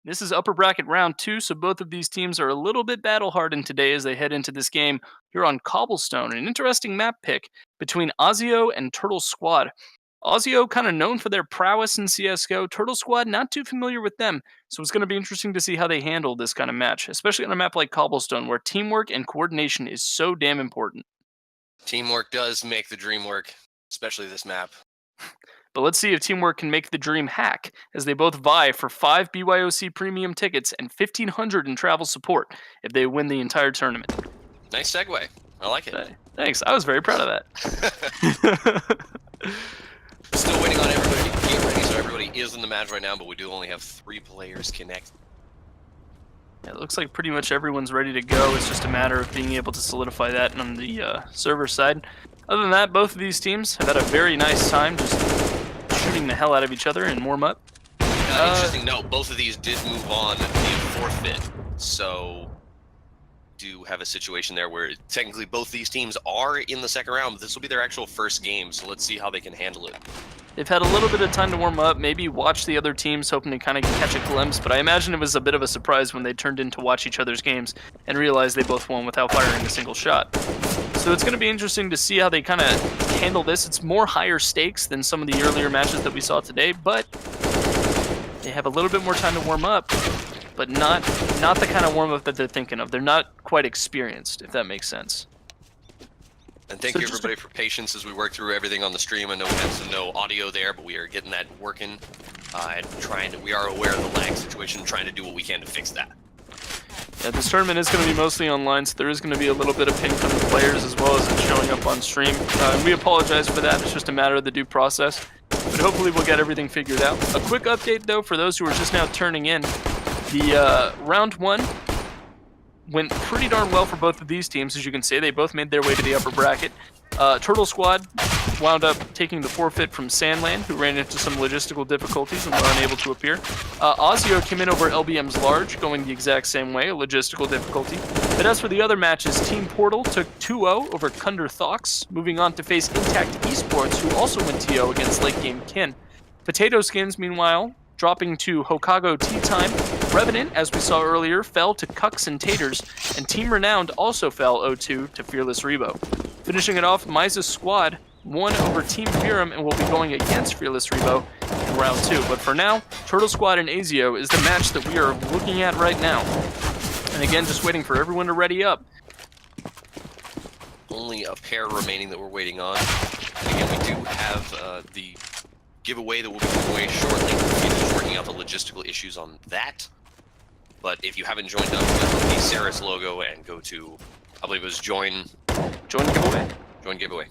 This is upper bracket round 2, so both of these teams are a little bit battle-hardened today as they head into this game here on Cobblestone. An interesting map pick between Azio and Turtle Squad. Azio kind of known for their prowess in CSGO. Turtle Squad not too familiar with them, so it's going to be interesting to see how they handle this kind of match, especially on a map like Cobblestone where teamwork and coordination is so damn important. Teamwork does make the dream work, especially this map. But let's see if teamwork can make the dream hack, as they both vie for 5 BYOC premium tickets and 1,500 in travel support if they win the entire tournament. Nice segue. I like it. Thanks. I was very proud of that. Still waiting on everybody to get ready, so everybody is in the match right now, but we do only have 3 players connected. It looks like pretty much everyone's ready to go. It's just a matter of being able to solidify that on the server side. Other than that, both of these teams have had a very nice time just shooting the hell out of each other and warm up. Interesting note, both of these did move on via forfeit, so do have a situation there where technically both these teams are in the second round, but this will be their actual first game, so let's see how they can handle it. They've had a little bit of time to warm up, maybe watch the other teams, hoping to kind of catch a glimpse, but I imagine it was a bit of a surprise when they turned in to watch each other's games and realized they both won without firing a single shot. So it's going to be interesting to see how they kind of handle this. It's more higher stakes than some of the earlier matches that we saw today, but they have a little bit more time to warm up, but not the kind of warm-up that they're thinking of. They're not quite experienced, if that makes sense. And thank you everybody for patience as we work through everything on the stream. I know we had some no audio there, but we are getting that working and we are aware of the lag situation, trying to do what we can to fix that. Yeah, this tournament is going to be mostly online, so there is going to be a little bit of ping from the players as well as it showing up on stream. And we apologize for that. It's just a matter of the due process. But hopefully we'll get everything figured out. A quick update, though, for those who are just now turning in. The round 1 went pretty darn well for both of these teams. As you can see, they both made their way to the upper bracket. Turtle Squad wound up taking the forfeit from SANLAN, who ran into some logistical difficulties and were unable to appear. Azio came in over LBM's Large, going the exact same way, a logistical difficulty. But as for the other matches, Team Portal took 2-0 over Kunder Thox, moving on to face Intact eSports, who also went TO against Late Game Kin. Potato Skins, meanwhile, dropping to Hokago Tea Time. Revenant, as we saw earlier, fell to Cucks and Taters, and Team Renowned also fell 0-2 to Fearless Rebo. Finishing it off, Miza's squad won over Team Furum and will be going against Fearless Rebo in round 2. But for now, Turtle Squad and Azio is the match that we are looking at right now. And again, just waiting for everyone to ready up. Only a pair remaining that we're waiting on. And again, we do have the giveaway that will be giving away shortly. We're just working out the logistical issues on that. But if you haven't joined up with the Cerus logo and go to, I believe it was join giveaway. Join giveaway.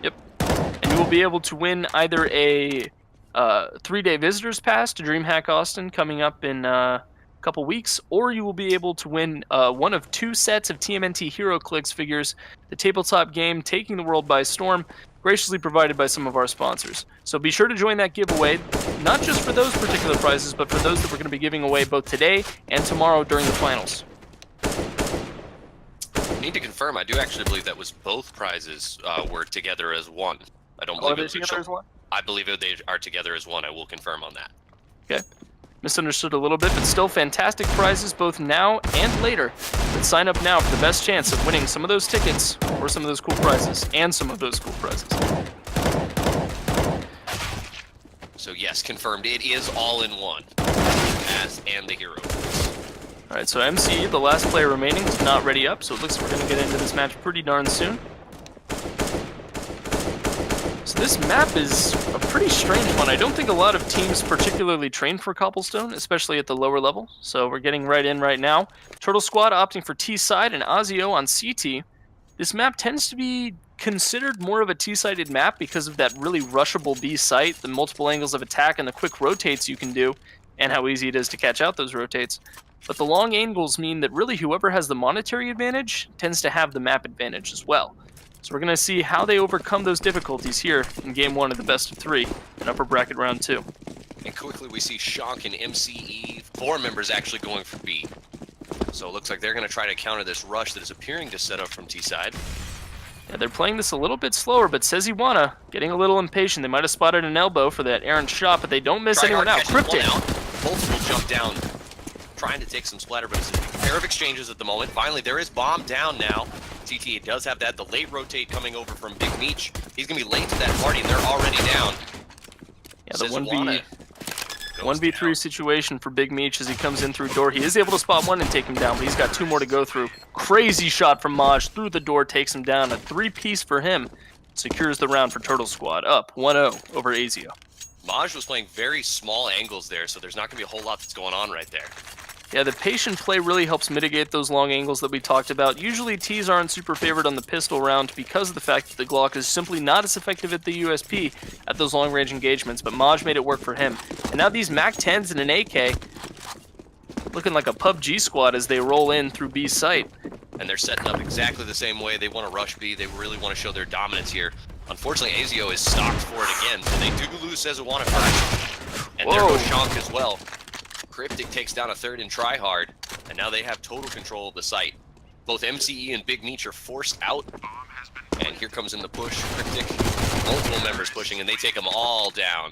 Yep. And you will be able to win either a 3-day visitors pass to DreamHack Austin coming up in a couple weeks, or you will be able to win one of 2 sets of TMNT Hero Clicks figures, the tabletop game Taking the World by Storm, graciously provided by some of our sponsors. So be sure to join that giveaway, not just for those particular prizes, but for those that we're going to be giving away both today and tomorrow during the finals. I need to confirm, I do actually believe that was both prizes were together as one. I don't believe it was together as one? I believe they are together as one. I will confirm on that. Okay. Misunderstood a little bit, but still fantastic prizes both now and later. Let's sign up now for the best chance of winning some of those tickets or some of those cool prizes and some of those cool prizes. So yes, confirmed. It is all in one, and the hero. All right, so MC, the last player remaining, is not ready up, so it looks like we're going to get into this match pretty darn soon. So this map is a pretty strange one. I don't think a lot of teams particularly train for Cobblestone, especially at the lower level. So we're getting right in right now. Turtle Squad opting for T side and Azio on CT. This map tends to be considered more of a T-sided map because of that really rushable B site, the multiple angles of attack, and the quick rotates you can do, and how easy it is to catch out those rotates. But the long angles mean that really whoever has the monetary advantage tends to have the map advantage as well. So we're going to see how they overcome those difficulties here in Game 1 of the best of 3 in upper bracket round 2. And quickly we see Shock and MCE, 4 members actually going for B. So it looks like they're going to try to counter this rush that is appearing to set up from T-side. Yeah, they're playing this a little bit slower, but Seziwana getting a little impatient. They might have spotted an elbow for that errant shot, but they don't miss anyone out. Cryptic. Both will jump down. trying to take some splatter, but it's a pair of exchanges at the moment. Finally, there is bomb down now. CT does have that. The late rotate coming over from Big Meech. He's going to be late to that party, and they're already down. Yeah, the 1v3 situation for Big Meech as he comes in through door. He is able to spot one and take him down, but he's got two more to go through. Crazy shot from Maj through the door, takes him down. A 3-piece for him. Secures the round for Turtle Squad. Up 1-0 over Azio. Maj was playing very small angles there, so there's not going to be a whole lot that's going on right there. Yeah, the patient play really helps mitigate those long angles that we talked about. Usually Ts aren't super favored on the pistol round because of the fact that the Glock is simply not as effective at the USP at those long range engagements, but Maj made it work for him. And now these MAC-10s and an AK looking like a PUBG squad as they roll in through B site. And they're setting up exactly the same way. They want to rush B. They really want to show their dominance here. Unfortunately, Azio is stocked for it again, so they do lose CEVO at first. And there goes Shank as well. Cryptic takes down a third and try hard, and now they have total control of the site. Both MCE and Big Meech are forced out, and here comes in the push. Cryptic, multiple members pushing, and they take them all down.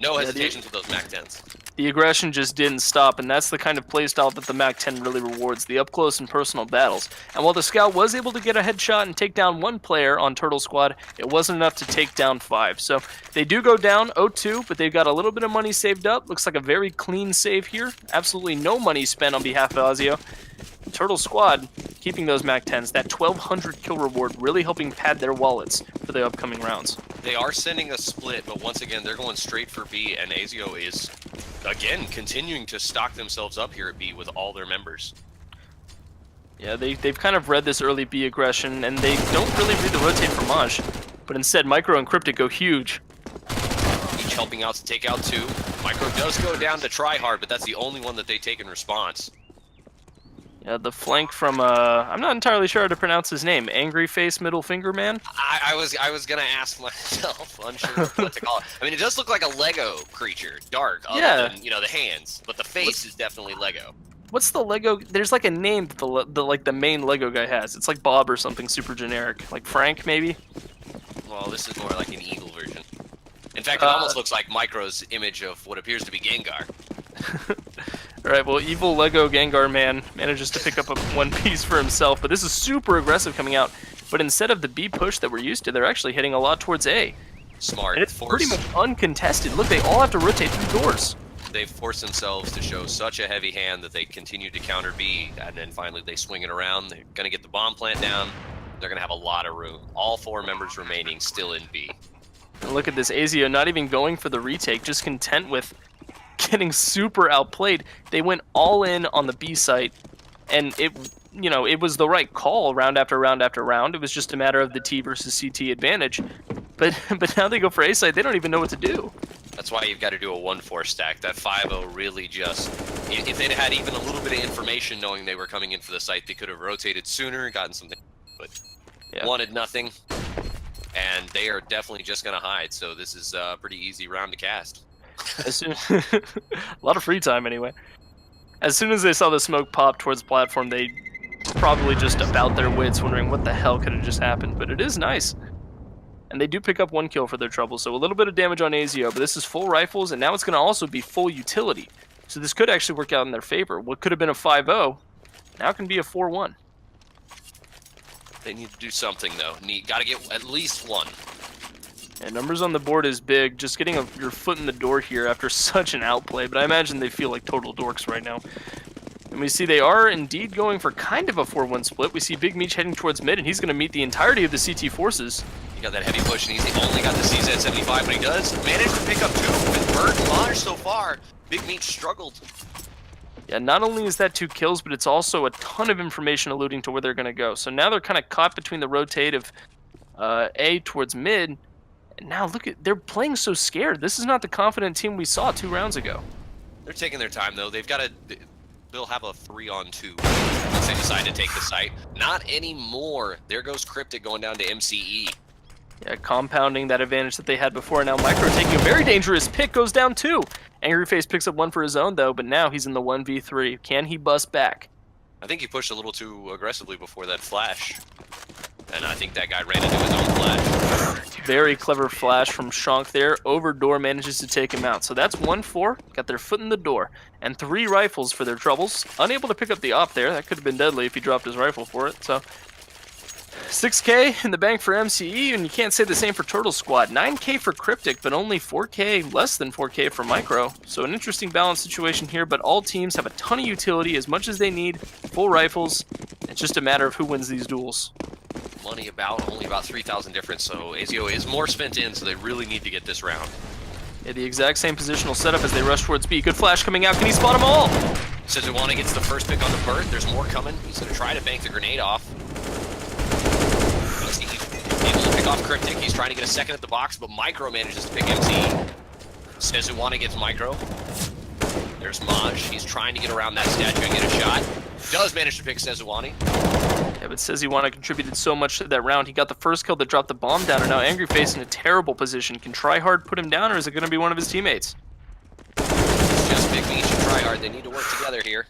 No hesitations with those MAC-10s. The aggression just didn't stop, and that's the kind of playstyle that the MAC-10 really rewards, the up-close and personal battles. And while the Scout was able to get a headshot and take down one player on Turtle Squad, it wasn't enough to take down 5. So they do go down 0-2, but they've got a little bit of money saved up. Looks like a very clean save here. Absolutely no money spent on behalf of Azio. Turtle Squad keeping those MAC-10s, that 1,200 kill reward really helping pad their wallets for the upcoming rounds. They are sending a split, but once again, they're going straight for B, and Azio is, again, continuing to stock themselves up here at B with all their members. Yeah, they've kind of read this early B aggression, and they don't really read the rotate for Maj, but instead, Micro and Cryptic go huge. Each helping out to take out 2. Micro does go down to try hard, but that's the only one that they take in response. Yeah, the flank from, I'm not entirely sure how to pronounce his name. Angry Face Middle Finger Man? I was gonna ask myself, unsure what to call it. I mean, it does look like a Lego creature, dark, other than, you know, the hands, but the face is definitely Lego. What's the Lego? There's like a name that the main Lego guy has. It's like Bob or something super generic. Like Frank, maybe? Well, this is more like an eagle version. In fact, it almost looks like Micro's image of what appears to be Gengar. Alright, well, evil Lego Gengar man manages to pick up one piece for himself, but this is super aggressive coming out. But instead of the B push that we're used to, they're actually hitting a lot towards A. Smart. And it's pretty much uncontested. Look, they all have to rotate through doors. They've forced themselves to show such a heavy hand that they continue to counter B, and then finally they swing it around. They're going to get the bomb plant down. They're going to have a lot of room. All 4 members remaining still in B. And look at this, Azio not even going for the retake, just content with getting super outplayed. They went all in on the B site, and it was the right call round after round after round. It was just a matter of the T versus CT advantage. But now they go for A site, they don't even know what to do. That's why you've got to do a 1-4 stack. That 5-0 really just, if they'd had even a little bit of information knowing they were coming in for the site, they could have rotated sooner, gotten something, but wanted nothing. And they are definitely just going to hide, so this is a pretty easy round to cast. A lot of free time anyway. As soon as they saw the smoke pop towards the platform, they probably just about their wits, wondering what the hell could have just happened. But it is nice. And they do pick up 1 kill for their trouble, so a little bit of damage on Azio, but this is full rifles, and now it's going to also be full utility. So this could actually work out in their favor. What could have been a 5-0, now can be a 4-1. They need to do something, though. Got to get at least 1. And numbers on the board is big. Just getting your foot in the door here after such an outplay, but I imagine they feel like total dorks right now. And we see they are indeed going for kind of a 4-1 split. We see Big Meech heading towards mid, and he's going to meet the entirety of the CT forces. He got that heavy push, and he's only got the CZ-75, but he does manage to pick up 2 with Bert and Maj so far. Big Meech struggled. Yeah, not only is that 2 kills, but it's also a ton of information alluding to where they're going to go. So now they're kind of caught between the rotate of A towards mid. And now look at, they're playing so scared. This is not the confident team we saw 2 rounds ago. They're taking their time, though. They've got to, they'll have a 3-on-2 once they decide to take the site. Not anymore. There goes Cryptic going down to MCE. Yeah, compounding that advantage that they had before. Now Micro taking a very dangerous pick, goes down 2. Angry Face picks up 1 for his own, though, but now he's in the 1v3. Can he bust back? I think he pushed a little too aggressively before that flash. And I think that guy ran into his own flash. Very clever flash from Shank there. Over door manages to take him out. So that's 1-4. Got their foot in the door. And 3 rifles for their troubles. Unable to pick up the op there. That could have been deadly if he dropped his rifle for it. So 6K in the bank for MCE, and you can't say the same for Turtle Squad. 9K for Cryptic, but only 4K, less than 4K for Micro. So an interesting balance situation here, but all teams have a ton of utility, as much as they need, full rifles. It's just a matter of who wins these duels. Money only about 3,000 difference, so Azio is more spent in, so they really need to get this round. Yeah, the exact same positional setup as they rush towards B. Good flash coming out. Can he spot them all? Sejuani gets the first pick on the bird. There's more coming. He's going to try to bank the grenade off. He's able to pick off Cryptic. He's trying to get a second at the box, but Micro manages to pick MC. Sejuani gets Micro. There's Maj. He's trying to get around that statue and get a shot. Does manage to pick Sejuani. Yeah, but Sejuani contributed so much to that round. He got the first kill that dropped the bomb down, and now Angry Face in a terrible position. Can Tryhard put him down, or is it going to be one of his teammates? It's just Big Meech and Tryhard. They need to work together here.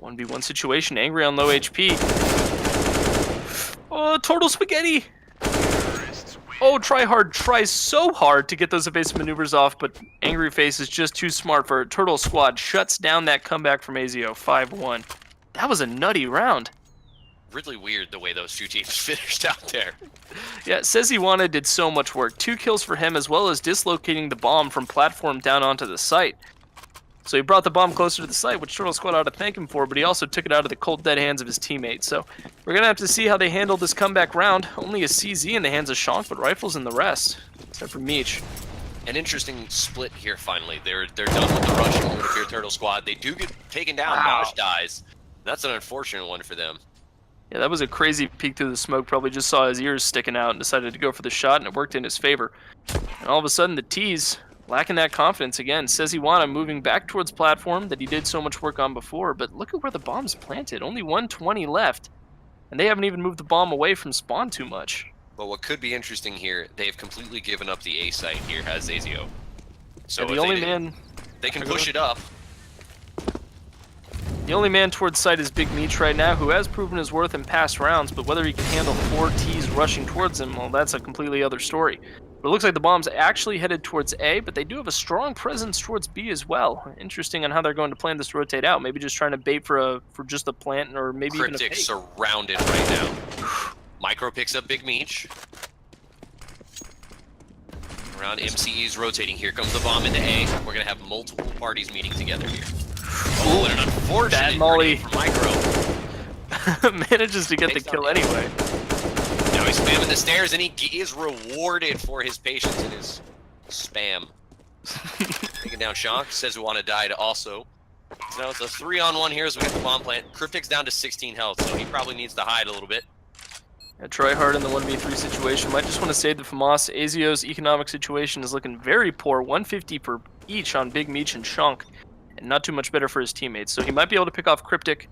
1v1 situation. Angry on low HP. Oh, Turtle Spaghetti! Oh, Tryhard tries so hard to get those evasive maneuvers off, but Angry Face is just too smart for it. Turtle Squad shuts down that comeback from Azio, 5-1. That was a nutty round. Really weird the way those two teams finished out there. Yeah, Sejuani did so much work. 2 kills for him, as well as dislocating the bomb from platform down onto the site. So he brought the bomb closer to the site, which Turtle Squad ought to thank him for, but he also took it out of the cold dead hands of his teammates. So we're going to have to see how they handle this comeback round. Only a CZ in the hands of Shank, but rifles in the rest, except for Meech. An interesting split here finally. They're done with the rush and would appear Turtle Squad. They do get taken down. Wow. Maj dies. That's an unfortunate one for them. Yeah, that was a crazy peek through the smoke. Probably just saw his ears sticking out and decided to go for the shot, and it worked in his favor. And all of a sudden, the T's lacking that confidence again. Sejuani moving back towards platform that he did so much work on before, but look at where the bomb's planted. Only 120 left, and they haven't even moved the bomb away from spawn too much. But what could be interesting here, they've completely given up the A site here, has Azio. So Yeah, the only man... They can push it up. The only man towards site is Big Meech right now, who has proven his worth in past rounds, but whether he can handle 4 T's rushing towards him, well, that's a completely other story. But it looks like the bomb's actually headed towards A, but they do have a strong presence towards B as well. Interesting on how they're going to plan this rotate out. Maybe just trying to bait for just a plant, or maybe Cryptic even a fake. surrounded right now. Micro picks up Big Meech. Around MCE's rotating. Here comes the bomb into A. We're going to have multiple parties meeting together here. Oh, and an unfortunate Molly from Micro. manages to get the kill anyway. Now he's spamming the stairs, and he is rewarded for his patience and his spam. Taking down Shank. Sejuani died also. So now it's a 3-on-1 here as we get the bomb plant. Cryptic's down to 16 health, so he probably needs to hide a little bit. Yeah, Tryhard in the 1v3 situation. Might just want to save the FAMAS. Azio's economic situation is looking very poor. 150 per each on Big Meech and Shank. And not too much better for his teammates. So he might be able to pick off Cryptic.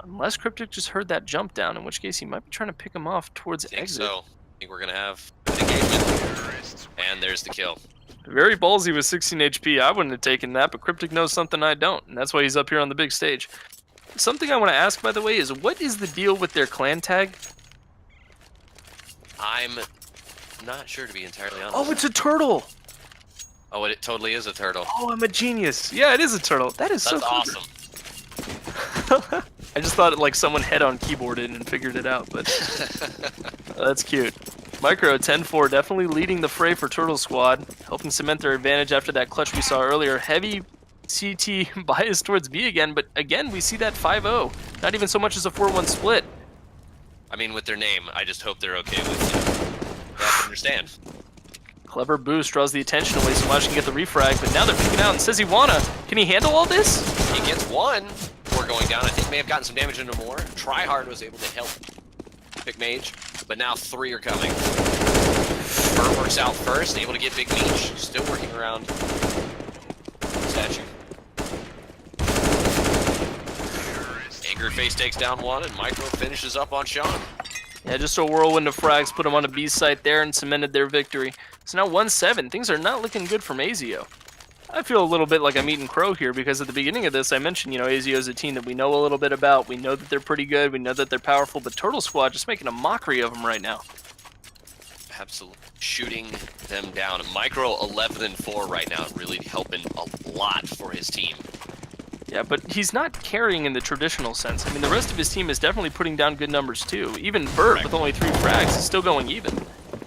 Unless Cryptic just heard that jump down, in which case he might be trying to pick him off towards exit. So. I think we're going to have an engagement. And there's the kill. Very ballsy with 16 HP. I wouldn't have taken that, but Cryptic knows something I don't. And that's why he's up here on the big stage. Something I want to ask, by the way, is what is the deal with their clan tag? I'm not sure, to be entirely honest. Oh, it's a turtle! Oh, it totally is a turtle. Oh, I'm a genius. Yeah, it is a turtle. That is That's so cool. awesome. I just thought like someone head-on keyboarded and figured it out, but that's cute. Micro 10-4 definitely leading the fray for Turtle Squad, helping cement their advantage after that clutch we saw earlier. Heavy CT bias towards B again, but again we see that 5-0. Not even so much as a 4-1 split. I mean, with their name, I just hope they're okay with it. They have to understand. Clever boost draws the attention away so Maj can get the refrag, but now they're picking out and Sejuani. Can he handle all this? He gets one before going down. I think may have gotten some damage into more. Tryhard was able to help Big Mage, but now 3 are coming. Burt works out first, able to get Big Meech. Still working around statue. Angry Face takes down one, and Micro finishes up on Sean. Yeah, just a whirlwind of frags put them on a B site there and cemented their victory. So now 1-7. Things are not looking good from Azio. I feel a little bit like I'm eating crow here because at the beginning of this I mentioned, Azio is a team that we know a little bit about. We know that they're pretty good. We know that they're powerful. But Turtle Squad just making a mockery of them right now. absolutely shooting them down. Micro 11-4 right now, really helping a lot for his team. Yeah, but he's not carrying in the traditional sense. I mean, the rest of his team is definitely putting down good numbers too. Even Burt, with only 3 frags, is still going even.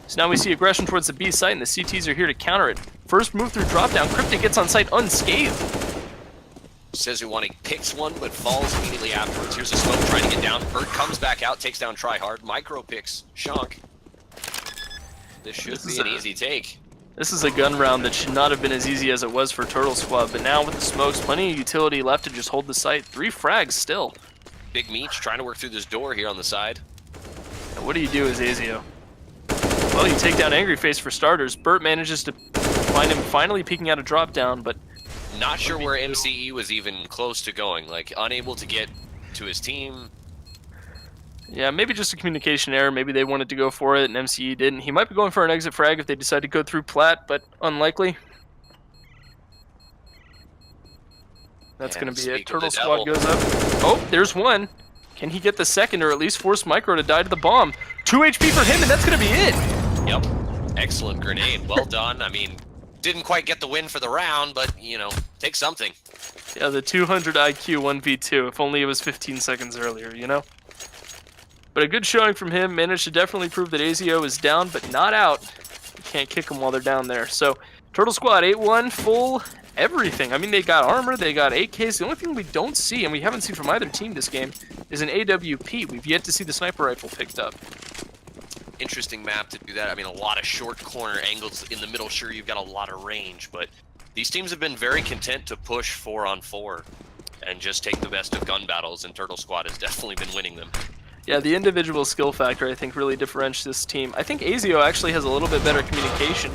So now we see aggression towards the B site, and the CTs are here to counter it. First move through drop down, Cryptic gets on site unscathed. Says he picks one, but falls immediately afterwards. Here's a smoke trying to get down. Burt comes back out, takes down Tryhard. Micro picks Shonk. This should be an easy take. This is a gun round that should not have been as easy as it was for Turtle Squad, but now with the smokes, plenty of utility left to just hold the site. 3 frags still. Big Meech trying to work through this door here on the side. Now what do you do as Azio? Well, you take down Angry Face for starters. Burt manages to find him finally peeking out a drop down, but not sure where MCE was even close to going. Like, unable to get to his team. Yeah, maybe just a communication error. Maybe they wanted to go for it and MCE didn't. He might be going for an exit frag if they decide to go through plat, but unlikely. That's going to be it. Turtle Squad goes up. Oh, there's one. Can he get the second or at least force Micro to die to the bomb? 2 HP for him, and that's going to be it. Yep. Excellent grenade. Well done. I mean, didn't quite get the win for the round, but, you know, take something. Yeah, the 200 IQ 1v2. If only it was 15 seconds earlier, you know? But a good showing from him. Managed to definitely prove that Azio is down, but not out. You can't kick them while they're down there. So, Turtle Squad 8-1, full everything. I mean, they got armor, they got AKs. The only thing we don't see, and we haven't seen from either team this game, is an AWP. We've yet to see the sniper rifle picked up. Interesting map to do that. I mean, a lot of short corner angles in the middle. Sure, you've got a lot of range, but these teams have been very content to push 4-on-4 and just take the best of gun battles, and Turtle Squad has definitely been winning them. Yeah, the individual skill factor, I think, really differentiates this team. I think Azio actually has a little bit better communication.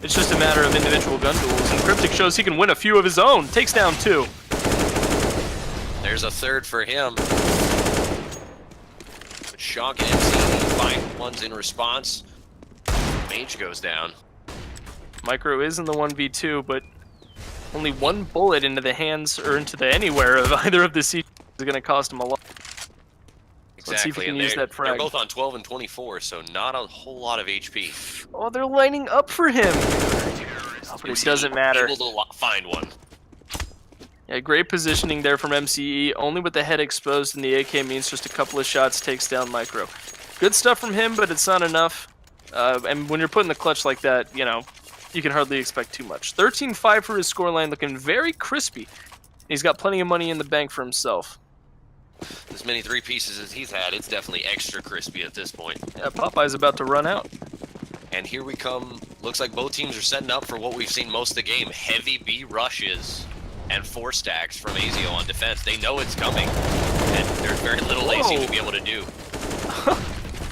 It's just a matter of individual gun duels, and Cryptic shows he can win a few of his own. Takes down 2. There's a third for him. But Shonk and MCE find ones in response. Mage goes down. Micro is in the 1v2, but only 1 bullet into the hands or into the anywhere of either of the CTs is going to cost him a lot. Exactly. Let's see if we can use that frag. They're both on 12 and 24, so not a whole lot of HP. Oh, they're lining up for him. Oh, but it doesn't matter. Able to find one. Yeah, great positioning there from MCE. Only with the head exposed, and the AK means just a couple of shots takes down Micro. Good stuff from him, but it's not enough. And when you're putting the clutch like that, you know, you can hardly expect too much. 13-5 for his scoreline, looking very crispy. He's got plenty of money in the bank for himself. As many 3 pieces as he's had, it's definitely extra crispy at this point. Yeah, Popeye's about to run out. And here we come. Looks like both teams are setting up for what we've seen most of the game. Heavy B rushes and 4 stacks from Azio on defense. They know it's coming, and there's very little Azio to be able to do.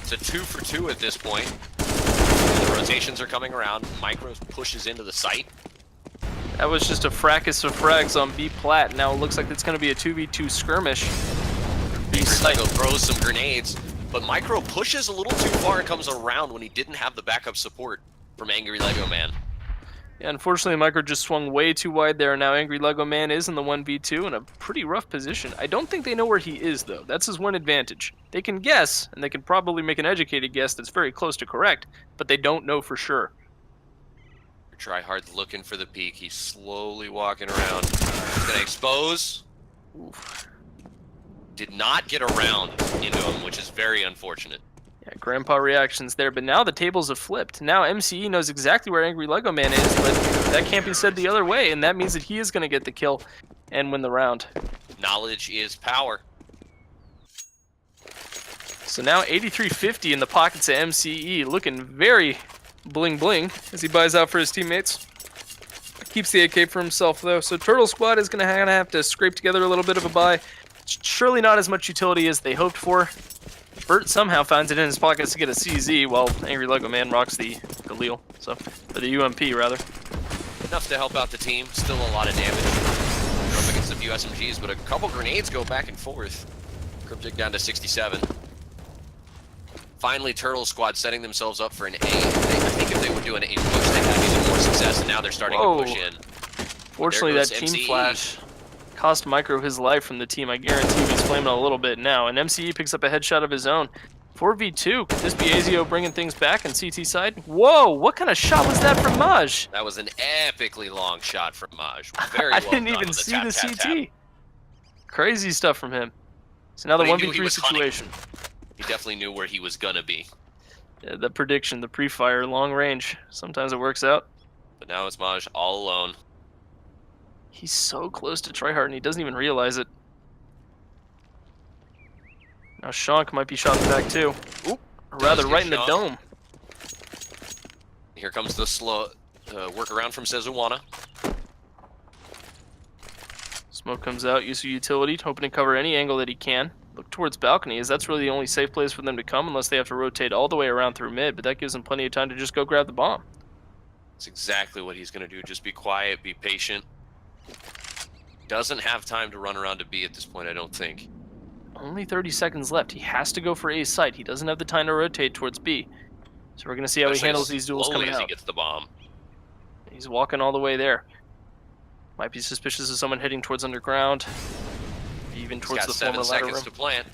It's a 2 for 2 at this point. The rotations are coming around. Micro pushes into the site. That was just a fracas of frags on B plat. Now it looks like it's going to be a 2v2 skirmish. Lego throws some grenades, but Micro pushes a little too far and comes around when he didn't have the backup support from Angry Lego Man. Yeah, unfortunately, Micro just swung way too wide there. Now Angry Lego Man is in the 1v2 in a pretty rough position. I don't think they know where he is, though. That's his one advantage. They can guess, and they can probably make an educated guess that's very close to correct, but they don't know for sure. Tryhard's looking for the peak. He's slowly walking around. He's gonna expose. Oof. Did not get around into him, which is very unfortunate. Yeah, grandpa reactions there, but now the tables have flipped. Now MCE knows exactly where Angry Lego Man is, but that can't be said the other way, and that means that he is going to get the kill and win the round. Knowledge is power. So now 8350 in the pockets of MCE, looking very bling bling as he buys out for his teammates. Keeps the AK for himself though, so Turtle Squad is going to have to scrape together a little bit of a buy. Surely not as much utility as they hoped for. Burt somehow finds it in his pockets to get a CZ, while Angry Lego Man rocks the Galil, so, or the UMP rather. Enough to help out the team, still a lot of damage. Up against a few SMGs, but a couple grenades go back and forth. Cryptic down to 67. Finally, Turtle Squad setting themselves up for an A. I think if they would do an A push, they'd have even more success, and now they're starting to push in. Fortunately, that team MCE. flash cost Micro his life from the team. I guarantee he's flaming a little bit now. And MCE picks up a headshot of his own. 4v2. Could this be Azio bringing things back on CT side? Whoa, what kind of shot was that from Maj? That was an epically long shot from Maj. Very I well didn't done even on see tap, the tap, CT. tap. Crazy stuff from him. So now the But he knew he 1v3 was hunting. situation. He definitely knew where he was gonna be. Yeah, the prediction, the pre-fire, long range. Sometimes it works out. But now it's Maj all alone. He's so close to tryhard and he doesn't even realize it. Now Shank might be shot back too. Oop, or rather get right in the Shank. dome. Here comes the slow workaround from Sezuwana. Smoke comes out, use of utility, hoping to cover any angle that he can. Look towards balcony, as that's really the only safe place for them to come unless they have to rotate all the way around through mid, but that gives them plenty of time to just go grab the bomb. That's exactly what he's going to do. Just be quiet, be patient. Doesn't have time to run around to B at this point, I don't think. Only 30 seconds left. He has to go for A site. He doesn't have the time to rotate towards B. So we're going to see how he Especially handles these duels slowly coming as out. he gets the bomb. He's walking all the way there. Might be suspicious of someone heading towards underground. Even towards the He's former got 7 ladder seconds room. to plant.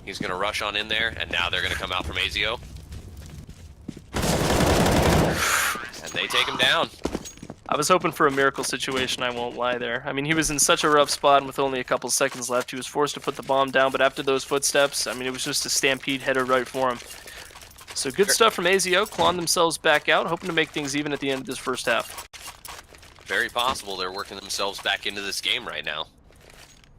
He's going to rush on in there, and now they're going to come out from Azio. And they take him down. I was hoping for a miracle situation, I won't lie there. I mean, he was in such a rough spot, and with only a couple seconds left, he was forced to put the bomb down, but after those footsteps, I mean, it was just a stampede headed right for him. So good stuff from Azio, clawing themselves back out, hoping to make things even at the end of this first half. Very possible they're working themselves back into this game right now.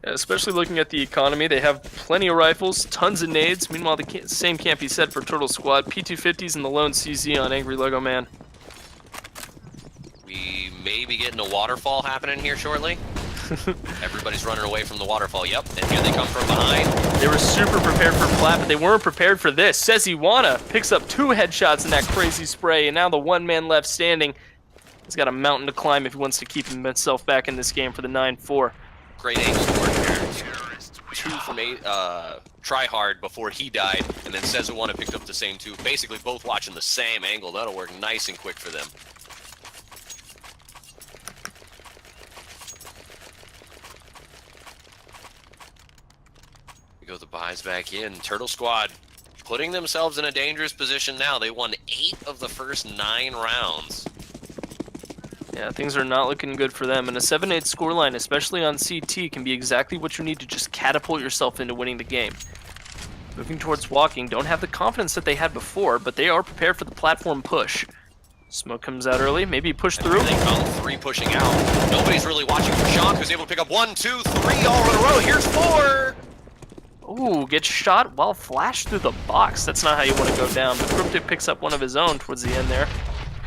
Especially looking at the economy, they have plenty of rifles, tons of nades. Meanwhile, the same can't be said for Turtle Squad. P250s and the lone CZ on Angry Lego Man. We may be getting a waterfall happening here shortly. Everybody's running away from the waterfall. Yep, and here they come from behind. They were super prepared for flat, but they weren't prepared for this. Sezuwana picks up 2 headshots in that crazy spray, and now the one man left standing. He's got a mountain to climb if he wants to keep himself back in this game for the 9-4. Great angle to work there. 2 from tryhard before he died, and then Sezuwana picked up the same 2. Basically both watching the same angle. That'll work nice and quick for them. We go the buys back in. Turtle Squad putting themselves in a dangerous position now. They won 8 of the first 9 rounds. Yeah, things are not looking good for them, and a 7-8 scoreline, especially on CT, can be exactly what you need to just catapult yourself into winning the game. Moving towards walking, don't have the confidence that they had before, but they are prepared for the platform push. Smoke comes out early, maybe push through. They come 3 pushing out. Nobody's really watching for Sean, who's able to pick up 1, 2, 3 all in a row. Here's 4! Ooh, gets shot while flashed through the box. That's not how you want to go down, but Cryptic picks up one of his own towards the end there.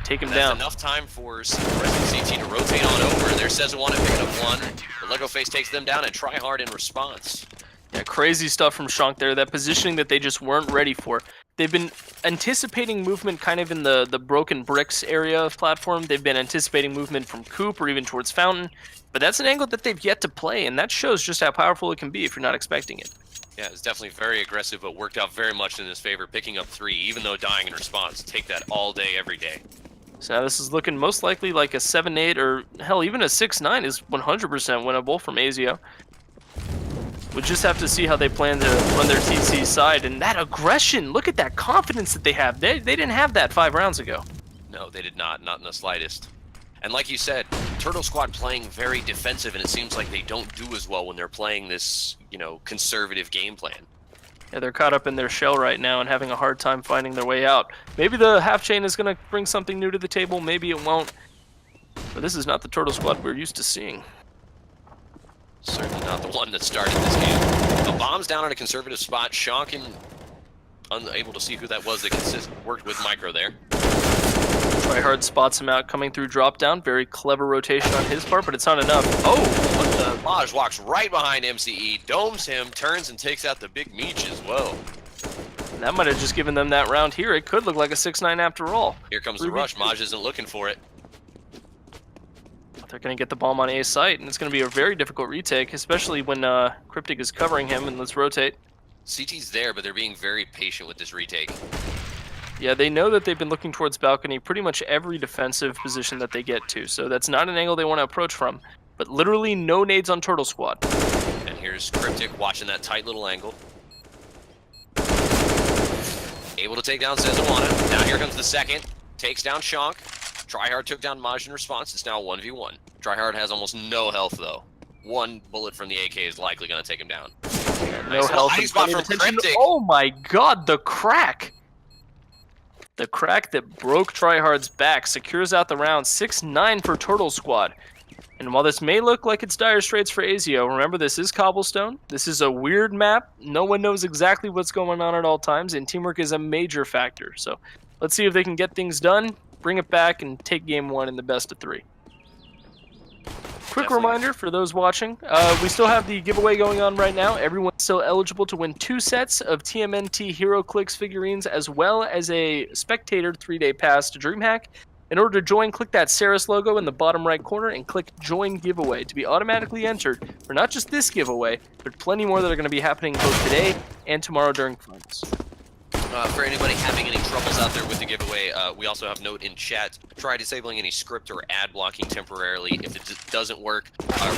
Take him down. Enough time for CT to rotate on over. There's Sezuwana picking up 1. The Lego Face takes them down and try hard in response. Yeah, crazy stuff from Shank there. That positioning that they just weren't ready for. They've been anticipating movement kind of in the broken bricks area of platform. They've been anticipating movement from Coop or even towards Fountain. But that's an angle that they've yet to play, and that shows just how powerful it can be if you're not expecting it. Yeah, it's definitely very aggressive, but worked out very much in his favor, picking up 3, even though dying in response. Take that all day, every day. So now this is looking most likely like a 7-8 or hell, even a 6-9 is 100% winnable from Azio. We'll just have to see how they plan to run their TC side, and that aggression, look at that confidence that they have. They didn't have that 5 rounds ago. No, they did not in the slightest. And like you said, Turtle Squad playing very defensive, and it seems like they don't do as well when they're playing this, conservative game plan. Yeah, they're caught up in their shell right now and having a hard time finding their way out. Maybe the half chain is going to bring something new to the table, maybe it won't. But this is not the Turtle Squad we're used to seeing. Certainly not the one that started this game. The bomb's down at a conservative spot. Shonkin unable to see who that was that worked with Micro there. Tryhard spots him out coming through drop down. Very clever rotation on his part, but it's not enough. Oh, what the? Maj walks right behind MCE, domes him, turns and takes out the big Meech as well. That might have just given them that round here. It could look like a 6-9 after all. Here comes the rush. Maj isn't looking for it. They're going to get the bomb on A site, and it's going to be a very difficult retake, especially when Cryptic is covering him, and let's rotate. CT's there, but they're being very patient with this retake. Yeah, they know that they've been looking towards balcony pretty much every defensive position that they get to, so that's not an angle they want to approach from. But literally no nades on Turtle Squad. And here's Cryptic watching that tight little angle. able to take down Sezawana. Now here comes the second. Takes down Shonk. Tryhard took down Maj in response. It's now 1v1. Tryhard has almost no health, though. One bullet from the AK is likely going to take him down. No health. Hiding spot from Cryptic. Oh my god, the crack! The crack that broke Tryhard's back secures out the round. 6-9 for Turtle Squad. And while this may look like it's dire straits for Azio, remember this is Cobblestone. This is a weird map. No one knows exactly what's going on at all times, and teamwork is a major factor. So let's see if they can get things done, bring it back, and take game one in the best of 3. Quick reminder for those watching, we still have the giveaway going on right now. Everyone's still eligible to win 2 sets of TMNT Hero Clicks figurines, as well as a spectator 3-day pass to DreamHack. In order to join, click that Cerus logo in the bottom right corner and click Join Giveaway to be automatically entered for not just this giveaway, but plenty more that are going to be happening both today and tomorrow during finals. For anybody having any troubles out there with the giveaway, we also have note in chat. Try disabling any script or ad blocking temporarily. If it doesn't work,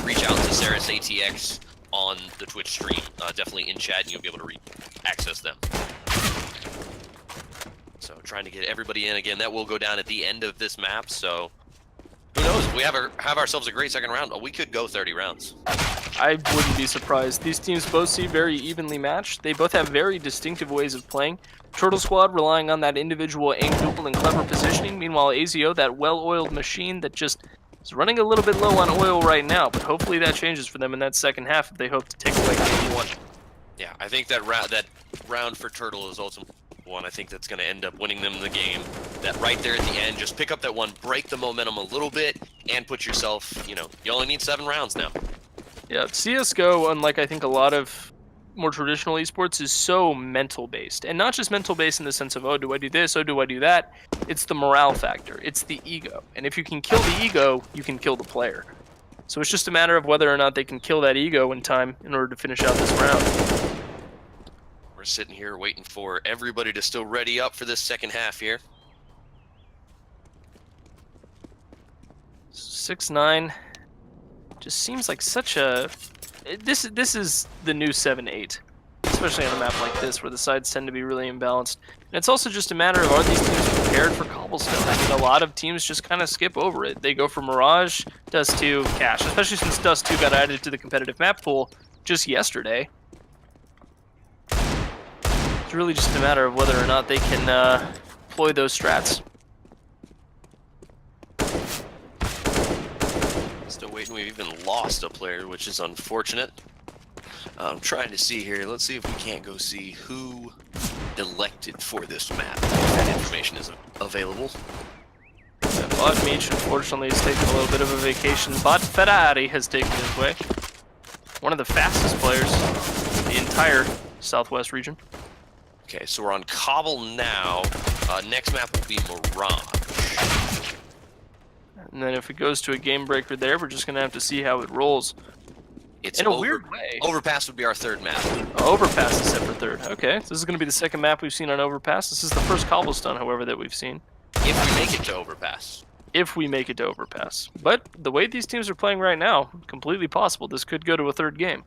reach out to Cerus ATX on the Twitch stream. Definitely in chat, and you'll be able to access them. So trying to get everybody in again. That will go down at the end of this map. So who knows? If we have ourselves a great second round, we could go 30 rounds. I wouldn't be surprised. These teams both seem very evenly matched. They both have very distinctive ways of playing. Turtle Squad relying on that individual aim duel and clever positioning. Meanwhile, Azio, that well-oiled machine that just is running a little bit low on oil right now. But hopefully that changes for them in that second half if they hope to take away game 1. Yeah, I think that round for Turtle is ultimately one. I think that's going to end up winning them the game. That right there at the end, just pick up that one, break the momentum a little bit, and put yourself, you only need 7 rounds now. Yeah, CSGO, unlike I think a lot of more traditional esports, is so mental based. And not just mental based in the sense of, oh, do I do this, oh, do I do that? It's the morale factor. It's the ego. And if you can kill the ego, you can kill the player. So it's just a matter of whether or not they can kill that ego in time in order to finish out this round. We're sitting here waiting for everybody to still ready up for this second half here. 6-9 just seems like such a... This is the new 7-8, especially on a map like this where the sides tend to be really imbalanced. And it's also just a matter of, are these teams prepared for Cobblestone? I mean, a lot of teams just kind of skip over it. They go for Mirage, Dust 2, Cache, especially since Dust 2 got added to the competitive map pool just yesterday. It's really just a matter of whether or not they can employ those strats. Still waiting. We've even lost a player, which is unfortunate. I'm trying to see here. Let's see if we can't go see who elected for this map. If that information is available. Bot Meech, unfortunately, has taken a little bit of a vacation. Bot Ferrari has taken his way. One of the fastest players in the entire Southwest region. Okay, so we're on Cobble now. Next map will be Mirage. And then if it goes to a game breaker there, we're just going to have to see how it rolls. It's in a weird way. Overpass would be our third map. Overpass is set for third. Okay, so this is going to be the second map we've seen on Overpass. This is the first Cobblestone, however, that we've seen. If we make it to Overpass. If we make it to Overpass. But the way these teams are playing right now, completely possible. This could go to a third game.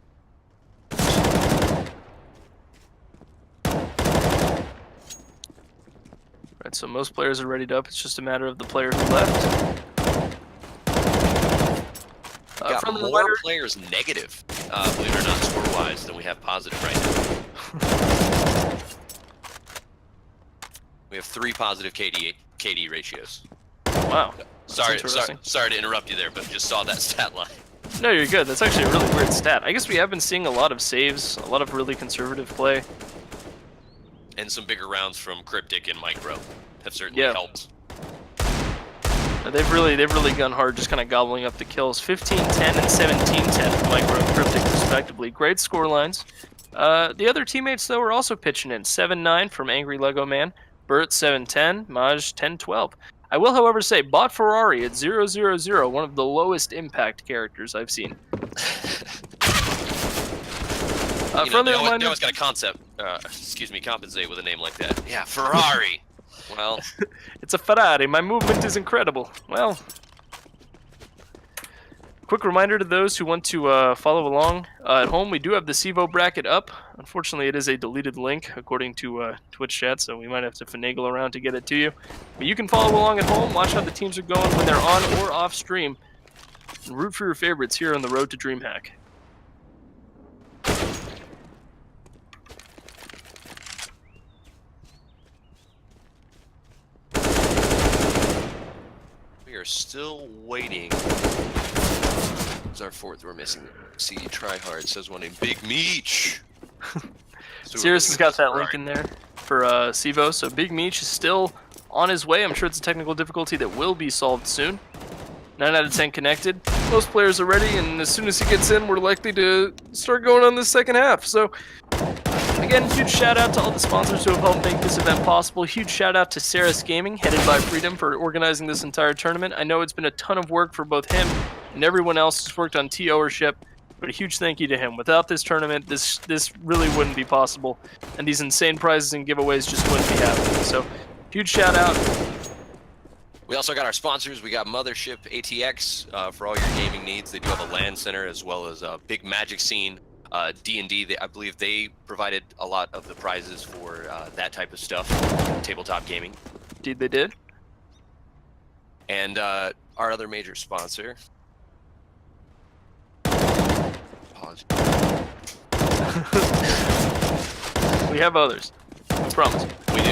Right, so most players are readied up. It's just a matter of the player who left. Got more players negative, believe it or not, score-wise, than we have positive right now. We have 3 positive KD ratios. Wow. Sorry to interrupt you there, but just saw that stat line. No, you're good. That's actually a really weird stat. I guess we have been seeing a lot of saves, a lot of really conservative play. And some bigger rounds from Cryptic and Micro have certainly helped. They've really gone hard, just kind of gobbling up the kills. 15-10 and 17-10 for Micro and Cryptic, respectively. Great score lines. The other teammates, though, are also pitching in. 7-9 from Angry Lego Man. Burt 7-10. Maj 10-12. I will, however, say Bot Ferrari at 0-0-0, one of the lowest impact characters I've seen. They always got a concept. Compensate with a name like that. Yeah, Ferrari. Well, it's a Ferrari. My movement is incredible. Well, quick reminder to those who want to follow along at home, we do have the CEVO bracket up. Unfortunately, it is a deleted link according to Twitch chat, so we might have to finagle around to get it to you. But you can follow along at home, watch how the teams are going when they're on or off stream, and root for your favorites here on the road to DreamHack. We are still waiting. It's our fourth we're missing. See, Tryhard says one named Big Meech. Cerus has got that link in there for CEVO, so Big Meech is still on his way. I'm sure it's a technical difficulty that will be solved soon. 9 out of 10 connected. Most players are ready, and as soon as he gets in, we're likely to start going on the second half. So, again, huge shout out to all the sponsors who have helped make this event possible. Huge shout out to Cerus Gaming, headed by Freedom, for organizing this entire tournament. I know it's been a ton of work for both him and everyone else who's worked on T-Ownership, but a huge thank you to him. Without this tournament, this really wouldn't be possible, and these insane prizes and giveaways just wouldn't be happening. So, huge shout out. We also got our sponsors. We got Mothership ATX for all your gaming needs. They do have a LAN center as well as a big Magic Scene. D&D, I believe they provided a lot of the prizes for that type of stuff, tabletop gaming. Indeed, they did. And our other major sponsor. Pause. We have others. I promise. We do.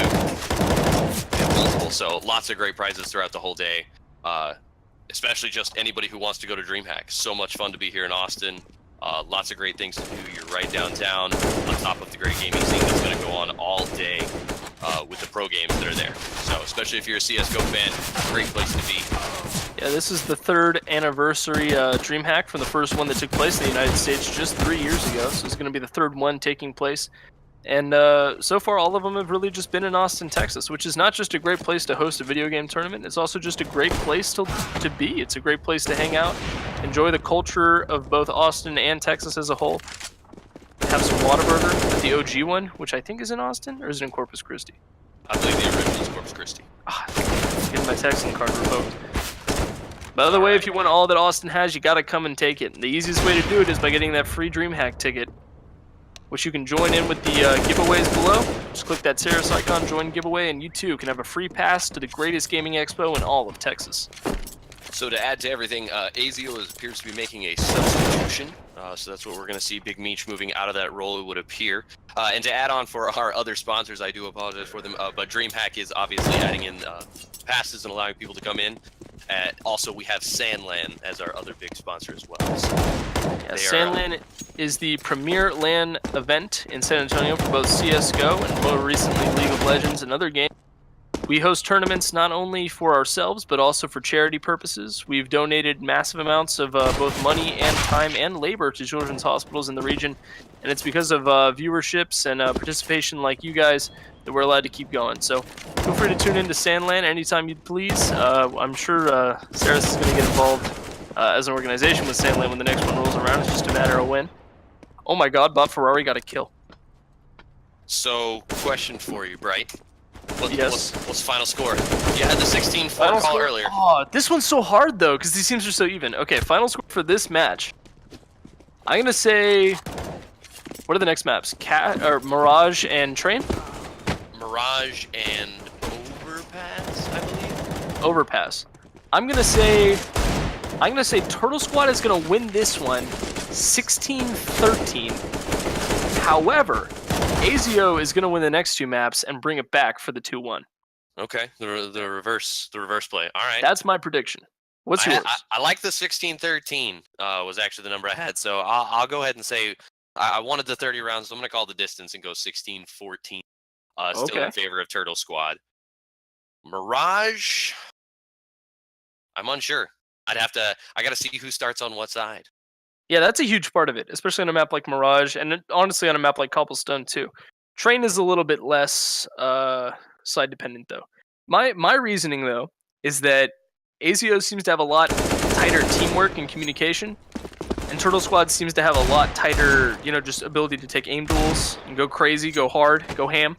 We have multiple, so lots of great prizes throughout the whole day. Especially just anybody who wants to go to DreamHack. So much fun to be here in Austin. Lots of great things to do. You're right downtown, on top of the great gaming scene that's going to go on all day with the pro games that are there. So, especially if you're a CSGO fan, great place to be. Yeah, this is the 3rd anniversary DreamHack from the first one that took place in the United States just 3 years ago. So it's going to be the 3rd one taking place. And so far, all of them have really just been in Austin, Texas, which is not just a great place to host a video game tournament. It's also just a great place to be. It's a great place to hang out, enjoy the culture of both Austin and Texas as a whole. Have some Whataburger, the OG one, which I think is in Austin, or is it in Corpus Christi? I believe the original is Corpus Christi. I think I'm getting my Texan card revoked. By the way, if you want all that Austin has, you gotta come and take it. And the easiest way to do it is by getting that free DreamHack ticket, which you can join in with the giveaways below. Just click that Cerus icon, join giveaway, and you too can have a free pass to the greatest gaming expo in all of Texas. So to add to everything, Azio appears to be making a substitution. So that's what we're going to see. Big Meech moving out of that role, it would appear. And to add on for our other sponsors, I do apologize for them, but DreamHack is obviously adding in passes and allowing people to come in. Also, we have SANLAN as our other big sponsor as well. So yeah, SANLAN is the premier LAN event in San Antonio for both CSGO and more recently League of Legends and other games. We host tournaments not only for ourselves, but also for charity purposes. We've donated massive amounts of both money and time and labor to children's hospitals in the region, and it's because of viewerships and participation like you guys that we're allowed to keep going. So feel free to tune in to SANLAN anytime you please. I'm sure Cerus is going to get involved as an organization with SANLAN when the next one rolls around. It's just a matter of when. Oh my god, Bob Ferrari got a kill. So, question for you, Bright. Yes. What's final score? You had the 16-4 call earlier. Oh, this one's so hard though, because these teams are so even. Okay, final score for this match. I'm gonna say, what are the next maps? Mirage and Train? Mirage and Overpass, I believe. Overpass. I'm gonna say Turtle Squad is gonna win this one, 16-13. However, Azio is going to win the next 2 maps and bring it back for the 2-1. Okay, the reverse play. All right. That's my prediction. What's yours? I like the 16-13 was actually the number I had, so I'll go ahead and say I wanted the 30 rounds, so I'm going to call the distance and go 16-14. Still in favor of Turtle Squad. Mirage, I'm unsure. I got to see who starts on what side. Yeah, that's a huge part of it, especially on a map like Mirage, and honestly on a map like Cobblestone too. Train is a little bit less side dependent though. My reasoning though is that Azio seems to have a lot tighter teamwork and communication, and Turtle Squad seems to have a lot tighter, just ability to take aim duels and go crazy, go hard, go ham.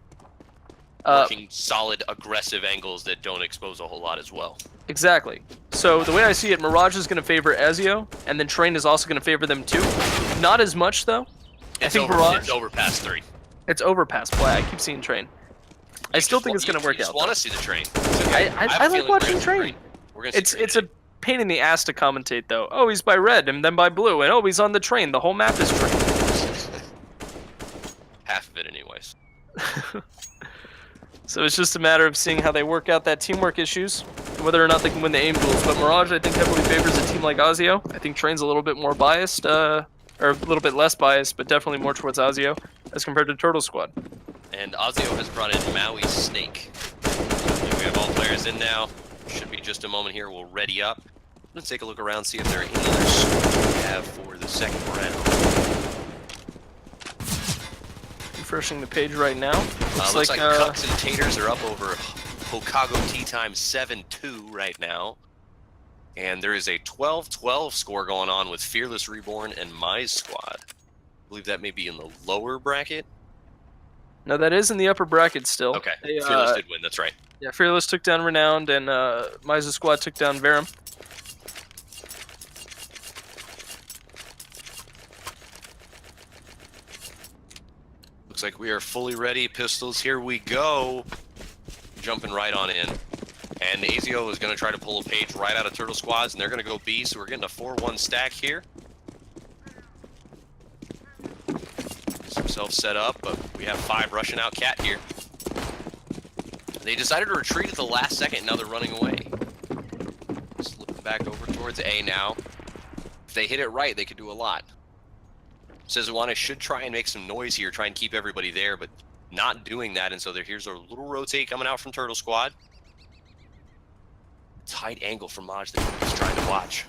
working solid, aggressive angles that don't expose a whole lot as well. Exactly. So the way I see it, Mirage is going to favor Azio, and then Train is also going to favor them too. Not as much though. I think Mirage. It's over past 3. It's over past play. I keep seeing Train. I still think it's going to work out. I just want to see the Train. Okay. I like watching Train. It's a pain in the ass to commentate though. Oh, he's by red and then by blue, and oh, he's on the train. The whole map is Train. Half of it, anyways. So it's just a matter of seeing how they work out that teamwork issues, whether or not they can win the aim duels. But Mirage, I think, heavily favors a team like Azio. I think Train's a little bit more biased, or a little bit less biased, but definitely more towards Azio as compared to Turtle Squad. And Azio has brought in Maui Snake. And we have all players in now. Should be just a moment here. We'll ready up. Let's take a look around, see if there are any other scores we have for the second round. Refreshing the page right now. Looks like Cucks and Taters are up over Hokago Tea Time 7-2 right now. And there is a 12-12 score going on with Fearless Reborn and My Squad. I believe that may be in the lower bracket. No, that is in the upper bracket still. Okay, Fearless did win, that's right. Yeah, Fearless took down Renowned, and Miza Squad took down Verum. Looks like we are fully ready. Pistols, here we go. Jumping right on in. And Azio is going to try to pull a page right out of Turtle Squads, and they're going to go B, so we're getting a 4-1 stack here. Gets himself set up, but we have 5 rushing out Cat here. They decided to retreat at the last second, now they're running away. Slipping back over towards A now. If they hit it right, they could do a lot. Sezuana should try and make some noise here, try and keep everybody there, but not doing that, and so here's a little rotate coming out from Turtle Squad. Tight angle from Maj that he's trying to watch.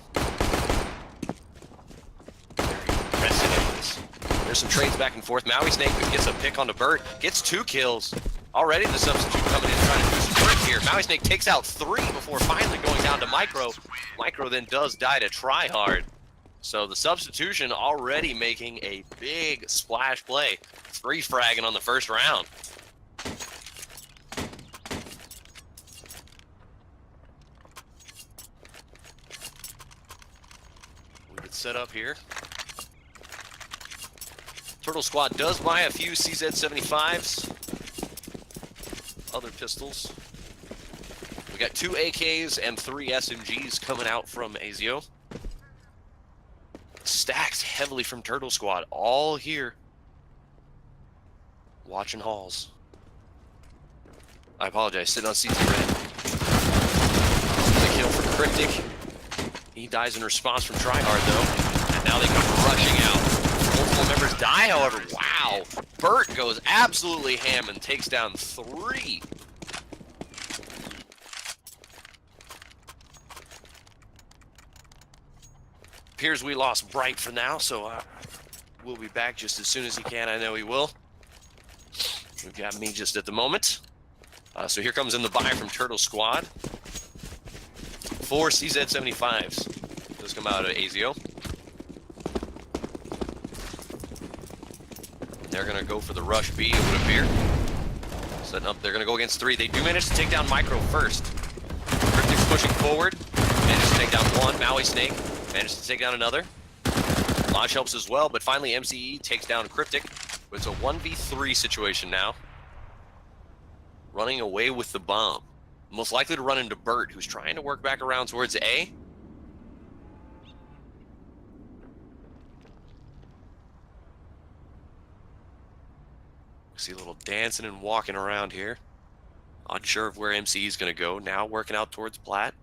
Very impressive. There's some trades back and forth. Maui Snake gets a pick onto Burt, gets 2 kills. Already the substitute coming in trying to do some work here. Maui Snake takes out 3 before finally going down to Micro. Micro then does die to Tryhard. So the substitution already making a big splash play. 3 fragging on the first round. We get set up here. Turtle Squad does buy a few CZ75s. Other pistols. We got 2 AKs and 3 SMGs coming out from Azio. Stacks heavily from Turtle Squad, all here. Watching halls. I apologize, sitting on CT red. The kill for Cryptic. He dies in response from Tryhard though. And now they come rushing out. Multiple members die, however. Wow! Burt goes absolutely ham and takes down 3. Appears we lost Bright for now, so we'll be back just as soon as he can. I know he will. We've got me just at the moment. So here comes in the buy from Turtle Squad. 4 CZ75s. Those come out of Azio. They're going to go for the rush B, it would appear. Setting up, they're going to go against 3. They do manage to take down Micro first. Cryptic's pushing forward. Managed to take down 1. Maui Snake managed to take down another. Lodge helps as well, but finally MCE takes down Cryptic. It's a 1v3 situation now. Running away with the bomb. Most likely to run into Burt, who's trying to work back around towards A. See a little dancing and walking around here. Unsure of where MCE is going to go. Now working out towards Plat.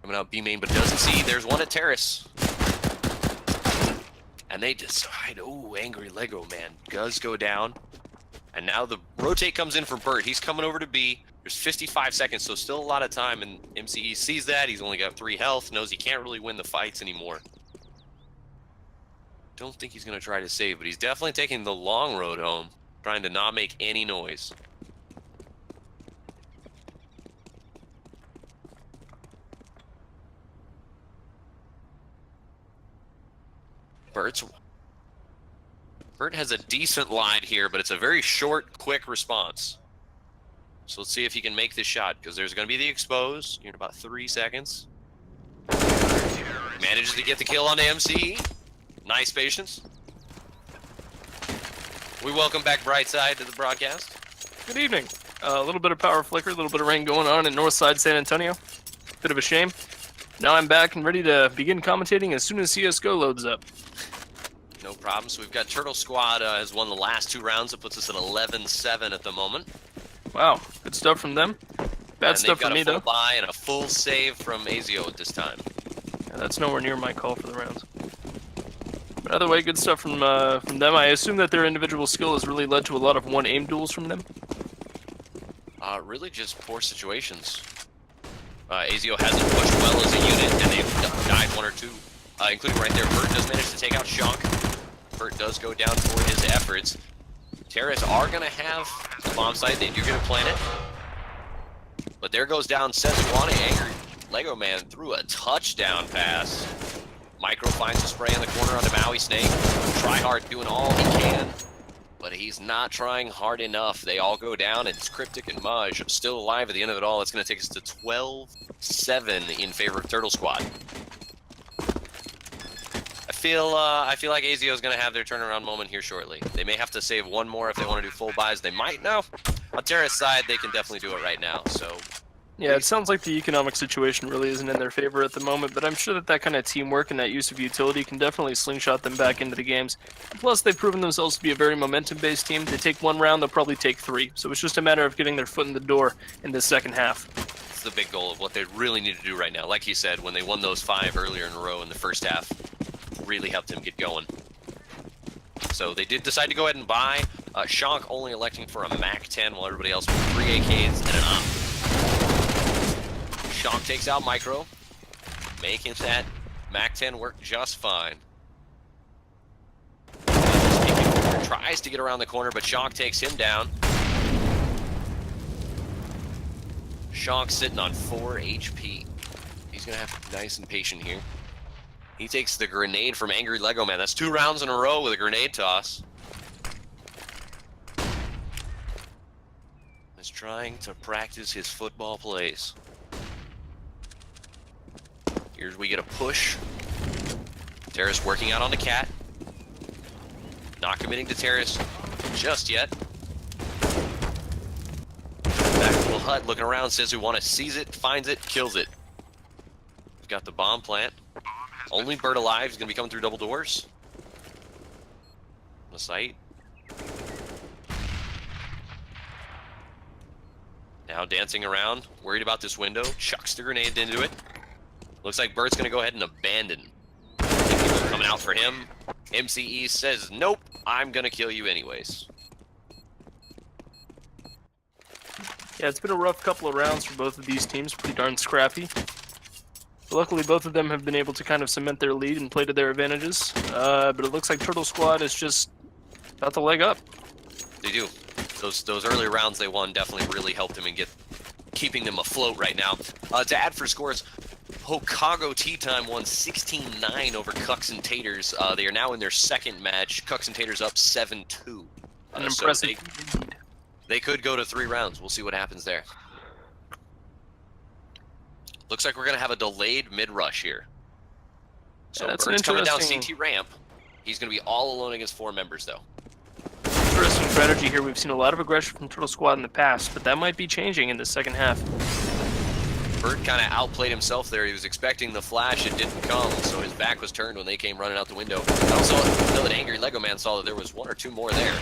Coming out B main, but doesn't see. There's one at Terrace. And they decide, oh, angry Lego man does go down. And now the rotate comes in for Burt. He's coming over to B. There's 55 seconds, so still a lot of time. And MCE sees that. He's only got 3 health. Knows he can't really win the fights anymore. Don't think he's going to try to save, but he's definitely taking the long road home. Trying to not make any noise. Burt's Bert has a decent line here, but it's a very short, quick response. So let's see if he can make this shot, because there's going to be the expose in about 3 seconds. Manages to get the kill on AMC. Nice patience. We welcome back Brightside to the broadcast. Good evening. A little bit of power flicker, a little bit of rain going on in Northside San Antonio. Bit of a shame. Now I'm back and ready to begin commentating as soon as CSGO loads up. No problem. So we've got Turtle Squad has won the last 2 rounds. It puts us at 11-7 at the moment. Wow, good stuff from them. Bad stuff from me, though. They've got a full buy and a full save from Azio at this time. Yeah, that's nowhere near my call for the rounds. But either way, good stuff from them. I assume that their individual skill has really led to a lot of one-aim duels from them. Really just poor situations. Azio hasn't pushed well as a unit, and they've died 1 or 2, including right there. Bert does manage to take out Shonk. Bert does go down for his efforts. Cerus are going to have the bomb site. They do get a planet. But there goes down Szechuan. Angry Lego Man threw a touchdown pass. Micro finds a spray in the corner on the Maui Snake. Tryhard doing all he can, but he's not trying hard enough. They all go down, and it's Cryptic and Maj still alive at the end of it all. It's going to take us to 12-7 in favor of Turtle Squad. I feel like Azio is going to have their turnaround moment here shortly. They may have to save 1 more if they want to do full buys. They might now. On Terra's side, they can definitely do it right now. So, yeah, it sounds like the economic situation really isn't in their favor at the moment, but I'm sure that kind of teamwork and that use of utility can definitely slingshot them back into the games. Plus, they've proven themselves to be a very momentum-based team. They take 1 round, they'll probably take 3. So it's just a matter of getting their foot in the door in the second half. It's the big goal of what they really need to do right now. Like he said, when they won those 5 earlier in a row in the first half, really helped him get going. So they did decide to go ahead and buy. Shonk only electing for a MAC-10 while everybody else with 3 AKs and an op. Shonk takes out Micro, making that MAC-10 work just fine. Tries to get around the corner, but Shonk takes him down. Shonk sitting on 4 HP. He's gonna have to be nice and patient here. He takes the grenade from Angry Lego Man. That's 2 rounds in a row with a grenade toss. He's trying to practice his football plays. Here we get a push. Terrace working out on the cat. Not committing to Terrace just yet. Back to the hut, looking around, says we want to seize it, finds it, kills it. We've got the bomb plant. Only Bird alive is going to be coming through double doors. The site. Now dancing around, worried about this window, chucks the grenade into it. Looks like Bird's going to go ahead and abandon. People coming out for him. MCE says, nope, I'm going to kill you anyways. Yeah, it's been a rough couple of rounds for both of these teams, pretty darn scrappy. But luckily, both of them have been able to kind of cement their lead and play to their advantages. But it looks like Turtle Squad is just about to leg up. They do. Those early rounds they won definitely really helped them in keeping them afloat right now. To add for scores, Hokago Tea Time won 16-9 over Cucks and Taters. They are now in their 2nd match. Cucks and Taters up 7-2. An impressive. So they could go to 3 rounds. We'll see what happens there. Looks like we're going to have a delayed mid-rush here. So yeah, that's Bird's coming down interesting... CT ramp. He's going to be all alone against 4 members, though. Interesting strategy here. We've seen a lot of aggression from Turtle Squad in the past, but that might be changing in the second half. Bird kind of outplayed himself there. He was expecting the flash. It didn't come, so his back was turned when they came running out the window. I also know that Angry Lego Man saw that there was 1 or 2 more there.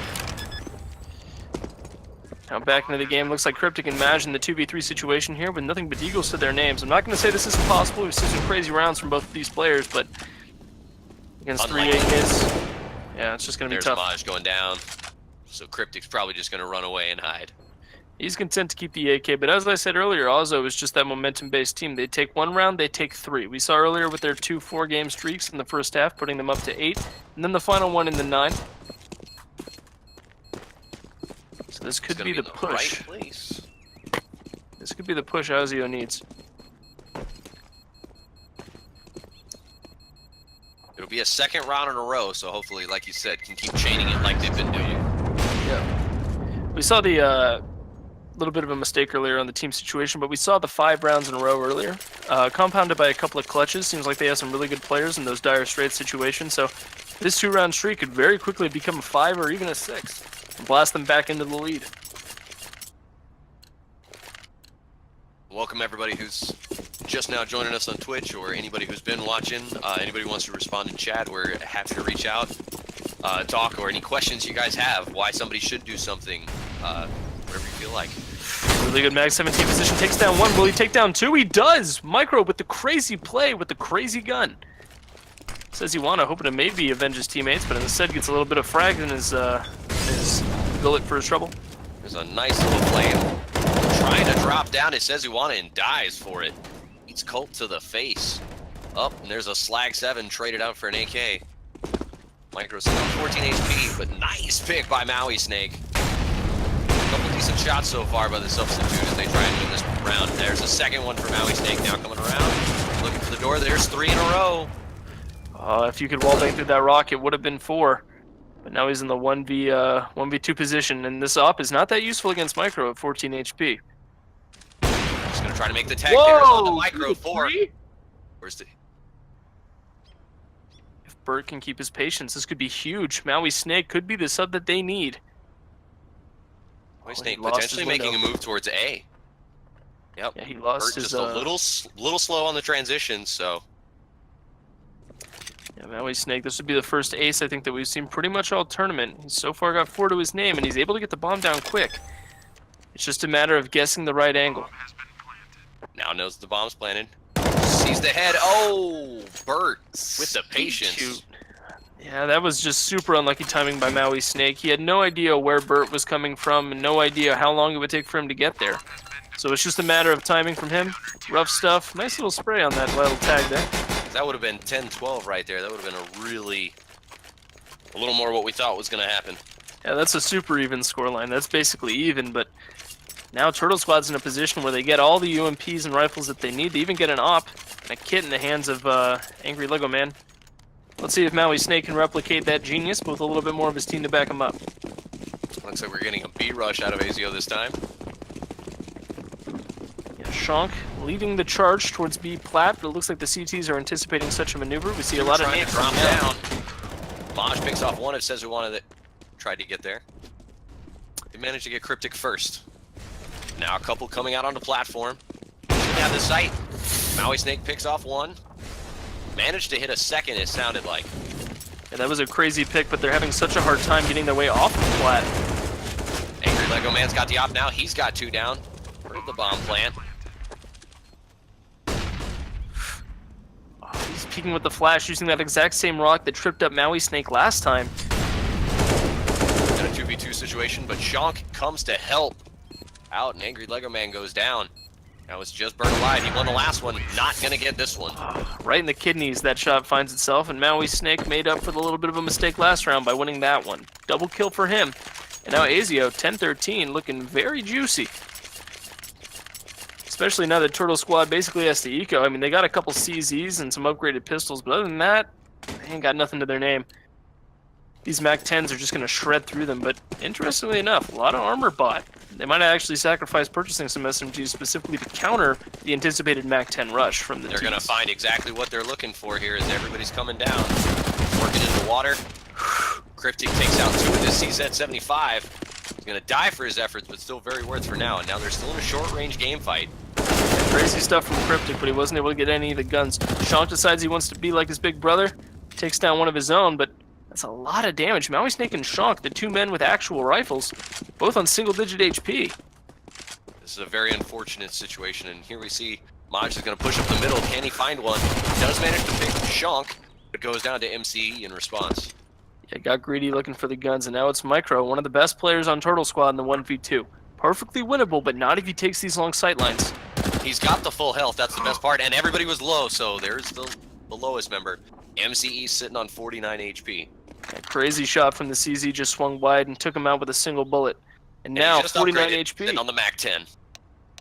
Now back into the game, looks like Cryptic and Maj in the 2v3 situation here with nothing but Eagles to their names. I'm not going to say this is impossible. We've seen some crazy rounds from both of these players, but against 3 AKs, yeah, it's just going to be tough. There's Maj going down, so Cryptic's probably just going to run away and hide. He's content to keep the AK, but as I said earlier, Azio is just that momentum-based team. They take 1 round, they take 3. We saw earlier with their 2 4-game streaks in the first half, putting them up to 8, and then the final one in the 9. So this could be the push. Right place. This could be the push Azio needs. It'll It'll be a second round in a row, so hopefully, like you said, can keep chaining it like they've been doing. Yeah. We saw the little bit of a mistake earlier on the team situation, but we saw the 5 rounds in a row earlier, compounded by a couple of clutches. Seems like they have some really good players in those dire straits situations, so this 2-round streak could very quickly become a 5 or even a 6 and blast them back into the lead. Welcome everybody who's just now joining us on Twitch, or anybody who's been watching. Anybody who wants to respond in chat, we're happy to reach out, talk, or any questions you guys have, why somebody should do something, whatever you feel like. Really good Mag 17 position, takes down 1. Will he take down 2? He does! Micro with the crazy play, with the crazy gun. Says he wanna, hoping to maybe avenge his teammates, but instead gets a little bit of frag in his gullet for his trouble. There's a nice little flame. Trying to drop down, it says he wanna and dies for it. Eats Colt to the face. Up, and there's a Slag 7 traded out for an AK. Micro still on 14 HP, but nice pick by Maui Snake. Couple decent shots so far by the substitute as they try and win this round. There's a second one for Maui Snake now coming around. Looking for the door, there's 3 in a row. If you could wallbang through that rock, it would have been 4. But now he's in the 1v2 position, and this op is not that useful against Micro at 14 HP. Just gonna try to make the tag there on the Micro 4. Where's the... If Burt can keep his patience, this could be huge. Maui Snake could be the sub that they need. Maui Snake potentially making a move towards A. Yep. Yeah, he lost Burt his... just a little slow on the transition, so... Yeah, Maui Snake, this would be the first ace I think that we've seen pretty much all tournament. He's so far got 4 to his name, and he's able to get the bomb down quick. It's just a matter of guessing the right angle. Now knows the bomb's planted. Sees the head. Oh, Burt with the patience. Cute. Yeah, that was just super unlucky timing by Maui Snake. He had no idea where Burt was coming from and no idea how long it would take for him to get there. So it's just a matter of timing from him. Rough stuff. Nice little spray on that little tag there. That would have been 10-12 right there. That would have been a little more what we thought was going to happen. Yeah, that's a super even scoreline. That's basically even, but now Turtle Squad's in a position where they get all the UMPs and rifles that they need. They even get an op and a kit in the hands of Angry Lego Man. Let's see if Maui Snake can replicate that genius, but with a little bit more of his team to back him up. Looks like we're getting a B rush out of Azio this time. Yeah, Shonk leading the charge towards B plat, but it looks like the CTs are anticipating such a maneuver. We see a lot of nades drop down. Maj picks off one. It says we wanted it. Tried to get there. They managed to get Cryptic first. Now a couple coming out on the platform. Should have the sight. Maui Snake picks off one. Managed to hit a second, it sounded like. Yeah, that was a crazy pick, but they're having such a hard time getting their way off the plat. Angry Lego Man's got the op now. He's got 2 down. Heard the bomb plant. Oh, he's peeking with the flash, using that exact same rock that tripped up Maui Snake last time. In a 2v2 situation, but Shonk comes to help. Out, and Angry Lego Man goes down. Now it's just Burt alive. He won the last one. Not gonna get this one. Right in the kidneys that shot finds itself, and Maui Snake made up for the little bit of a mistake last round by winning that one. Double kill for him. And now Azio, 10-13, looking very juicy. Especially now that Turtle Squad basically has to eco. I mean, they got a couple CZs and some upgraded pistols, but other than that, they ain't got nothing to their name. These MAC-10s are just going to shred through them, but interestingly enough, a lot of armor bought. They might have actually sacrificed purchasing some SMGs specifically to counter the anticipated MAC-10 rush from the They're going to find exactly what they're looking for here as everybody's coming down. Working in the water. Cryptic takes out 2 of this CZ-75. He's going to die for his efforts, but still very worth for now. And now they're still in a short-range game fight. Crazy stuff from Cryptic, but he wasn't able to get any of the guns. Shonk decides he wants to be like his big brother. Takes down one of his own, but that's a lot of damage. Maui Snake and Shonk, the 2 men with actual rifles, both on single-digit HP. This is a very unfortunate situation, and here we see Maj is going to push up the middle. Can he find one? He does manage to pick Shonk, but goes down to MCE in response. Yeah, got greedy looking for the guns, and now it's Micro, one of the best players on Turtle Squad in the 1v2. Perfectly winnable, but not if he takes these long sight lines. He's got the full health, that's the best part, and everybody was low, so there's the lowest member. MCE sitting on 49 HP. A crazy shot from the CZ just swung wide and took him out with a single bullet. And now, 49 HP. Then on the MAC-10.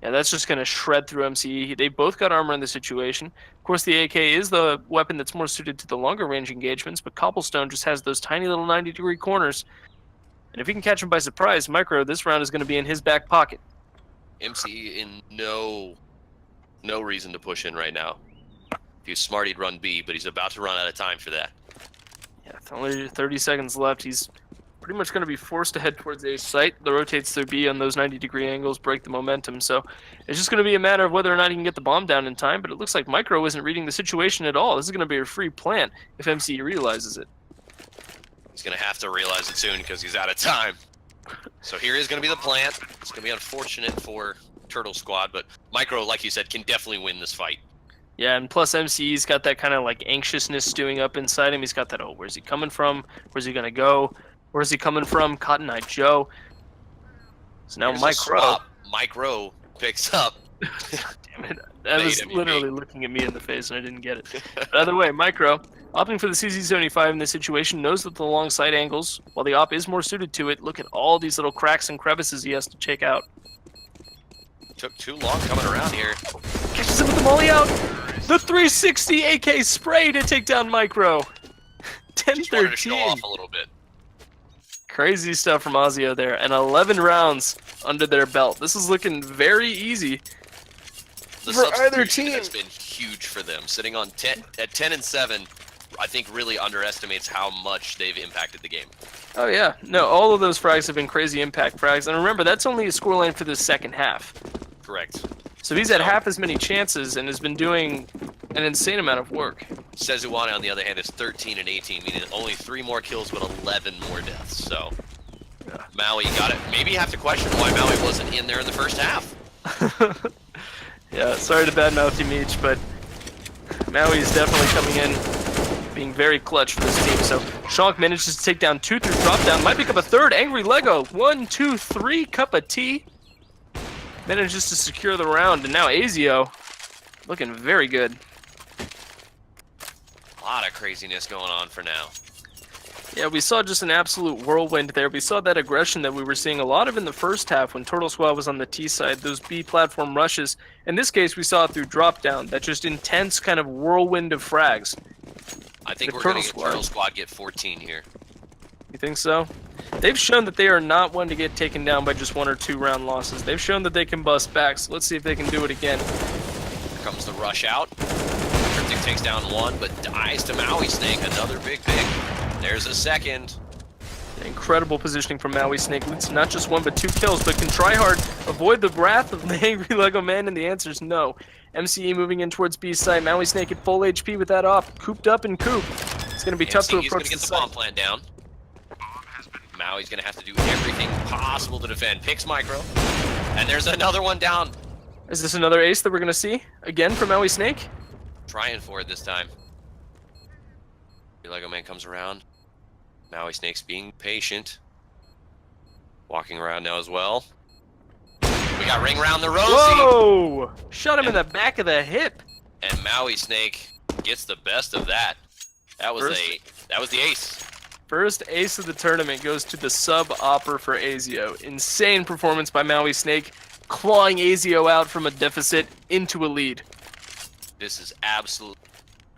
Yeah, that's just going to shred through MCE. They both got armor in the situation. Of course, the AK is the weapon that's more suited to the longer range engagements, but Cobblestone just has those tiny little 90-degree corners. And if he can catch him by surprise, Micro, this round is going to be in his back pocket. MCE in no reason to push in right now. If he was smart, he'd run B, but he's about to run out of time for that. Yeah, with only 30 seconds left. He's pretty much going to be forced to head towards A site. The rotates through B on those 90-degree angles, break the momentum. So it's just going to be a matter of whether or not he can get the bomb down in time. But it looks like Micro isn't reading the situation at all. This is going to be a free plant if MCE realizes it. He's going to have to realize it soon because he's out of time. So here is going to be the plant. It's going to be unfortunate for Turtle Squad, but Micro, like you said, can definitely win this fight. Yeah, and plus MCE's got that kind of like anxiousness stewing up inside him. He's got that, oh, where's he coming from? Where's he going to go? Where's he coming from? Cotton Eye Joe. So now Micro picks up. Damn it. That was literally looking at me in the face and I didn't get it. But either way, Micro, opting for the CZ75 in this situation, knows that the long sight angles, while the op is more suited to it, look at all these little cracks and crevices he has to check out. Took too long coming around here. Catches him with the molly out. The 360 AK spray to take down Micro. 10-13. To show off a little bit. Crazy stuff from Azio there, and 11 rounds under their belt. This is looking very easy for either team. Has been huge for them. Sitting on 10 and 7, I think really underestimates how much they've impacted the game. Oh yeah, no, all of those frags have been crazy impact frags, and remember that's only a scoreline for the second half. Correct. So he's had half as many chances and has been doing an insane amount of work. Sezuane, on the other hand, is 13 and 18, meaning only 3 more kills but 11 more deaths. So, yeah. Maui got it. Maybe you have to question why Maui wasn't in there in the first half. Yeah, sorry to badmouth you, Meech, but Maui's definitely coming in, being very clutch for this team. So Shonk manages to take down 2 through drop down. Might pick up a third. Angry Lego. 1, 2, 3. Cup of tea. Manages to secure the round, and now Azio looking very good. A lot of craziness going on for now. Yeah, we saw just an absolute whirlwind there. We saw that aggression that we were seeing a lot of in the first half when Turtle Squad was on the T side, those B platform rushes. In this case, we saw it through drop down, that just intense kind of whirlwind of frags. I think we're going to get Turtle Squad get 14 here. You think so? They've shown that they are not one to get taken down by just 1 or 2 round losses. They've shown that they can bust back, so let's see if they can do it again. Here comes the rush out. Cryptic takes down 1, but dies to Maui Snake. Another big pick. There's a second. Incredible positioning from Maui Snake. Leads to not just 1 but 2 kills, but can try hard avoid the wrath of the Angry Lego Man, and the answer is no. MCE moving in towards B side. Maui Snake at full HP with that op. Cooped up and coop. It's going to be tough to approach going to get the bomb plant down. Maui's going to have to do everything possible to defend. Picks Micro. And there's another one down. Is this another ace that we're going to see again from Maui Snake? Trying for it this time. Lego Man comes around. Maui Snake's being patient. Walking around now as well. We got ring round the rosy. Whoa! Shot him in the back of the hip. And Maui Snake gets the best of that. That was the ace. First ace of the tournament goes to the sub-opper for Azio. Insane performance by Maui Snake, clawing Azio out from a deficit into a lead. This is absolutely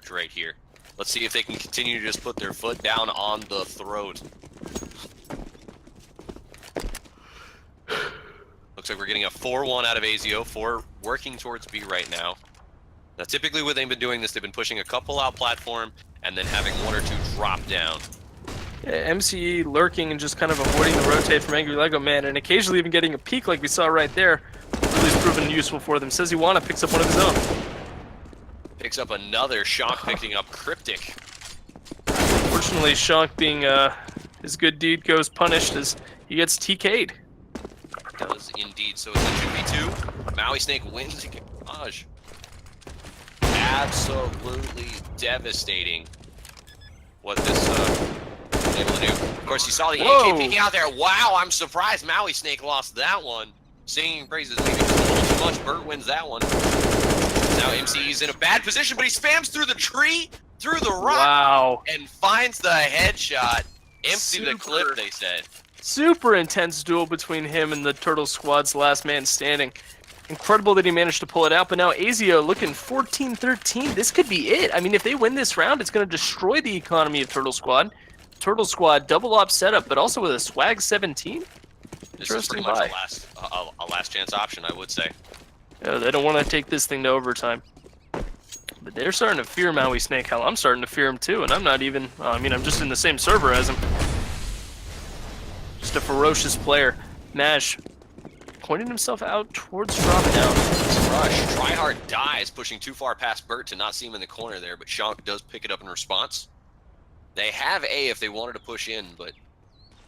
great here. Let's see if they can continue to just put their foot down on the throat. Looks like we're getting a 4-1 out of Azio. 4 working towards B right now. Now, typically when they've been doing this, they've been pushing a couple out platform and then having 1 or 2 drop down. Yeah, MCE lurking and just kind of avoiding the rotate from Angry Lego Man, and occasionally even getting a peek like we saw right there. Really has proven useful for them. Sezuane picks up one of his own. Picks up another. Shonk picking up Cryptic. Fortunately, Shonk being his good deed goes punished as he gets TK'd. Does indeed. So it's a 2v2. Maui Snake wins against Raj. Absolutely devastating what this was able to do. Of course, you saw the AK peeking out there. Wow, I'm surprised Maui Snake lost that one. Singing praises maybe just a little too much. Burt wins that one. Now MCE's in a bad position, but he spams through the tree, through the rock, and finds the headshot. Empty the clip, they said. Super intense duel between him and the Turtle Squad's last man standing. Incredible that he managed to pull it out, but now Azio looking 14-13. This could be it. I mean, if they win this round, it's going to destroy the economy of Turtle Squad. Turtle Squad double op setup, but also with a swag 17. This is pretty much a last chance option, I would say. Yeah, they don't want to take this thing to overtime. But they're starting to fear Maui Snake. Hell, I'm starting to fear him too, and I'm not even, I mean, I'm just in the same server as him. Just a ferocious player. Mash pointing himself out towards drop down. Rush. Tryhard dies, pushing too far past Burt to not see him in the corner there, but Shank does pick it up in response. They have A if they wanted to push in, but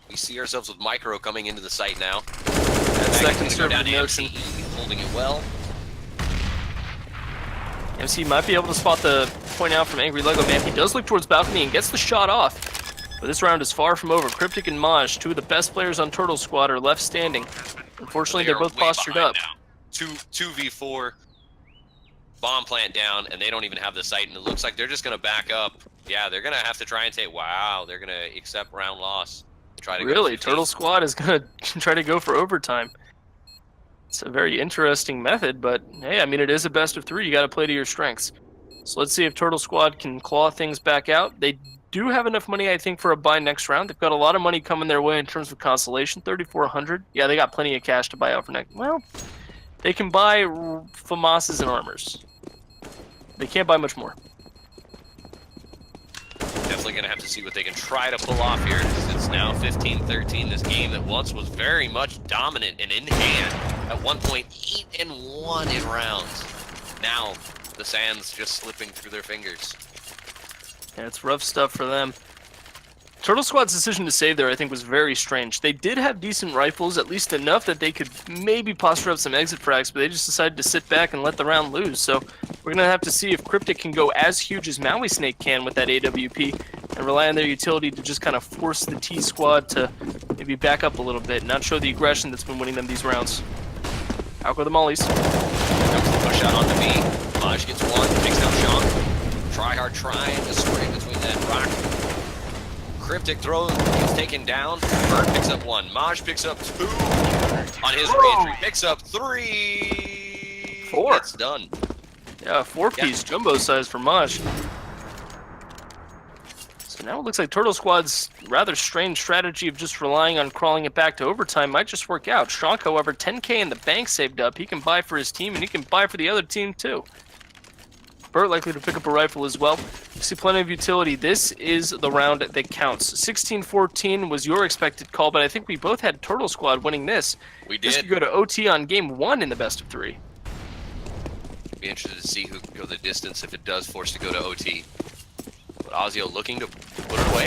we see ourselves with Micro coming into the site now. That's that conservative notion. MCE, holding it well. MC might be able to spot the point out from Angry Lego Man. He does look towards balcony and gets the shot off. But this round is far from over. Cryptic and Maj, two of the best players on Turtle Squad, are left standing. Unfortunately, they're both postured up. 2v4, bomb plant down, and they don't even have the site, and it looks like they're just going to back up. Yeah, they're going to have to try and take, wow, they're going to accept round loss. Try to really? Turtle Squad is going to try to go for overtime. It's a very interesting method, but hey, I mean, it is a best of 3. You got to play to your strengths. So let's see if Turtle Squad can claw things back out. They do have enough money, I think, for a buy next round. They've got a lot of money coming their way in terms of consolation, 3,400. Yeah, they got plenty of cash to buy out for next. Well, they can buy FAMASs and armors. They can't buy much more. Definitely going to have to see what they can try to pull off here. It's now 15-13. This game that once was very much dominant and in hand. At one point, 8-1 in rounds. Now, the sands just slipping through their fingers. Yeah, it's rough stuff for them. Turtle Squad's decision to save there, I think, was very strange. They did have decent rifles, at least enough that they could maybe posture up some exit frags, but they just decided to sit back and let the round lose. So we're going to have to see if Cryptic can go as huge as Maui Snake can with that AWP and rely on their utility to just kind of force the T-Squad to maybe back up a little bit and not show the aggression that's been winning them these rounds. Out go the mollies. Comes the push out onto me. Maj gets one, takes down Shank. Tryhard trying to swing between that rock. Cryptic throw gets taken down. Burt picks up 1. Maj picks up 2. On his re-entry, picks up 3. 4. It's done. Yeah, 4-piece jumbo size for Maj. So now it looks like Turtle Squad's rather strange strategy of just relying on crawling it back to overtime might just work out. Shank, however, 10K in the bank saved up. He can buy for his team, and he can buy for the other team, too. Burt likely to pick up a rifle as well. You see plenty of utility. This is the round that counts. 16-14 was your expected call, but I think we both had Turtle Squad winning this. We did. This could go to OT on game 1 in the best of 3. Be interested to see who can go the distance if it does force to go to OT. But Azio looking to put it away.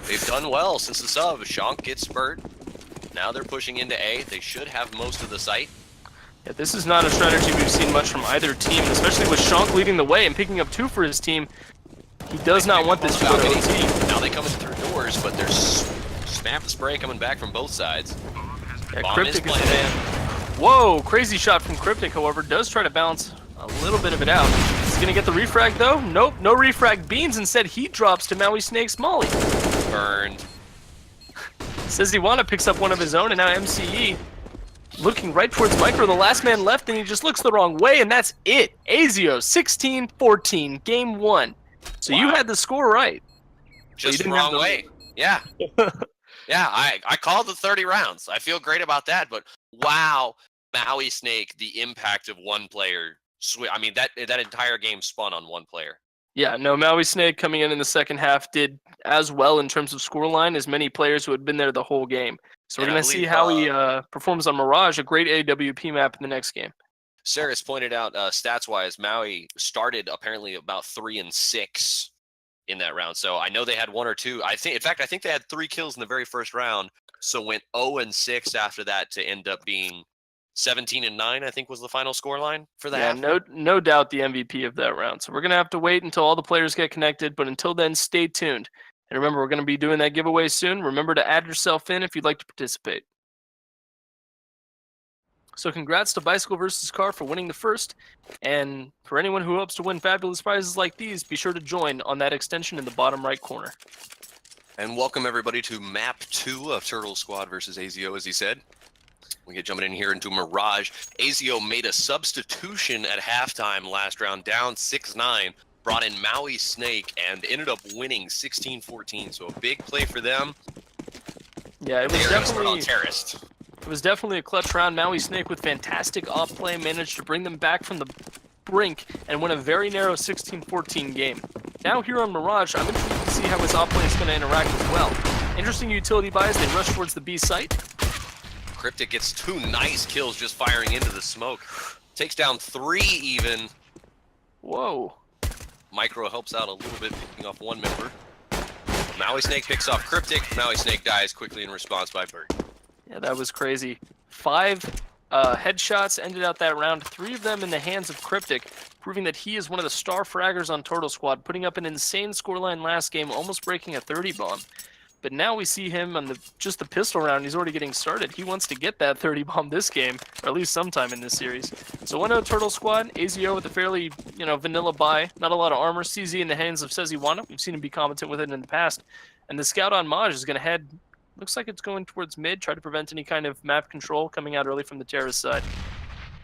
They've done well since the sub. Shank gets Burt. Now they're pushing into A. They should have most of the site. Yeah, this is not a strategy we've seen much from either team, especially with Shank leading the way and picking up 2 for his team. He does not want this to go to OT. Now they come in through doors, but there's spam spray coming back from both sides. Yeah, Bomb Cryptic is is man. Whoa, crazy shot from Cryptic, however, does try to balance a little bit of it out. Is he going to get the refrag, though? Nope, no refrag. Beans instead, he drops to Maui Snake's molly. Burned. Says Iwana picks up one of his own, and now MCE looking right towards Micro, the last man left, and he just looks the wrong way, and that's it. Azio, 16-14, game 1. So wow. You had the score right. Just the wrong way. Yeah. Yeah, I called the 30 rounds. I feel great about that, but wow, Maui Snake, the impact of one player. I mean, that entire game spun on one player. Yeah, no, Maui Snake coming in the second half did as well in terms of scoreline as many players who had been there the whole game. So we're going to see how he performs on Mirage, a great AWP map in the next game. Cerus pointed out, stats-wise, Maui started apparently about 3-6 in that round. So I know they had 1 or 2. I think they had 3 kills in the very first round. So went 0-6 after that to end up being 17-9, I think was the final scoreline for that. Yeah, no doubt the MVP of that round. So we're going to have to wait until all the players get connected. But until then, stay tuned. And remember, we're going to be doing that giveaway soon. Remember to add yourself in if you'd like to participate. So congrats to Bicycle vs. Car for winning the first. And for anyone who hopes to win fabulous prizes like these, be sure to join on that extension in the bottom right corner. And welcome everybody to map 2 of Turtle Squad versus Azio, as he said. We get jumping in here into Mirage. Azio made a substitution at halftime last round, down 6-9. Brought in Maui Snake and ended up winning 16-14. So a big play for them. Yeah, it was definitely terrorist. It was definitely a clutch round. Maui Snake with fantastic off play managed to bring them back from the brink and win a very narrow 16-14 game. Now here on Mirage, I'm interested to see how his off play is going to interact as well. Interesting utility buys. They rush towards the B site. Cryptic gets 2 nice kills just firing into the smoke. Takes down 3 even. Whoa. Micro helps out a little bit, picking off 1 member. Maui Snake picks off Cryptic. Maui Snake dies quickly in response by Bert. Yeah, that was crazy. 5 headshots ended out that round, 3 of them in the hands of Cryptic, proving that he is one of the star fraggers on Turtle Squad, putting up an insane scoreline last game, almost breaking a 30 bomb. But now we see him on just the pistol round. He's already getting started. He wants to get that 30 bomb this game, or at least sometime in this series. So 1-0 Turtle Squad. Azio with a fairly, vanilla buy. Not a lot of armor. CZ in the hands of Seziwana. We've seen him be competent with it in the past. And the scout on Maj is going to head, looks like it's going towards mid, try to prevent any kind of map control coming out early from the terrorist side.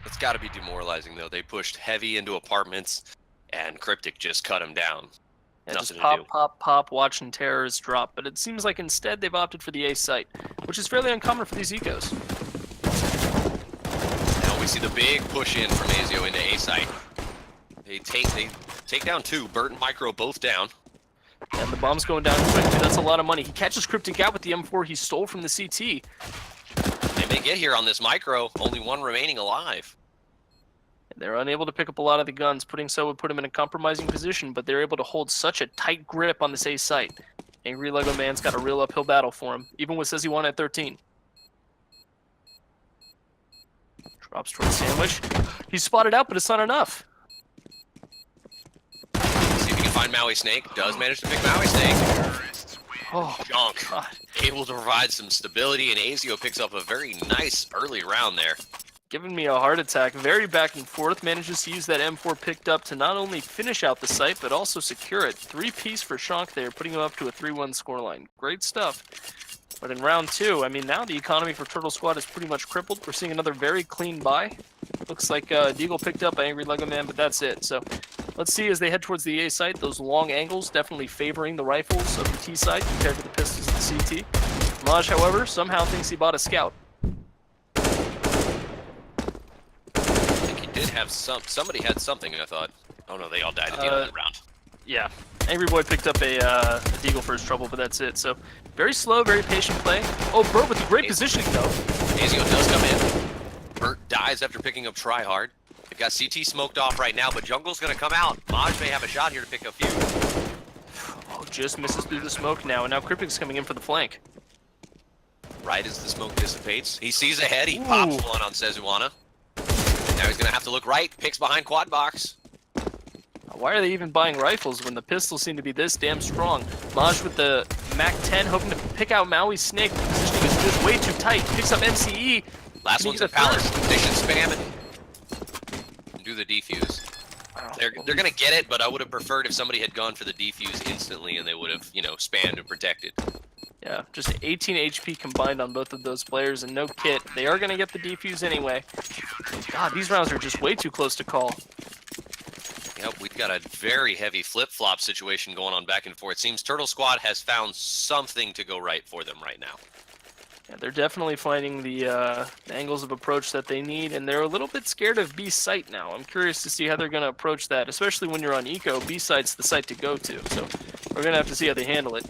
It's got to be demoralizing, though. They pushed heavy into apartments, and Cryptic just cut him down. Yeah, just pop, watching terrorists drop. But it seems like instead they've opted for the A site, which is fairly uncommon for these ecos. Now we see the big push in from Azio into A site. They take down 2. Bert and Micro both down. And the bomb's going down quick, too. That's a lot of money. He catches Cryptic out with the M4 he stole from the CT. They may get here on this Micro. Only 1 remaining alive. They're unable to pick up a lot of the guns. Putting so would put them in a compromising position, but they're able to hold such a tight grip on this A site. Angry Lego Man's got a real uphill battle for him, even with Seziwana at 13. Drops towards Sandwich. He's spotted out, but it's not enough. See if he can find Maui Snake. Does manage to pick Maui Snake. Oh, Junk. God. Able to provide some stability, and Azio picks up a very nice early round there. Giving me a heart attack. Very back and forth. Manages to use that M4 picked up to not only finish out the site, but also secure it. 3-piece for Shank there, putting him up to a 3-1 scoreline. Great stuff. But in round 2, I mean, now the economy for Turtle Squad is pretty much crippled. We're seeing another very clean buy. Looks like Deagle picked up by Angry Lego Man, but that's it. So let's see as they head towards the A site. Those long angles definitely favoring the rifles of the T site compared to the pistols of the CT. Maj, however, somehow thinks he bought a scout. Did have somebody had something, I thought. Oh no, they all died at the end of the round. Yeah, Angry Boy picked up a Deagle for his trouble, but that's it. So very slow, very patient play. Oh, Bert with a great positioning though. Azio does come in. Bert dies after picking up Tryhard. They've got CT smoked off right now, but Jungle's gonna come out. Maj may have a shot here to pick a few. Oh, just misses through the smoke now, and now Cryptic's coming in for the flank. Right as the smoke dissipates, he sees ahead. He pops one on Seziwana. Now he's gonna have to look right. Picks behind quad box. Why are they even buying rifles when the pistols seem to be this damn strong? Maj with the MAC-10 hoping to pick out Maui Snake. The positioning is just way too tight. Picks up MCE. Last one's at Palace. They should spam and do the defuse. They're gonna get it, but I would have preferred if somebody had gone for the defuse instantly and they would have, spammed and protected. Yeah, just 18 HP combined on both of those players and no kit. They are going to get the defuse anyway. God, these rounds are just way too close to call. Yep, we've got a very heavy flip-flop situation going on back and forth. Seems Turtle Squad has found something to go right for them right now. Yeah, they're definitely finding the angles of approach that they need, and they're a little bit scared of B site now. I'm curious to see how they're going to approach that, especially when you're on eco. B site's the site to go to, so we're going to have to see how they handle it.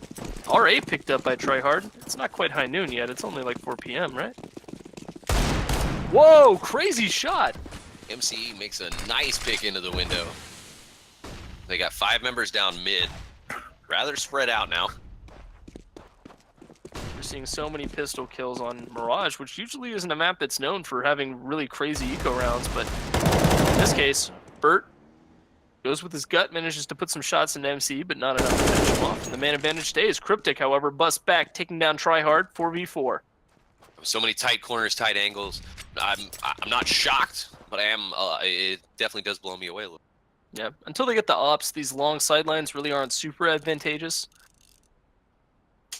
RA picked up by Tryhard. It's not quite high noon yet. It's only like 4 p.m., right? Whoa, crazy shot. MCE makes a nice pick into the window. They got 5 members down mid. Rather spread out now. We're seeing so many pistol kills on Mirage, which usually isn't a map that's known for having really crazy eco rounds, but in this case, Bert goes with his gut, manages to put some shots into MCE, but not enough to finish him off. And the man advantage stays. Cryptic, however, busts back, taking down Tryhard, 4v4. So many tight corners, tight angles. I'm not shocked, but I am. It definitely does blow me away a little. Yeah, until they get the ops, these long sidelines really aren't super advantageous.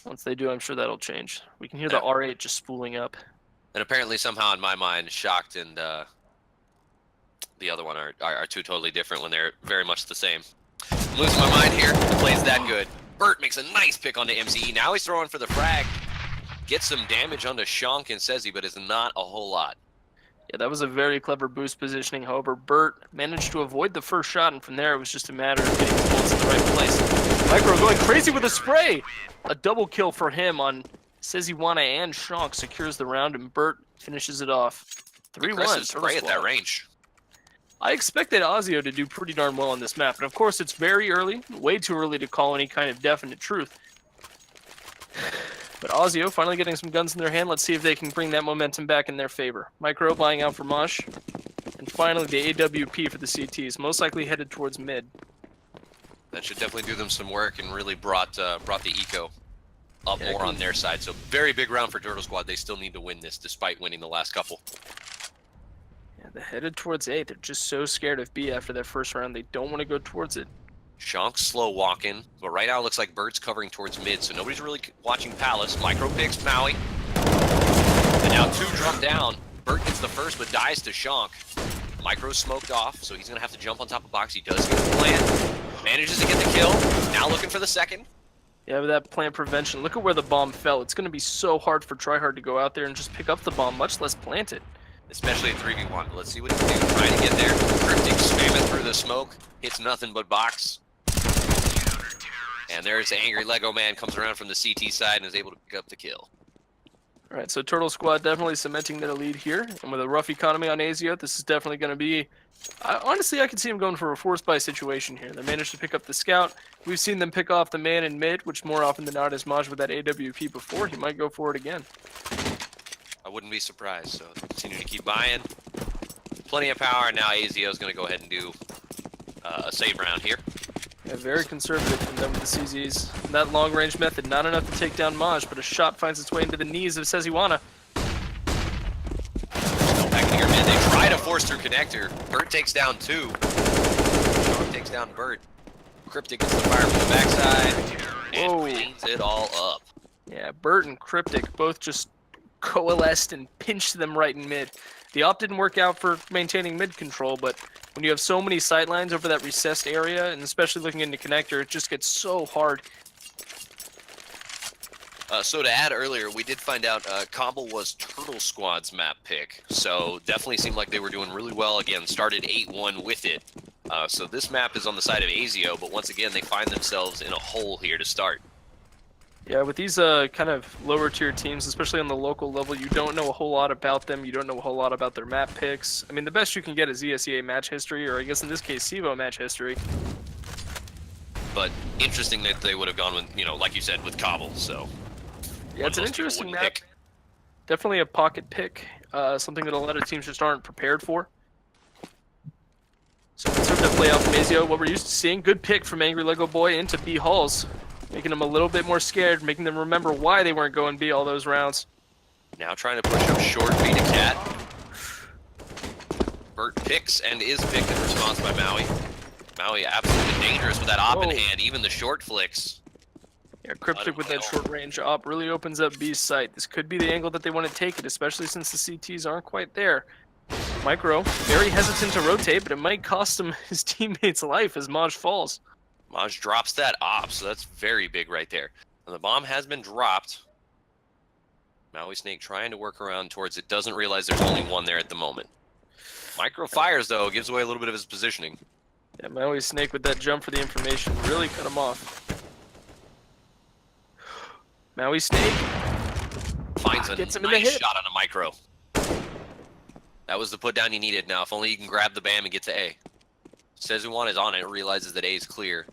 Once they do, I'm sure that'll change. We can hear the R8 just spooling up. And apparently, somehow, in my mind, Shocked and the other one are two totally different when they're very much the same. I'm losing my mind here. The play's that good. Bert makes a nice pick onto MCE. Now he's throwing for the frag. Gets some damage onto Shonk and Sezi, but it's not a whole lot. Yeah, that was a very clever boost positioning. However, Bert managed to avoid the first shot, and from there it was just a matter of getting the bullets in the right place. Micro going crazy with a spray! A double kill for him on Seziwana and Shonk secures the round, and Bert finishes it off. 3-1. Aggressive spray at that range. I expected Azio to do pretty darn well on this map, but of course it's very early, way too early to call any kind of definite truth. But Azio finally getting some guns in their hand. Let's see if they can bring that momentum back in their favor. Micro buying out for Mosh. And finally the AWP for the CTs, most likely headed towards mid. That should definitely do them some work and really brought the eco up more on their side. So very big round for Turtle Squad. They still need to win this despite winning the last couple. Yeah, they're headed towards A. They're just so scared of B after that first round. They don't want to go towards it. Shonk's slow walking, but right now it looks like Bird's covering towards mid, so nobody's really watching Palace. Micro picks Maui. And now two drop down. Bird gets the first, but dies to Shonk. Micro's smoked off, so he's going to have to jump on top of box. He does get the plant. Manages to get the kill. Now looking for the second. Yeah, with that plant prevention, look at where the bomb fell. It's going to be so hard for Tryhard to go out there and just pick up the bomb, much less plant it. Especially in 3v1. Let's see what he can do. Trying to get there. Cryptic spamming through the smoke. Hits nothing but box. And there's the angry Lego man, comes around from the CT side and is able to pick up the kill. All right, so Turtle Squad definitely cementing their lead here. And with a rough economy on Azio, this is definitely going to be... honestly, I could see him going for a force buy situation here. They managed to pick up the scout. We've seen them pick off the man in mid, which more often than not is Maj with that AWP before. He might go for it again. I wouldn't be surprised, so continue to keep buying. Plenty of power, and now Azio is going to go ahead and do a save round here. Yeah, very conservative from them with the CZs. That long-range method, not enough to take down Maj, but a shot finds its way into the knees of Seziwana. Back in here, man. They try to force through connector. Bert takes down two. Sean takes down Bert. Cryptic gets the fire from the backside and cleans it all up. Yeah, Bert and Cryptic both just coalesced and pinched them right in mid. The op didn't work out for maintaining mid control, but when you have so many sightlines over that recessed area, and especially looking into connector, it just gets so hard. So to add earlier, we did find out Cobble was Turtle Squad's map pick, so definitely seemed like they were doing really well. Again, started 8-1 with it. So this map is on the side of Azio, but once again, they find themselves in a hole here to start. Yeah, with these kind of lower tier teams, especially on the local level, you don't know a whole lot about them. You don't know a whole lot about their map picks. I mean, the best you can get is ESEA match history, or I guess in this case, CEVO match history. But interesting that they would have gone with, you know, like you said, with Cobble, so... Yeah, it's an interesting map. Definitely a pocket pick, something that a lot of teams just aren't prepared for. So conservative play out from Azio, what we're used to seeing. Good pick from Angry Lego Boy into B Halls, making them a little bit more scared, making them remember why they weren't going B all those rounds. Now trying to push up short, beat a cat. Bert picks and is picked in response by Maui. Maui absolutely dangerous with that op in hand, even the short flicks. Yeah, Cryptic with that short range op really opens up B's sight. This could be the angle that they want to take it, especially since the CTs aren't quite there. Micro, very hesitant to rotate, but it might cost him his teammate's life as Maj falls. Maj drops that op, so that's very big right there. And the bomb has been dropped. Maui Snake trying to work around towards it, doesn't realize there's only one there at the moment. Micro fires, though, gives away a little bit of his positioning. Yeah, Maui Snake with that jump for the information really cut him off. Maui Snake finds a gets him nice in the hit. shot on a Micro. That was the put down you needed. Now, if only you can grab the BAM and get to A. Sezuan is on it, realizes that A is clear.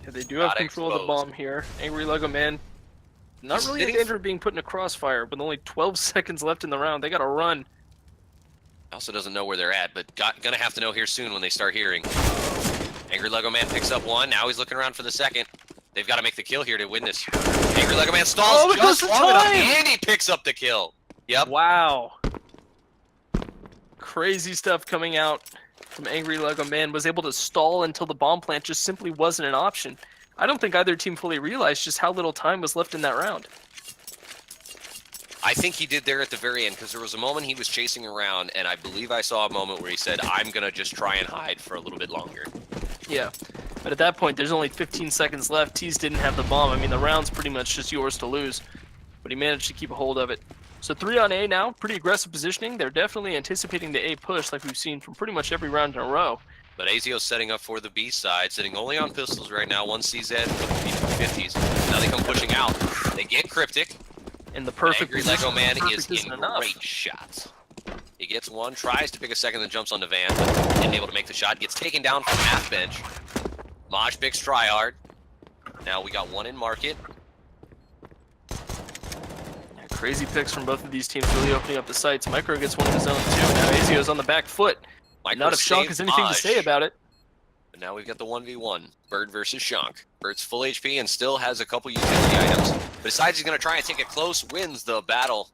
Yeah, they do have control of the bomb here. Angry Lego Man, not really in danger of being put in a crossfire, with only 12 seconds left in the round. They gotta run. Also doesn't know where they're at, but gonna have to know here soon when they start hearing. Angry Lego Man picks up one. Now he's looking around for the second. They've got to make the kill here to win this. Angry Lego Man stalls just long enough, and he picks up the kill. Yep. Wow. Crazy stuff coming out from Angry Lego Man. Was able to stall until the bomb plant just simply wasn't an option. I don't think either team fully realized just how little time was left in that round. I think he did there at the very end, because there was a moment he was chasing around, and I believe I saw a moment where he said, I'm going to just try and hide for a little bit longer. Yeah. But at that point, there's only 15 seconds left. Tease didn't have the bomb. I mean, the round's pretty much just yours to lose. But he managed to keep a hold of it. So 3 on A now. Pretty aggressive positioning. They're definitely anticipating the A push like we've seen from pretty much every round in a row. But Azio's setting up for the B side, sitting only on pistols right now. 1 CZ with the 50s. Now they come pushing out. They get Cryptic. And the perfect Angry Lego Man perfect is in enough. great shots. He gets one, tries to pick a second, then jumps on the van, but isn't able to make the shot. Gets taken down from half bench. Maj picks tryhard. Now we got one in market. Yeah, crazy picks from both of these teams, really opening up the sights. Micro gets one of his own too. Now Azio's on the back foot. Micro Not if Shank has anything to say about it. But now we've got the 1v1. Bird versus Shank. Bird's full HP and still has a couple utility items. But decides he's going to try and take it close, wins the battle.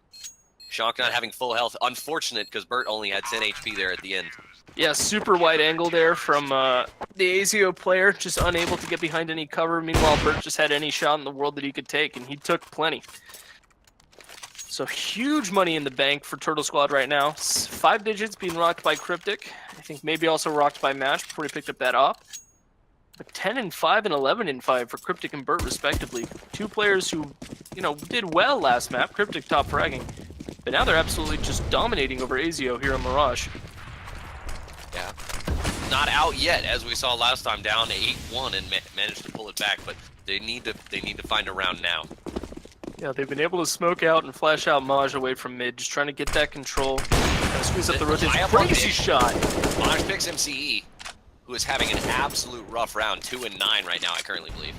Shank not having full health. Unfortunate, because Bert only had 10 HP there at the end. Yeah, super wide angle there from the Azio player, just unable to get behind any cover. Meanwhile, Bert just had any shot in the world that he could take, and he took plenty. So huge money in the bank for Turtle Squad right now. 5 digits being rocked by Cryptic. I think maybe also rocked by Match before he picked up that op. But 10 and 5 and 11 and 5 for Cryptic and Bert respectively. 2 players who, you know, did well last map. Cryptic top fragging. But now they're absolutely just dominating over Azio here in Mirage. Yeah. Not out yet, as we saw last time, down 8-1 and managed to pull it back, but they need to find a round now. Yeah, they've been able to smoke out and flash out Maj away from mid, just trying to get that control. Kind of squeeze up the rotation. Crazy shot. Maj picks MCE, who is having an absolute rough round, 2 and 9 right now, I currently believe.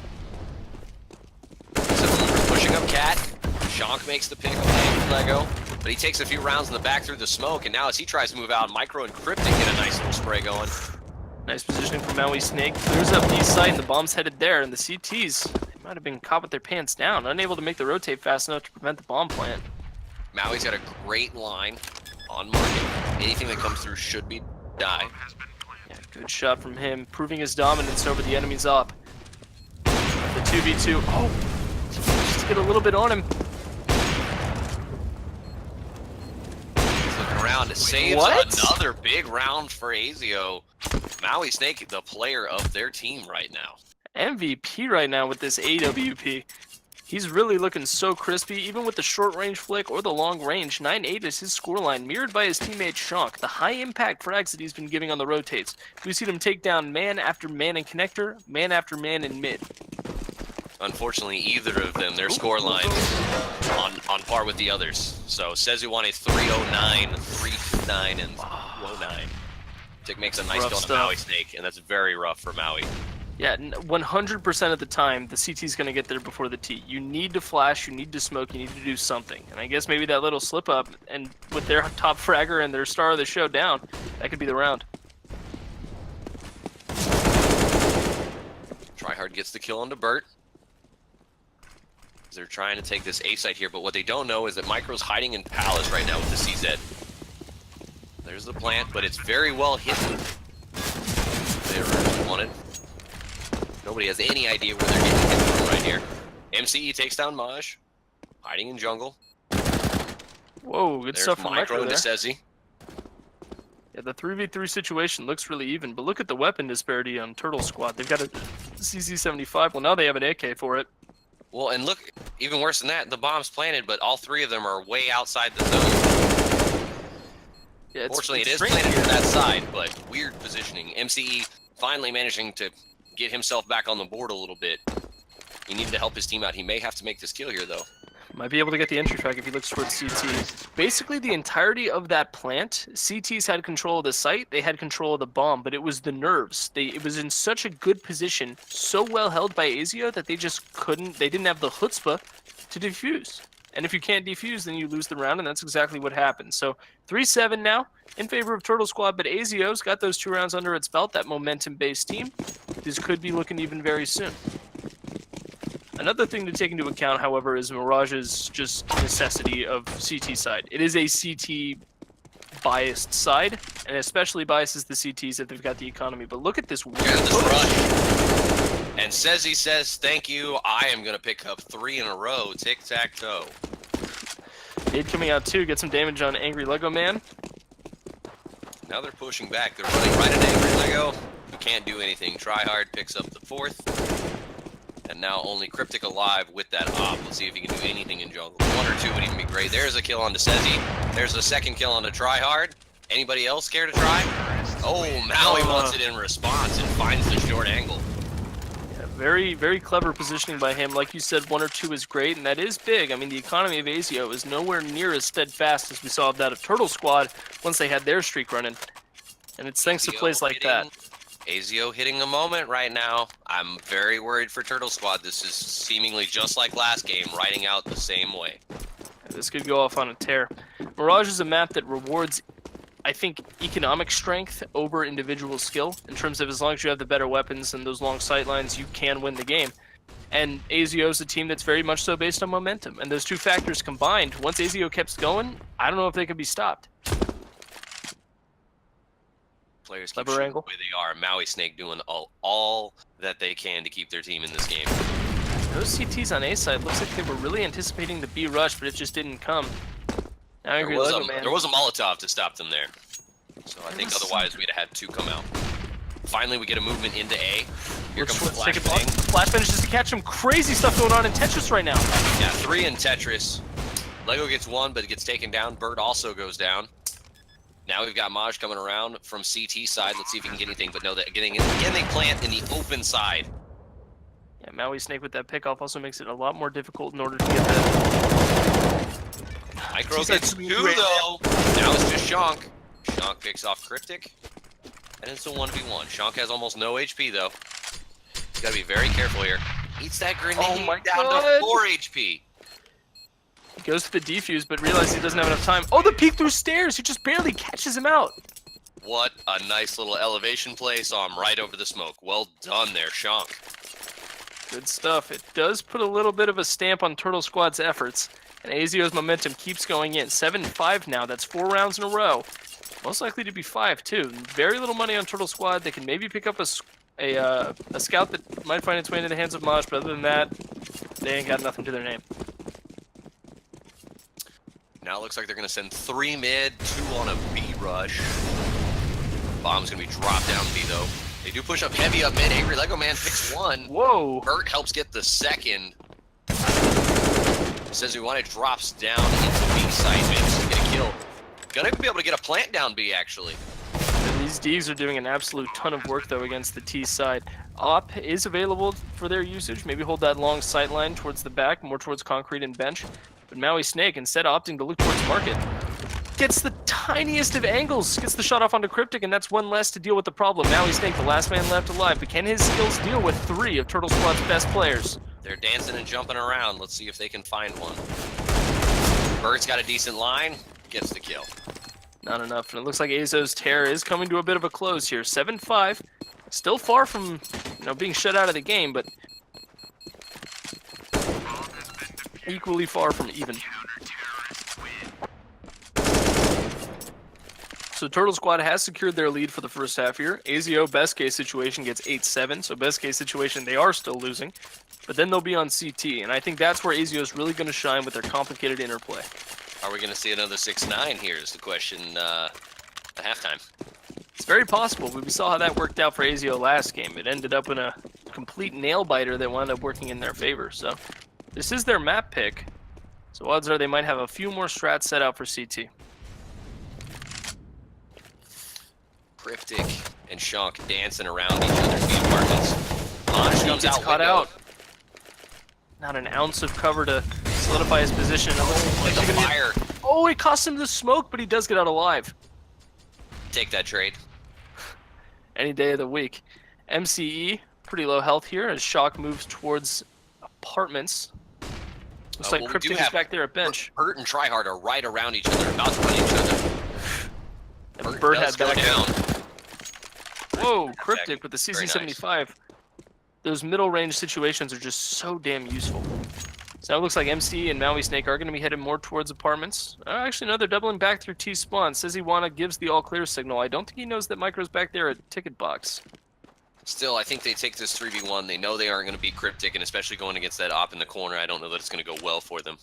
So pushing up Cat. Shank makes the pick on Lego, but he takes a few rounds in the back through the smoke, and now as he tries to move out, Micro and Cryptic get a nice little spray going. Nice positioning from Maui Snake. Clears up east side, and the bomb's headed there, and the CTs, they might have been caught with their pants down, unable to make the rotate fast enough to prevent the bomb plant. Maui's got a great line on market. Anything that comes through should be die. Yeah, good shot from him, proving his dominance over the enemy's op. The 2v2. Oh, just to get a little bit on him. Around saves another big round for Azio. Maui Snake, the player of their team right now. MVP right now with this AWP. He's really looking so crispy, even with the short range flick or the long range. 9-8 is his scoreline, mirrored by his teammate Shank. The high impact frags that he's been giving on the rotates. We've seen him take down man after man in connector, man after man in mid. Unfortunately, either of them, their scoreline on par with the others. So Sezu won a 309, 329, and 209. Tick makes a nice Rough go on stuff. the Maui Snake, and that's very rough for Maui. Yeah, 100% of the time, the CT's going to get there before the T. You need to flash, you need to smoke, you need to do something. And I guess maybe that little slip up, and with their top fragger and their star of the show down, that could be the round. Tryhard gets the kill onto Bert. They're trying to take this A site here, but what they don't know is that Micro's hiding in Palace right now with the CZ. There's the plant, but it's very well hidden. They really want it. Nobody has any idea where they're getting hit from right here. MCE takes down Maj, hiding in jungle. Whoa, good stuff from Micro into there. Sezi. Yeah, the 3v3 situation looks really even, but look at the weapon disparity on Turtle Squad. They've got a CZ75. Well, now they have an AK for it. Well, and look, even worse than that, the bomb's planted, but all 3 of them are way outside the zone. Yeah, Fortunately, it is planted to that side, but weird positioning. MCE finally managing to get himself back on the board a little bit. He needed to help his team out. He may have to make this kill here, though. Might be able to get the entry frag if he looks towards CT. Basically, the entirety of that plant, CTs had control of the site, they had control of the bomb, but it was the nerves. It was in such a good position, so well held by Azio that they just couldn't, they didn't have the chutzpah to defuse. And if you can't defuse, then you lose the round, and that's exactly what happened. So 3-7 now in favor of Turtle Squad, but Azio's got those 2 rounds under its belt, that momentum-based team. This could be looking even very soon. Another thing to take into account, however, is Mirage's just necessity of CT side. It is a CT biased side, and especially biases the CTs if they've got the economy. But look at this weird rush. And Sezi says, thank you, I am going to pick up 3 in a row, tic-tac-toe. Nade coming out too, get some damage on Angry Lego Man. Now they're pushing back. They're running right at Angry Lego. Who can't do anything. Tryhard picks up the 4th. And now only Cryptic alive with that op. Let's see if he can do anything in jungle. 1 or 2 would even be great. There's a kill on CEVO. There's a second kill on the Tryhard. Anybody else care to try? Oh, Maui wants it in response and finds the short angle. Yeah, very, very clever positioning by him. Like you said, 1 or 2 is great, and that is big. I mean, the economy of Azio is nowhere near as steadfast as we saw of that of Turtle Squad once they had their streak running. And it's thanks to plays like that. Azio hitting a moment right now. I'm very worried for Turtle Squad. This is seemingly just like last game, riding out the same way. This could go off on a tear. Mirage is a map that rewards, I think, economic strength over individual skill, in terms of as long as you have the better weapons and those long sight lines, you can win the game. And Azio is a team that's very much so based on momentum. And those two factors combined, once Azio kept going, I don't know if they could be stopped. Players keep shooting the way they are. Maui Snake doing all that they can to keep their team in this game. Those CTs on A side, looks like they were really anticipating the B rush, but it just didn't come. Now there was a Molotov to stop them there. So I think otherwise we'd have had 2 come out. Finally, we get a movement into A. Here comes Flashbang. Flash manages to catch some crazy stuff going on in Tetris right now. Yeah, 3 in Tetris. Lego gets 1, but it gets taken down. Bird also goes down. Now we've got Maj coming around from CT side. Let's see if he can get anything, but no, that again they plant in the open side. Yeah, Maui Snake with that pickoff also makes it a lot more difficult in order to get that. Micro gets 2 though. Now it's just Shank. Shank picks off Cryptic. And it's a 1v1. Shank has almost no HP though. He's gotta be very careful here. Eats that grenade down to 4 HP. Goes to the defuse, but realizes he doesn't have enough time. Oh, the peek through stairs! He just barely catches him out. What a nice little elevation play. Saw him right over the smoke. Well done there, Shank. Good stuff. It does put a little bit of a stamp on Turtle Squad's efforts, and Azio's momentum keeps going in. 7-5 now. That's 4 rounds in a row. Most likely to be 5 too. Very little money on Turtle Squad. They can maybe pick up a scout that might find its way into the hands of Maj, but other than that, they ain't got nothing to their name. Now it looks like they're going to send 3 mid, 2 on a B rush. Bomb's going to be dropped down B though. They do push up heavy up mid. Angry Lego Man picks 1. Whoa! Bert helps get the 2nd. Says it drops down into B side, manages to get a kill. Gonna be able to get a plant down B actually. And these D's are doing an absolute ton of work though against the T side. Op is available for their usage. Maybe hold that long sight line towards the back, more towards concrete and bench. But Maui Snake, instead opting to look towards market, gets the tiniest of angles, gets the shot off onto Cryptic, and that's 1 less to deal with the problem. Maui Snake, the last man left alive, but can his skills deal with 3 of Turtle Squad's best players? They're dancing and jumping around. Let's see if they can find one. Bert's got a decent line, gets the kill. Not enough, and it looks like Azio's terror is coming to a bit of a close here. 7-5, still far from being shut out of the game, but equally far from even. So Turtle Squad has secured their lead for the first half here. Azio, best case situation, gets 8-7. So best case situation, they are still losing. But then they'll be on CT. And I think that's where Azio is really going to shine with their complicated interplay. Are we going to see another 6-9 here is the question at halftime. It's very possible. We saw how that worked out for Azio last game. It ended up in a complete nail-biter that wound up working in their favor. So this is their map pick. So odds are they might have a few more strats set out for CT. Cryptic and Shank dancing around each other's B apartments. Maj comes out caught out. Not an ounce of cover to solidify his position. Like a fire. Oh, it cost him the smoke, but he does get out alive. Take that trade. Any day of the week. MCE, pretty low health here as Shock moves towards apartments. Looks like Cryptic is back there at bench. Bert and Tryhard are right around each other, about to run each other. And Bert had back down. Whoa, Cryptic with the CC-75. Nice. Those middle range situations are just so damn useful. So now it looks like MC and Maui Snake are going to be headed more towards apartments. Actually, no, they're doubling back through T-spawn. Says Iwana gives the all-clear signal. I don't think he knows that Micro's back there at ticket box. Still, I think they take this 3v1. They know they aren't going to beat Cryptic, and especially going against that op in the corner, I don't know that it's going to go well for them.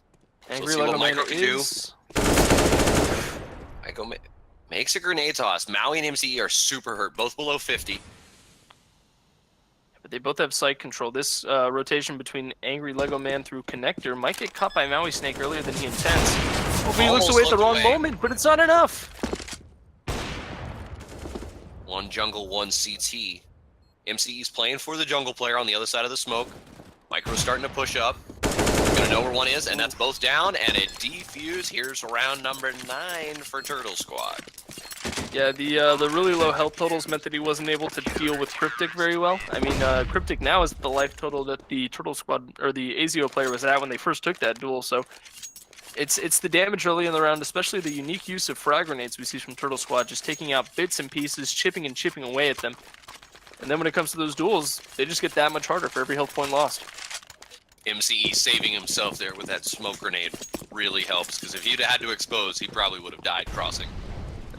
Angry see what Lego Man Micro can do. is... Micro makes a grenade toss. Maui and MCE are super hurt, both below 50. But they both have site control. This rotation between Angry Lego Man through Connector might get caught by Maui Snake earlier than he intends. Oh, he looks away at the wrong moment, but it's not enough. One jungle, one CT. MCE's playing for the jungle player on the other side of the smoke. Micro's starting to push up. Gonna know where one is, and that's both down, and it defused. Here's round number 9 for Turtle Squad. Yeah, the really low health totals meant that he wasn't able to deal with Cryptic very well. I mean, Cryptic now is the life total that the Turtle Squad, or the Azio player was at when they first took that duel, so it's the damage early in the round, especially the unique use of frag grenades we see from Turtle Squad, just taking out bits and pieces, chipping and chipping away at them. And then when it comes to those duels, they just get that much harder for every health point lost. MCE saving himself there with that smoke grenade really helps, because if he'd had to expose, he probably would have died crossing.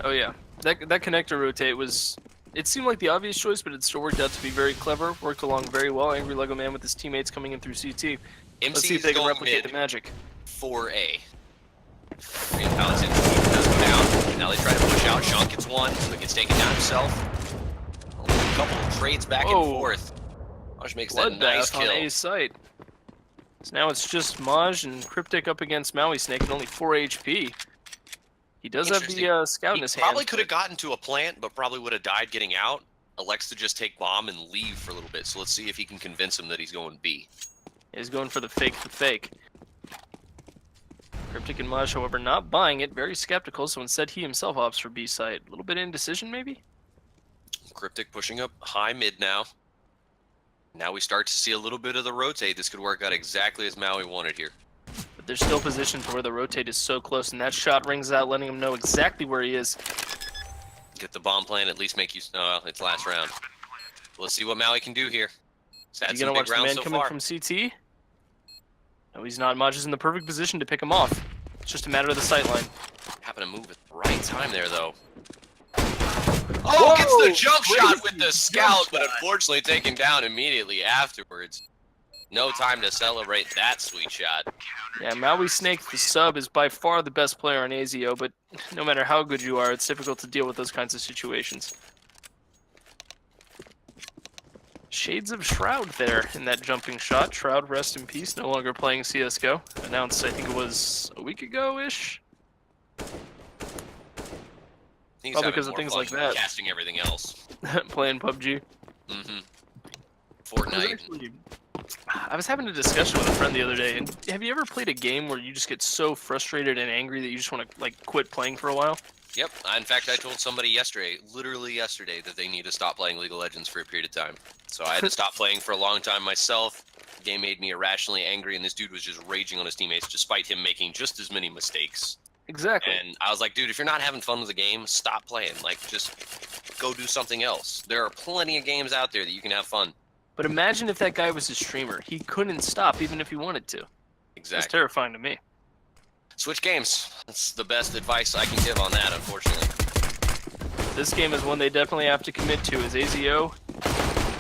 Oh yeah, that connector rotate was, it seemed like the obvious choice, but it still worked out to be very clever, worked along very well. Angry Lego Man with his teammates coming in through CT. Let's see if they can replicate the magic. 4A. Green Paladin does go down. Now they try to push out. Shunk gets one, so he gets taken down himself. A couple of trades back and forth. Maj makes that nice kill. On A's site. So now it's just Maj and Cryptic up against Maui Snake at only 4 HP. He does have the scout in his hand. Probably could have gotten to a plant, but probably would have died getting out. Elects to just take bomb and leave for a little bit. So let's see if he can convince him that he's going B. He's going for the fake. Cryptic and Maj, however, not buying it, very skeptical, so instead he himself opts for B site. A little bit of indecision, maybe? Cryptic pushing up high mid now. Now we start to see a little bit of the rotate. This could work out exactly as Maui wanted here. But they're still positioned to where the rotate is so close, and that shot rings out, letting him know exactly where he is. Get the bomb plan, at least make you... it's last round. Let's see what Maui can do here. He's going to watch the man coming from CT? No, he's not. Maj is in the perfect position to pick him off. It's just a matter of the sight line. Happened to move at the right time there, though. Oh, gets the jump shot with the scout, but unfortunately taken down immediately afterwards. No time to celebrate that sweet shot. Yeah, Maui Snake, the sub, is by far the best player on Azio, but no matter how good you are, it's difficult to deal with those kinds of situations. Shades of Shroud there in that jumping shot. Shroud, rest in peace, no longer playing CSGO. Announced, I think it was a week ago-ish? Probably because of things like that. Casting everything else. Playing PUBG. Mm-hmm. Fortnite. I was having a discussion with a friend the other day, and have you ever played a game where you just get so frustrated and angry that you just want to like quit playing for a while? Yep. In fact, I told somebody yesterday, literally yesterday, that they need to stop playing League of Legends for a period of time. So I had to stop playing for a long time myself. The game made me irrationally angry, and this dude was just raging on his teammates despite him making just as many mistakes. Exactly. And I was like, dude, if you're not having fun with the game, stop playing. Like, just go do something else. There are plenty of games out there that you can have fun. But imagine if that guy was a streamer. He couldn't stop even if he wanted to. Exactly. It's terrifying to me. Switch games. That's the best advice I can give on that, unfortunately. This game is one they definitely have to commit to, as Azio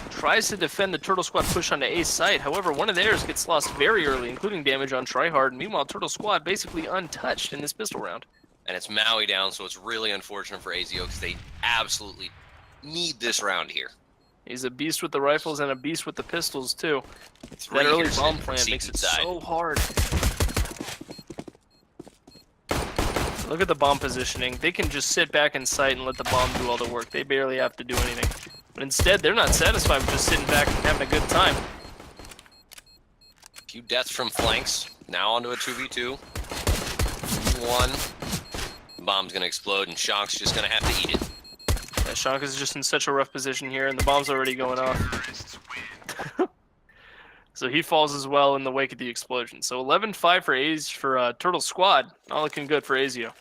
tries to defend the Turtle Squad push onto A's site. However, one of theirs gets lost very early, including damage on Tryhard. Meanwhile, Turtle Squad basically untouched in this pistol round. And it's Maui down, so it's really unfortunate for Azio because they absolutely need this round here. He's a beast with the rifles and a beast with the pistols, too. That early bomb plant makes it so hard. Look at the bomb positioning. They can just sit back in sight and let the bomb do all the work. They barely have to do anything. But instead, they're not satisfied with just sitting back and having a good time. A few deaths from flanks. Now onto a 2v2. 1. Bomb's going to explode, and Shonk's just going to have to eat it. Yeah, Shonk is just in such a rough position here, and the bomb's already going off. So he falls as well in the wake of the explosion. So 11-5 for A's for Turtle Squad. Not looking good for Azio.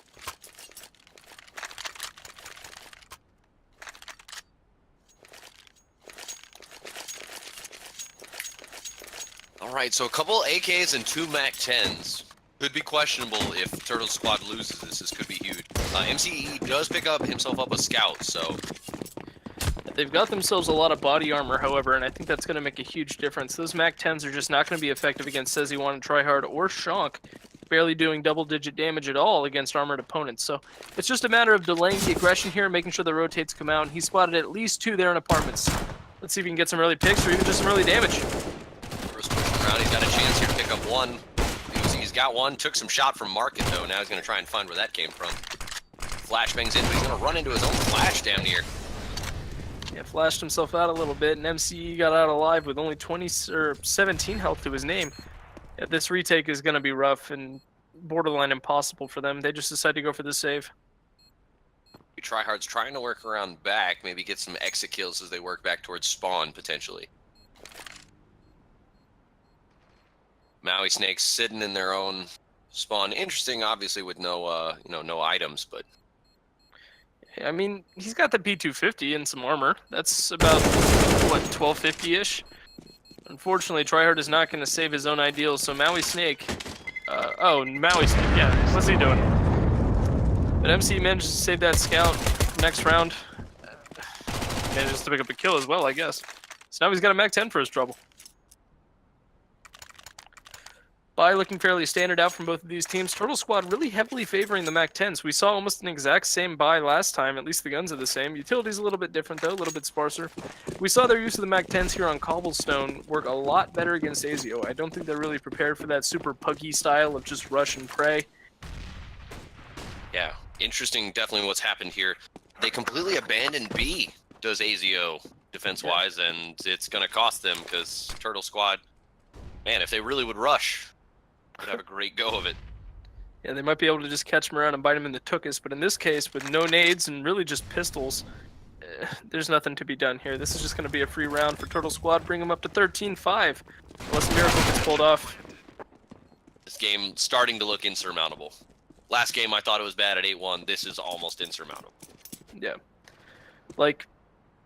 Alright, so a couple AKs and 2 MAC-10s. Could be questionable if Turtle Squad loses this. This could be huge. MCE does pick up himself up a scout, so... They've got themselves a lot of body armor, however, and I think that's going to make a huge difference. Those MAC-10s are just not going to be effective against SEZY1 and Tryhard or Shonk. barely doing double-digit damage at all against armored opponents. So it's just a matter of delaying the aggression here, making sure the rotates come out. And he spotted at least 2 there in apartments. Let's see if we can get some early picks or even just some early damage. First pushing around, he's got a chance here to pick up one. He's got one, took some shot from Market though. Now he's going to try and find where that came from. Flashbangs in, but he's going to run into his own flash damn near. Yeah, flashed himself out a little bit, and MCE got out alive with only 17 health to his name. Yeah, this retake is going to be rough and borderline impossible for them. They just decided to go for the save. Tryhard's trying to work around back, maybe get some exit kills as they work back towards spawn, potentially. Maui Snakes sitting in their own spawn. Interesting, obviously, with no, no items, but... I mean, he's got the P250 and some armor. That's about, what, 1250-ish? Unfortunately, Tryhard is not going to save his own ideals, so Maui Snake... Maui Snake, yeah, what's he doing? But MC managed to save that scout next round. Manages to pick up a kill as well, I guess. So now he's got a Mac 10 for his trouble. Buy looking fairly standard out from both of these teams. Turtle Squad really heavily favoring the Mac 10s. We saw almost an exact same buy last time. At least the guns are the same. Utility's a little bit different, though. A little bit sparser. We saw their use of the Mac 10s here on Cobblestone work a lot better against Azio. I don't think they're really prepared for that super puggy style of just rush and pray. Yeah, interesting definitely what's happened here. They completely abandoned B, does Azio, defense-wise, and it's going to cost them because Turtle Squad, man, if they really would rush... would have a great go of it. Yeah, they might be able to just catch him around and bite him in the tuchus, but in this case, with no nades and really just pistols, there's nothing to be done here. This is just going to be a free round for Turtle Squad, bring him up to 13-5, unless a miracle gets pulled off. This game starting to look insurmountable. Last game I thought it was bad at 8-1. This is almost insurmountable. Yeah. Like,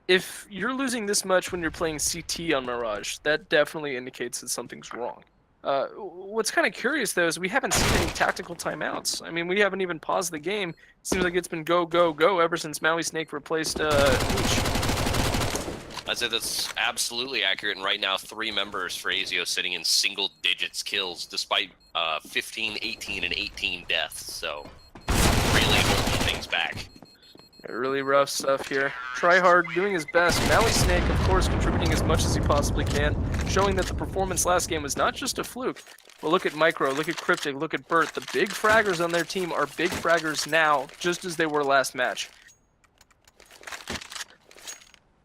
if you're losing this much when you're playing CT on Mirage, that definitely indicates that something's wrong. What's kind of curious, though, is we haven't seen any tactical timeouts. I mean, we haven't even paused the game. Seems like it's been go, go, go ever since Maui Snake replaced Hooch. I'd say that's absolutely accurate, and right now 3 members for Azio sitting in single digits kills, despite 15, 18, and 18 deaths, so really holding things back. Really rough stuff here. Tryhard doing his best. Maui Snake, of course, contributing as much as he possibly can, showing that the performance last game was not just a fluke. But look at Micro, look at Cryptic, look at Burt. The big fraggers on their team are big fraggers now, just as they were last match.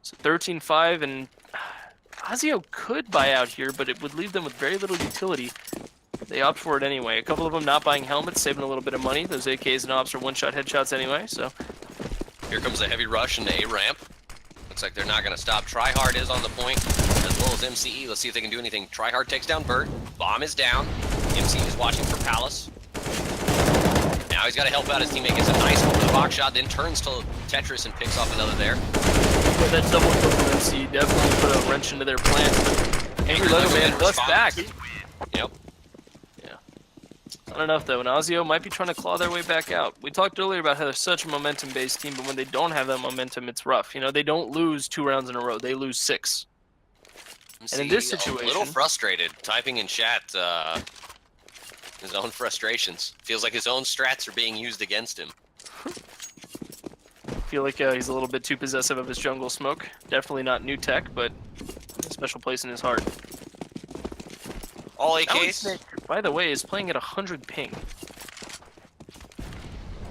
So 13-5, and Azio could buy out here, but it would leave them with very little utility. They opt for it anyway. A couple of them not buying helmets, saving a little bit of money. Those AKs and ops are one-shot headshots anyway, so... Here comes a heavy rush into A ramp. Looks like they're not going to stop. Tryhard is on the point, as well as MCE. Let's see if they can do anything. Tryhard takes down Burt. Bomb is down. MCE is watching for Palace. Now he's got to help out his teammate. Gets a nice one with a box shot, then turns to Tetris and picks off another there. Yeah, that double kill from MCE definitely put a wrench into their plans. Angry Leatherman busts back. Yep. Not enough, though, and Azio might be trying to claw their way back out. We talked earlier about how they're such a momentum-based team, but when they don't have that momentum, it's rough. You know, they don't lose 2 rounds in a row. They lose 6. And in this situation... A little frustrated, typing in chat his own frustrations. Feels like his own strats are being used against him. I feel like he's a little bit too possessive of his jungle smoke. Definitely not new tech, but a special place in his heart. All AKs. By the way, is playing at 100 ping.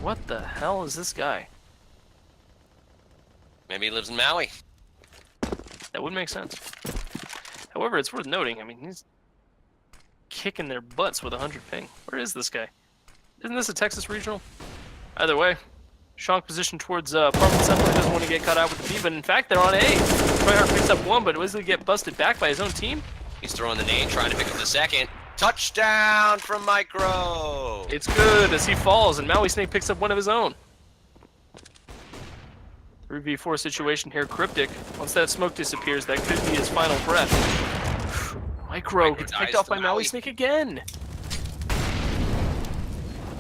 What the hell is this guy? Maybe he lives in Maui. That would make sense. However, it's worth noting, I mean, he's kicking their butts with 100 ping. Where is this guy? Isn't this a Texas regional? Either way, strong position towards Apartment Assembly. Doesn't want to get caught out with the B, but in fact, they're on A. Tryhard picks up 1, but Wesley get busted back by his own team. He's throwing the nade, trying to pick up the second. Touchdown from Micro! It's good as he falls, and Maui Snake picks up one of his own. 3v4 situation here. Cryptic, once that smoke disappears, that could be his final breath. Micro gets picked off by Maui Snake again.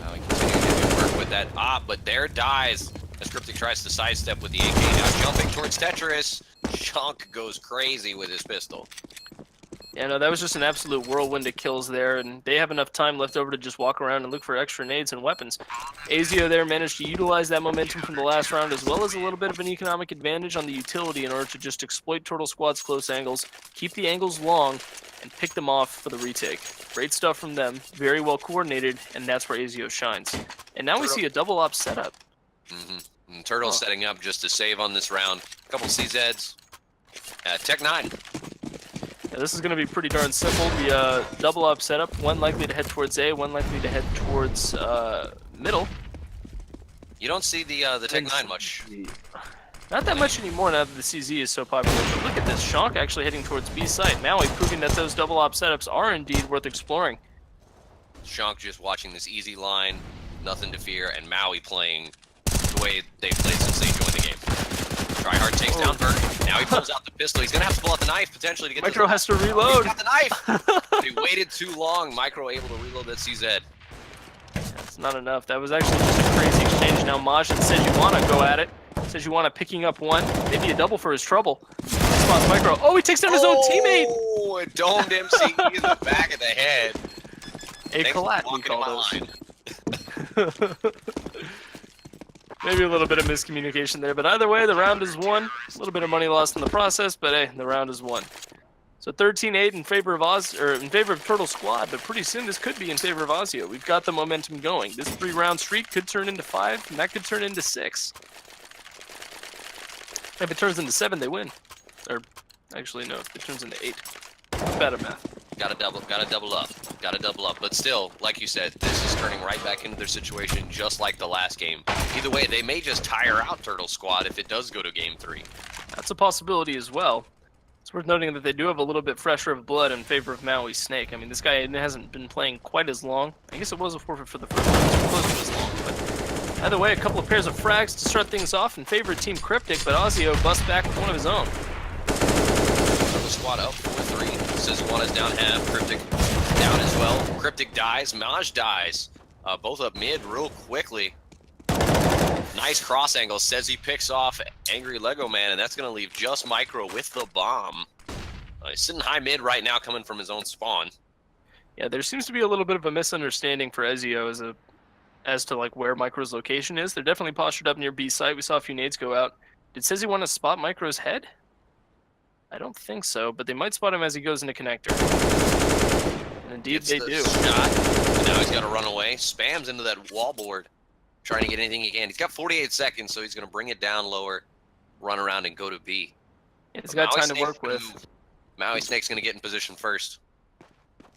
Maui continuing to work with that op, but there dies as Cryptic tries to sidestep with the AK. Now jumping towards Tetris. Chunk goes crazy with his pistol. Yeah, no, that was just an absolute whirlwind of kills there, and they have enough time left over to just walk around and look for extra nades and weapons. Azio there managed to utilize that momentum from the last round, as well as a little bit of an economic advantage on the utility in order to just exploit Turtle Squad's close angles, keep the angles long, and pick them off for the retake. Great stuff from them, very well coordinated, and that's where Azio shines. And now we see a double op setup. And Turtle setting up just to save on this round. A couple CZs. Tech 9. Yeah, this is going to be pretty darn simple. The double up setup, one likely to head towards A, one likely to head towards middle. You don't see the Tech 9 much. Not that much anymore now that the CZ is so popular. But look at this, Shonk actually heading towards B site. Maui proving that those double op setups are indeed worth exploring. Shonk just watching this easy line, nothing to fear, and Maui playing the way they've played since they joined the game. Tryhard takes down Bert. Now he pulls out the pistol. He's gonna have to pull out the knife potentially to get Micro has to reload. He's got the knife. But he waited too long. Micro able to reload that CZ. That's not enough. That was actually just a crazy exchange. Now Majin said you want to go at it. Says you want to picking up one. Maybe a double for his trouble. Spots Micro. Oh, he takes down his own teammate. Oh, a domed MC in the back of the head. A collat, we call those. Maybe a little bit of miscommunication there, but either way, the round is won. A little bit of money lost in the process, but hey, the round is won. So 13-8 in favor of in favor of Turtle Squad, but pretty soon this could be in favor of Azio. We've got the momentum going. This 3-round streak could turn into 5, and that could turn into 6. If it turns into 7, they win. Or actually, no, if it turns into 8. Bad at math. Gotta double up. But still, like you said, this is turning right back into their situation just like the last game. Either way, they may just tire out Turtle Squad if it does go to game 3. That's a possibility as well. It's worth noting that they do have a little bit fresher of blood in favor of Maui Snake. I mean, this guy hasn't been playing quite as long. I guess it was a forfeit for the first one. It was close to as long, but either way, a couple of pairs of frags to start things off in favor of Team Cryptic, but Azio busts back with one of his own. Turtle Squad up 4-3. Szechuana's down half. Cryptic down as well. Cryptic dies. Maj dies. Both up mid real quickly. Nice cross angle. Says he picks off Angry Lego Man, and that's going to leave just Micro with the bomb. He's sitting high mid right now, coming from his own spawn. Yeah, there seems to be a little bit of a misunderstanding for Azio as to like where Micro's location is. They're definitely postured up near B site. We saw a few nades go out. Did Sezi want to spot Micro's head? I don't think so, but they might spot him as he goes into connector. And indeed they do. Shot. And now he's got to run away. Spams into that wall board, trying to get anything he can. He's got 48 seconds, so he's going to bring it down lower, run around, and go to B. Yeah, he's got time to work with. Maui Snake's going to get in position first.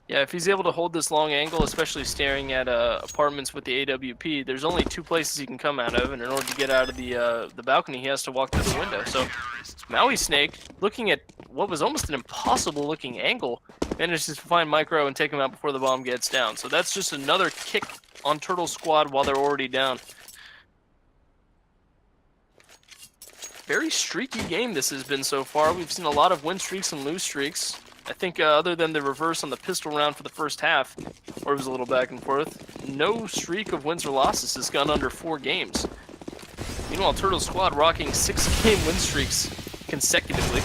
Yeah, if he's able to hold this long angle, especially staring at apartments with the AWP, there's only 2 places he can come out of, and in order to get out of the balcony, he has to walk through the window. So Maui Snake, looking at what was almost an impossible-looking angle, manages to find Micro and take him out before the bomb gets down. So that's just another kick on Turtle Squad while they're already down. Very streaky game this has been so far. We've seen a lot of win streaks and lose streaks. I think other than the reverse on the pistol round for the first half, where it was a little back and forth, no streak of wins or losses has gone under 4 games. Meanwhile, Turtle Squad rocking 6-game win streaks consecutively.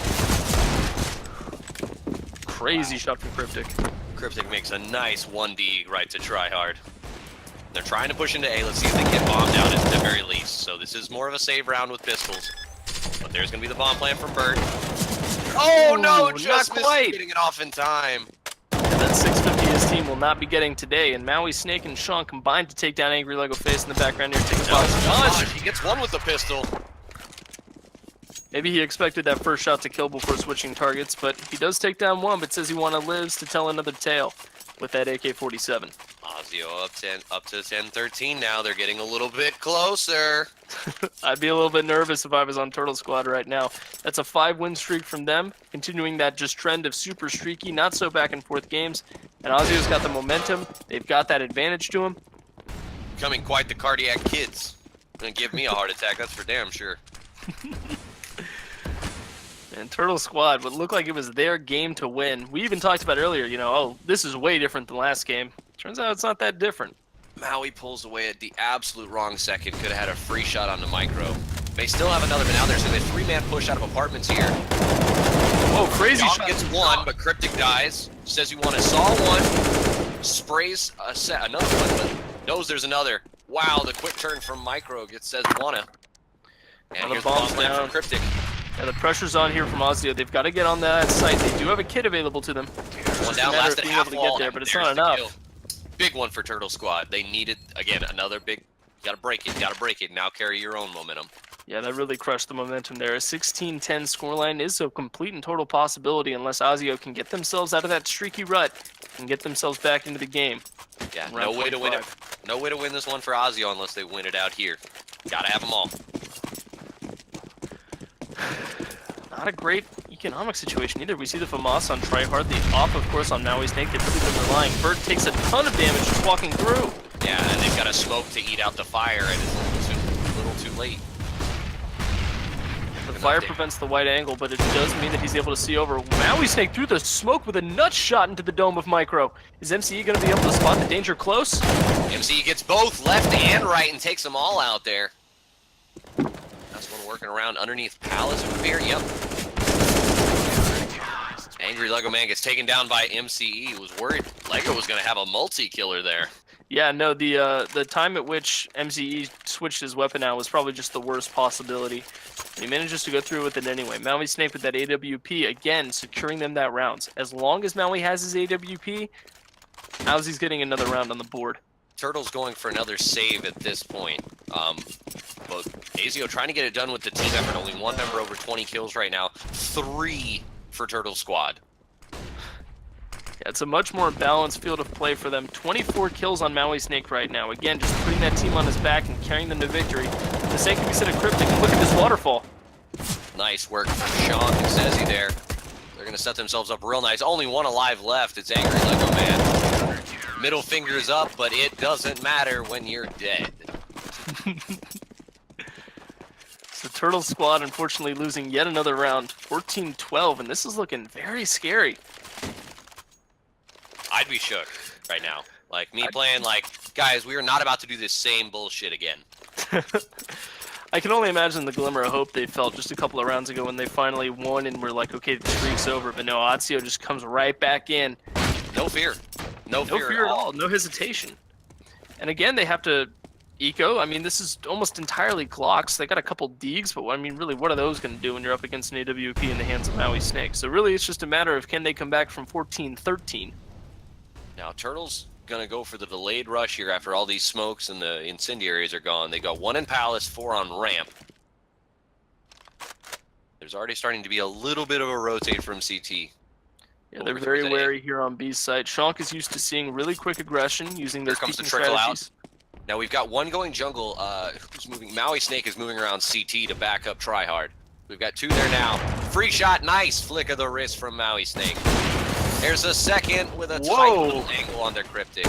Crazy shot from Cryptic. Cryptic makes a nice 1D right to Tryhard. They're trying to push into A. Let's see if they can get bombed out at the very least. So this is more of a save round with pistols. But there's going to be the bomb plan from Bert. Oh no, just not quite getting it off in time. And that 650 his team will not be getting today, and Maui Snake and Sean combined to take down Angry Lego Face in the background here. Take the box. He gets one with the pistol. Maybe he expected that first shot to kill before switching targets, but he does take down one, but says he lives to tell another tale with that AK-47. Azio up to 10-13 now. They're getting a little bit closer. I'd be a little bit nervous if I was on Turtle Squad right now. That's a 5-win streak from them, continuing that just trend of super streaky, not so back and forth games. And Azio's got the momentum. They've got that advantage to him. Becoming quite the cardiac kids. Gonna give me a heart attack, that's for damn sure. And Turtle Squad would look like it was their game to win. We even talked about earlier, oh, this is way different than last game. Turns out it's not that different. Maui pulls away at the absolute wrong second. Could have had a free shot on the Micro. They still have another, but now there's a 3-man push out of apartments here. Whoa, crazy Dog shot. gets one, but Cryptic dies. Says he wanna saw one. Sprays another one, but knows there's another. Wow, the quick turn from Micro says wanna. And here's the bomb plan from Cryptic. Yeah, the pressure's on here from Azio. They've got to get on that site. They do have a kit available to them. One down, last at half able to wall, get there, but it's there's not the enough. kill. Big one for Turtle Squad. They needed, again, another big, you gotta break it, you gotta break it. Now carry your own momentum. Yeah, that really crushed the momentum there. A 16-10 scoreline is a complete and total possibility unless Azio can get themselves out of that streaky rut and get themselves back into the game. Yeah, no way to win it. No way to win this one for Azio unless they win it out here. Gotta have them all. Not a great economic situation either. We see the FAMAS on tryhard, the off, of course, on Maui Snake. They've really been relying. Bert takes a ton of damage just walking through. Yeah, and they've got a smoke to eat out the fire, and it's a little too late. The fire prevents the white angle, but it does mean that he's able to see over. Maui Snake through the smoke with a nut shot into the dome of Micro. Is MCE going to be able to spot the danger close? MCE gets both left and right and takes them all out there. That's one working around underneath Palace over here. Yep. Angry Lego Man gets taken down by MCE. Was worried Lego was going to have a multi-killer there. Yeah, no, the time at which MCE switched his weapon out was probably just the worst possibility. He manages to go through with it anyway. Maui Snake with that AWP, again, securing them that rounds. As long as Maui has his AWP, Ozzy's getting another round on the board. Turtle's going for another save at this point. But Azio trying to get it done with the team effort. Only one member over 20 kills right now. 3 for Turtle Squad. Yeah, it's a much more balanced field of play for them. 24 kills on Maui Snake right now. Again, just putting that team on his back and carrying them to victory. For the sake of a Cryptic, and look at this waterfall. Nice work from Sean and Sezzy there. They're going to set themselves up real nice. Only one alive left. It's Angry Lego Man. Middle fingers up, but it doesn't matter when you're dead. So Turtle Squad unfortunately losing yet another round, 14-12, and this is looking very scary. I'd be shook right now. Like, me playing like, guys, we are not about to do this same bullshit again. I can only imagine the glimmer of hope they felt just a couple of rounds ago when they finally won and were like, okay, the streak's over. But no, Azio just comes right back in. No fear. No fear at all. No hesitation. And again, they have to eco. I mean, this is almost entirely Glocks. They got a couple Deegs, but I mean, really, what are those going to do when you're up against an AWP in the hands of Maui Snake? So really, it's just a matter of can they come back from 14-13. Now, Turtle's going to go for the delayed rush here after all these smokes and the incendiaries are gone. They got 1 in Palace, 4 on ramp. There's already starting to be a little bit of a rotate from CT. Yeah, they're very wary here on B's side. Shonk is used to seeing really quick aggression using those comes the peeking trickle strategies. out. Now we've got one going jungle. Who's moving? Maui Snake is moving around CT to back up tryhard. We've got 2 there now. Free shot, nice flick of the wrist from Maui Snake. There's a second with a tight little angle on their Cryptic.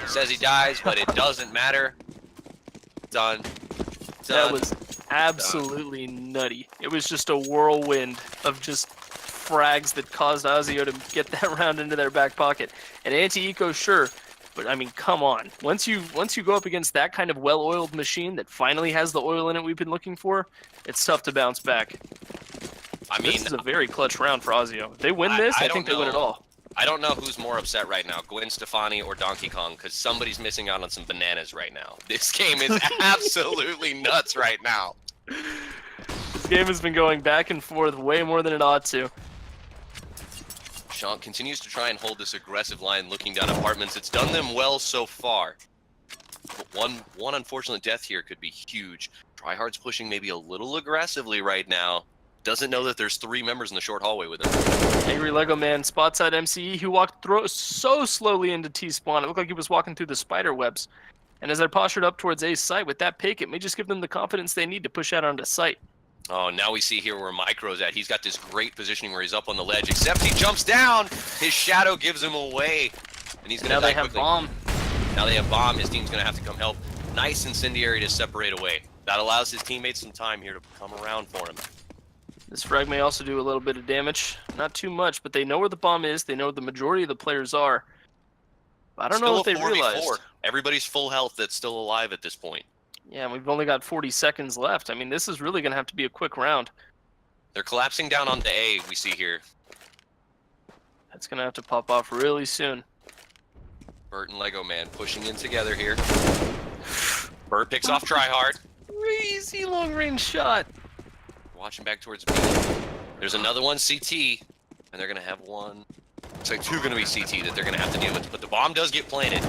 Says he dies, but it doesn't matter. Done. That was absolutely nutty. It was just a whirlwind of just frags that caused Azio to get that round into their back pocket. And anti-eco, sure, but I mean, come on. Once you go up against that kind of well-oiled machine that finally has the oil in it we've been looking for, it's tough to bounce back. I mean, this is a very clutch round for Azio. If they win this, I think they win it all. I don't know who's more upset right now, Gwen Stefani or Donkey Kong, because somebody's missing out on some bananas right now. This game is absolutely nuts right now. This game has been going back and forth way more than it ought to. Sean continues to try and hold this aggressive line looking down apartments. It's done them well so far. But one unfortunate death here could be huge. Tryhard's pushing maybe a little aggressively right now. Doesn't know that there's 3 members in the short hallway with him. Angry Lego Man spots out MCE, who walked so slowly into T-spawn. It looked like he was walking through the spider webs. And as they're postured up towards A's site with that pick, it may just give them the confidence they need to push out onto site. Oh, now we see here where Micro's at. He's got this great positioning where he's up on the ledge, except he jumps down. His shadow gives him away. And he's going to die quickly. Now they have bomb. Now they have bomb. His team's going to have to come help. Nice incendiary to separate away. That allows his teammates some time here to come around for him. This frag may also do a little bit of damage. Not too much, but they know where the bomb is. They know where the majority of the players are. I don't know if they realized. Everybody's full health that's still alive at this point. Yeah, we've only got 40 seconds left. I mean, this is really going to have to be a quick round. They're collapsing down onto A, we see here. That's going to have to pop off really soon. Bert and Lego Man pushing in together here. Bert picks off Tryhard. Crazy long-range shot. Watching back towards B. There's another one, CT. And they're going to have one. Looks like two going to be CT that they're going to have to deal with. But the bomb does get planted.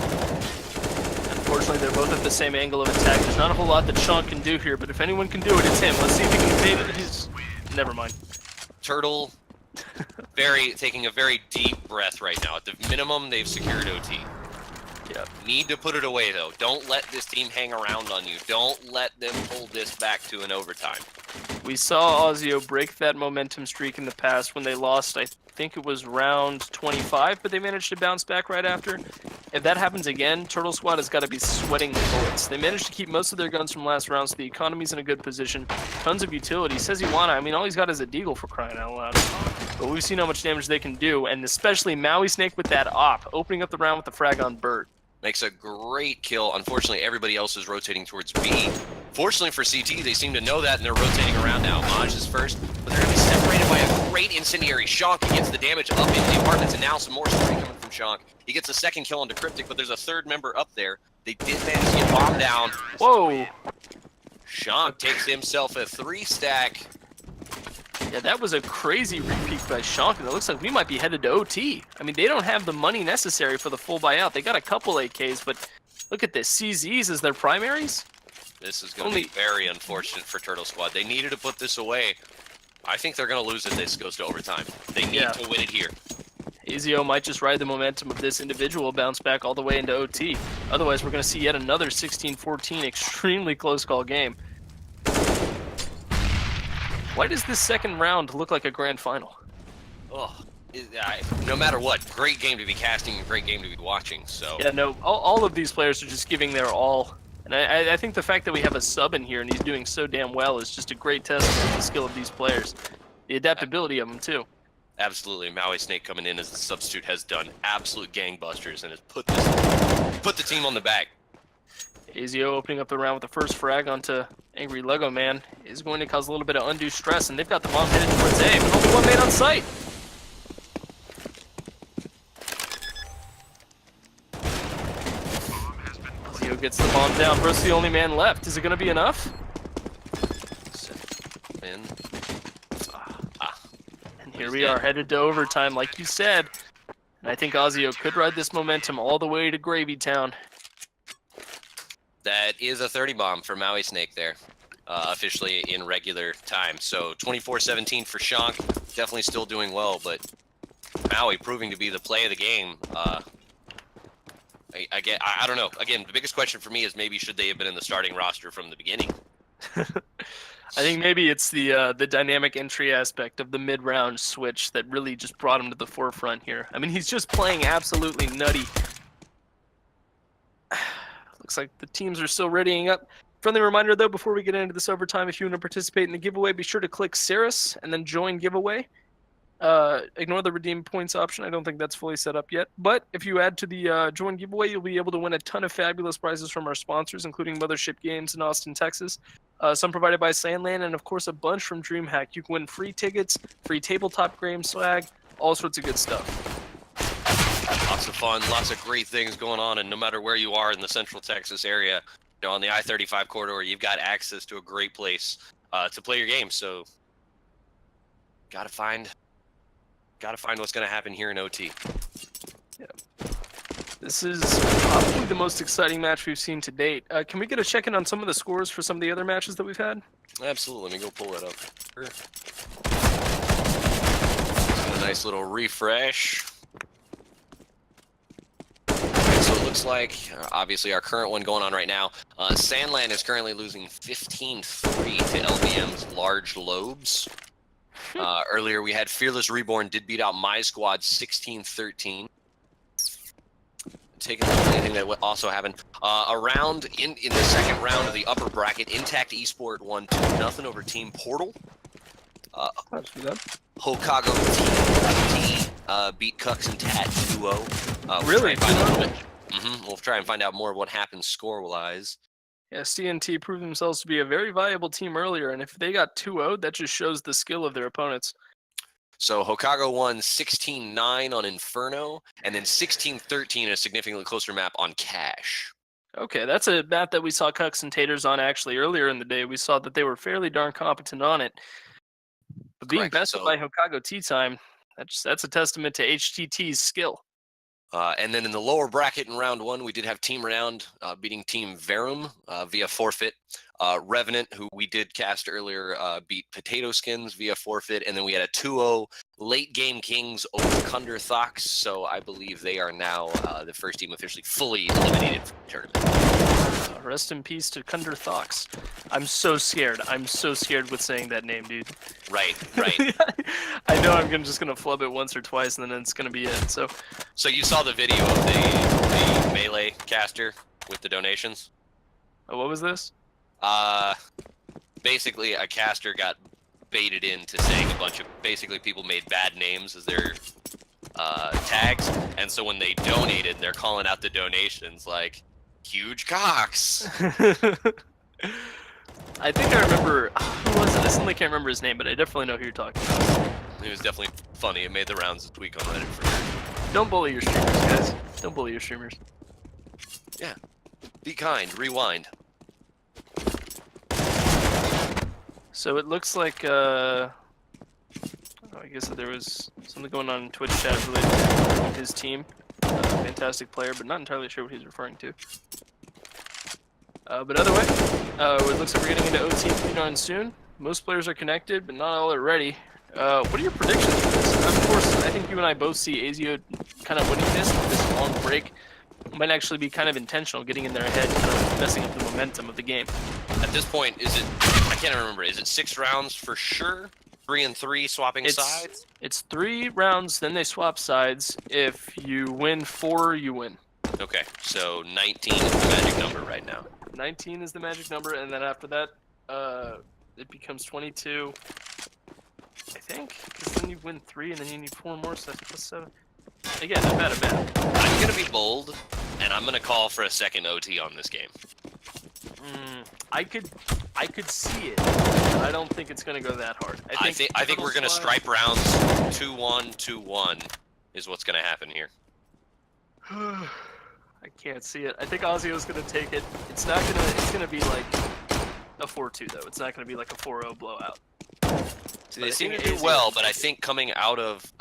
Unfortunately, they're both at the same angle of attack. There's not a whole lot that Sean can do here, but if anyone can do it, it's him. Let's see if he can save it. He's... Never mind. Turtle taking a very deep breath right now. At the minimum, they've secured OT. Yep. Need to put it away, though. Don't let this team hang around on you. Don't let them pull this back to an overtime. We saw Azio break that momentum streak in the past when they lost, I think it was round 25, but they managed to bounce back right after. If that happens again, Turtle Squad has got to be sweating the bullets. They managed to keep most of their guns from last round, so the economy's in a good position. Tons of utility. Says Iwana, I mean, all he's got is a deagle for crying out loud. But we've seen how much damage they can do, and especially Maui Snake with that op, opening up the round with the frag on Bert. Makes a great kill. Unfortunately, everybody else is rotating towards B. Fortunately for CT, they seem to know that, and they're rotating around now. Maj is first, but they're going to be separated by a great incendiary. Shank gets the damage up in the apartments, and now some more story coming from Shank. He gets a second kill onto Cryptic, but there's a third member up there. They did manage to get bombed down. Whoa! Shank takes himself a 3-stack. Yeah, that was a crazy repeat by Shank, and it looks like we might be headed to OT. I mean, they don't have the money necessary for the full buyout. They got a couple AKs, but look at this. CZs as their primaries? This is going to be very unfortunate for Turtle Squad. They needed to put this away. I think they're going to lose if this goes to overtime. They need to win it here. Azio might just ride the momentum of this individual bounce back all the way into OT. Otherwise, we're going to see yet another 16-14 extremely close call game. Why does this second round look like a grand final? Oh, no matter what, great game to be casting and great game to be watching. So yeah, no, all of these players are just giving their all. And I think the fact that we have a sub in here and he's doing so damn well is just a great testament to the skill of these players. The adaptability of them, too. Absolutely. Maui Snake coming in as the substitute has done absolute gangbusters and has put the team on the back. Azio opening up the round with the first frag onto Angry Lego Man is going to cause a little bit of undue stress, and they've got the bomb headed towards A, but only one made on site. Azio gets the bomb down. Bro's the only man left. Is it going to be enough? And here we are headed to overtime, like you said. And I think Azio could ride this momentum all the way to Gravy Town. That is a 30 bomb for Maui Snake there, officially in regular time. So 24-17 for Shank, definitely still doing well, but Maui proving to be the play of the game. I don't know. Again, the biggest question for me is maybe should they have been in the starting roster from the beginning? I think maybe it's the dynamic entry aspect of the mid-round switch that really just brought him to the forefront here. I mean, he's just playing absolutely nutty. Looks like the teams are still readying up. Friendly reminder, though, before we get into this overtime, if you want to participate in the giveaway, be sure to click Cerus and then join giveaway. Ignore the redeem points option. I don't think that's fully set up yet. But if you add to the join giveaway, you'll be able to win a ton of fabulous prizes from our sponsors, including Mothership Games in Austin, Texas. Some provided by SANLAN, and of course a bunch from DreamHack. You can win free tickets, free tabletop game swag, all sorts of good stuff. Lots of fun, lots of great things going on, and no matter where you are in the Central Texas area, you know, on the I-35 corridor, you've got access to a great place to play your game. So, gotta find what's gonna happen here in OT. Yeah. This is probably the most exciting match we've seen to date. Can we get a check-in on some of the scores for some of the other matches that we've had? Absolutely. Let me go pull that up. Sure. A nice little refresh. So it looks like, obviously, our current one going on right now, SANLAN is currently losing 15-3 to LBM's Large Lobes. Earlier, we had Fearless Reborn did beat out My Squad 16-13. Taking a look at anything that also happened. Around in the second round of the upper bracket, Intact Esport won 2-0 over Team Portal. Hokago Team beat Cucks and Tat 2-0. Really? We'll try and find out more of what happened score-wise. Yeah, CNT proved themselves to be a very viable team earlier, and if they got 2-0'd, that just shows the skill of their opponents. So Hokago won 16-9 on Inferno, and then 16-13 in a significantly closer map on Cash. Okay, that's a map that we saw Cucks and Taters on actually earlier in the day. We saw that they were fairly darn competent on it. But being Correct. bested So, by Hokago Tea Time, that's a testament to HTT's skill. and then in the lower bracket in round one, we did have Team Round beating Team Verum via forfeit. Revenant, who we did cast earlier, beat Potato Skins via forfeit. And then we had a 2-0 late game Kings over Kunder Thox. So I believe they are now the first team officially fully eliminated from the tournament. Rest in peace to Kunder Thox. I'm so scared. I'm so scared with saying that name, dude. Right. I know I'm just gonna flub it once or twice, and then it's gonna be it. So you saw the video of the melee caster with the donations? Oh, what was this? Basically a caster got baited into saying a bunch of people made bad names as their tags, and so when they donated, they're calling out the donations like huge cocks. I think I remember who was it? I suddenly can't remember his name, but I definitely know who you're talking about. It was definitely funny. It made the rounds this week on Reddit for sure. Don't bully your streamers, guys. Don't bully your streamers. Yeah. Be kind. Rewind. So it looks like, I guess that there was something going on in Twitch chat related to his team. Fantastic player, but not entirely sure what he's referring to. But other way, it looks like we're getting into OT pretty darn soon. Most players are connected, but not all are ready. What are your predictions for this? Of course, I think you and I both see Azio kind of winning this long break. Might actually be kind of intentional, getting in their head, kind of messing up the momentum of the game. At this point, is it? I can't remember. Is it 6 rounds for sure? 3 and 3 swapping sides? It's 3 rounds, then they swap sides. If you win 4, you win. Okay, so 19 is the magic number right now. 19 is the magic number, and then after that, it becomes 22. I think, because then you win 3, and then you need 4 more, so that's plus 7. Again, not bad. I'm gonna be bold, and I'm gonna call for a second OT on this game. I could see it. But I don't think it's gonna go that hard. I think we're gonna stripe rounds 2-1, 2-1 is what's gonna happen here. I can't see it. I think Azio's gonna take it. It's gonna be like a 4-2 though. It's not gonna be like a 4-0 blowout. So they seem to do well, but I think coming out of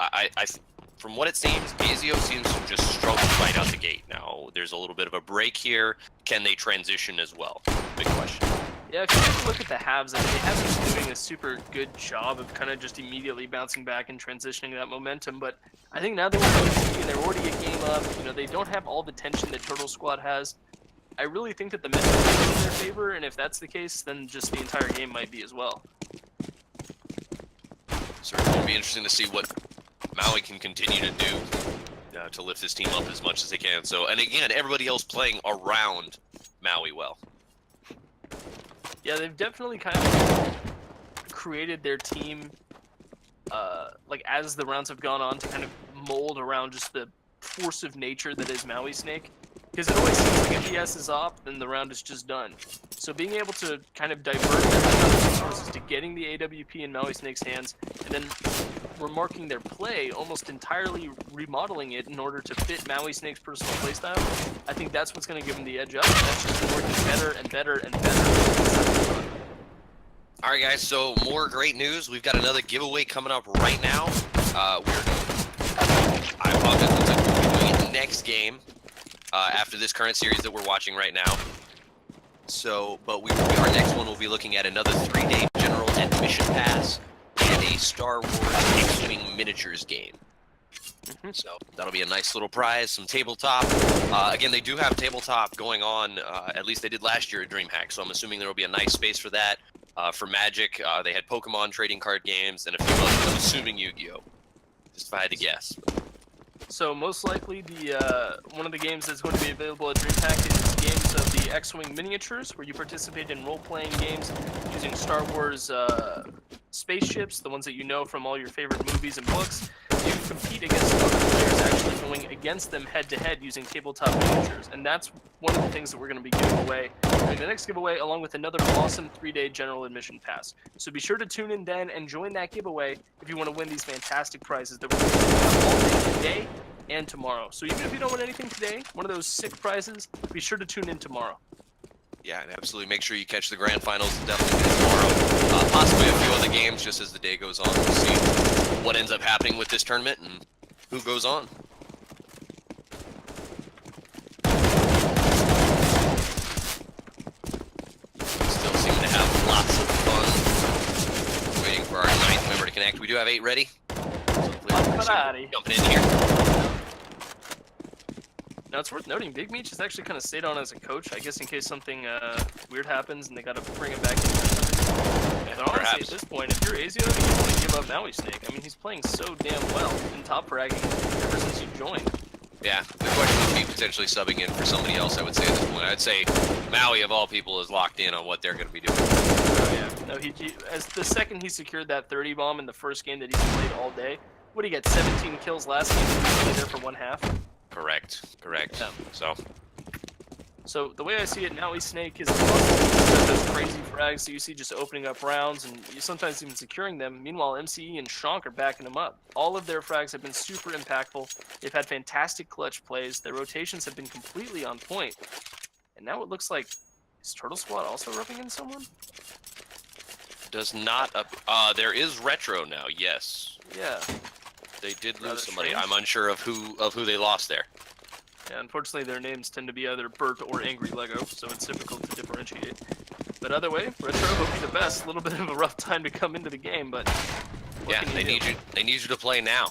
from what it seems, Azio seems to just struggle right out the gate. Now, there's a little bit of a break here. Can they transition as well? Big question. Yeah, if you take a look at the halves, I mean, they haven't been doing a super good job of kind of just immediately bouncing back and transitioning that momentum, but I think now they're they're already a game up. You know, they don't have all the tension that Turtle Squad has. I really think that the mental is in their favor, and if that's the case, then just the entire game might be as well. So it's going to be interesting to see what Maui can continue to do to lift this team up as much as they can. So, and again, everybody else playing around Maui well. Yeah, they've definitely kind of created their team, like as the rounds have gone on, to kind of mold around just the force of nature that is Maui Snake. Because it always seems like if ES is off, then the round is just done. So being able to kind of divert their resources to getting the AWP in Maui Snake's hands, and then remarking their play, almost entirely remodeling it in order to fit Maui Snake's personal playstyle, I think that's what's going to give them the edge up. That's just been working better and better and better. All right, guys, so more great news. We've got another giveaway coming up right now. I apologize, looks like we'll be doing it next game. After this current series that we're watching right now. So, but our next one will be looking at another 3-day general admission pass and a Star Wars X-Wing miniatures game. So that'll be a nice little prize, some tabletop. Again, they do have tabletop going on, at least they did last year at DreamHack, so I'm assuming there will be a nice space for that. For Magic, they had Pokemon trading card games and a few others. I'm assuming Yu-Gi-Oh! Just if I had to guess. So most likely, one of the games that's going to be available at DreamHack is games of the X-Wing miniatures, where you participate in role-playing games using Star Wars spaceships, the ones that you know from all your favorite movies and books. You compete against other players actually going against them head-to-head using tabletop miniatures. And that's one of the things that we're going to be giving away during the next giveaway, along with another awesome 3-day general admission pass. So be sure to tune in then and join that giveaway if you want to win these fantastic prizes that we're going to have all day today and tomorrow. So even if you don't win anything today, one of those sick prizes, be sure to tune in tomorrow. Yeah, and absolutely make sure you catch the grand finals definitely tomorrow. Possibly a few other games just as the day goes on. We'll see what ends up happening with this tournament and who goes on. Still seem to have lots of fun. Waiting for our 9th member to connect. We do have 8 ready. So hopefully jumping in here. Now, it's worth noting, Big Meech has actually kind of stayed on as a coach, I guess in case something weird happens and they got to bring him back in. Yeah, but honestly, at this point, if you're Azio, you want to give up Maui Snake. I mean, he's playing so damn well in top fragging ever since you joined. Yeah, the question would be potentially subbing in for somebody else, I would say at this point. I'd say Maui, of all people, is locked in on what they're going to be doing. Oh, yeah. No, as the second he secured that 30 bomb in the first game that he's played all day, what did he get, 17 kills last game? He was only there for 1 half? Correct. Yeah. So the way I see it, Maui Snake is those crazy frags that you see just opening up rounds and you sometimes even securing them. Meanwhile, MCE and Shonk are backing them up. All of their frags have been super impactful. They've had fantastic clutch plays. Their rotations have been completely on point. And now it looks like, is Turtle Squad also rubbing in someone? Does not, there is Retro now, yes. Yeah. They did lose somebody. I'm unsure of who they lost there. Yeah, unfortunately, their names tend to be either Bert or Angry Lego, so it's difficult to differentiate. But either way, Retro, hope you the best. A little bit of a rough time to come into the game, but yeah, they need you. They need you to play now.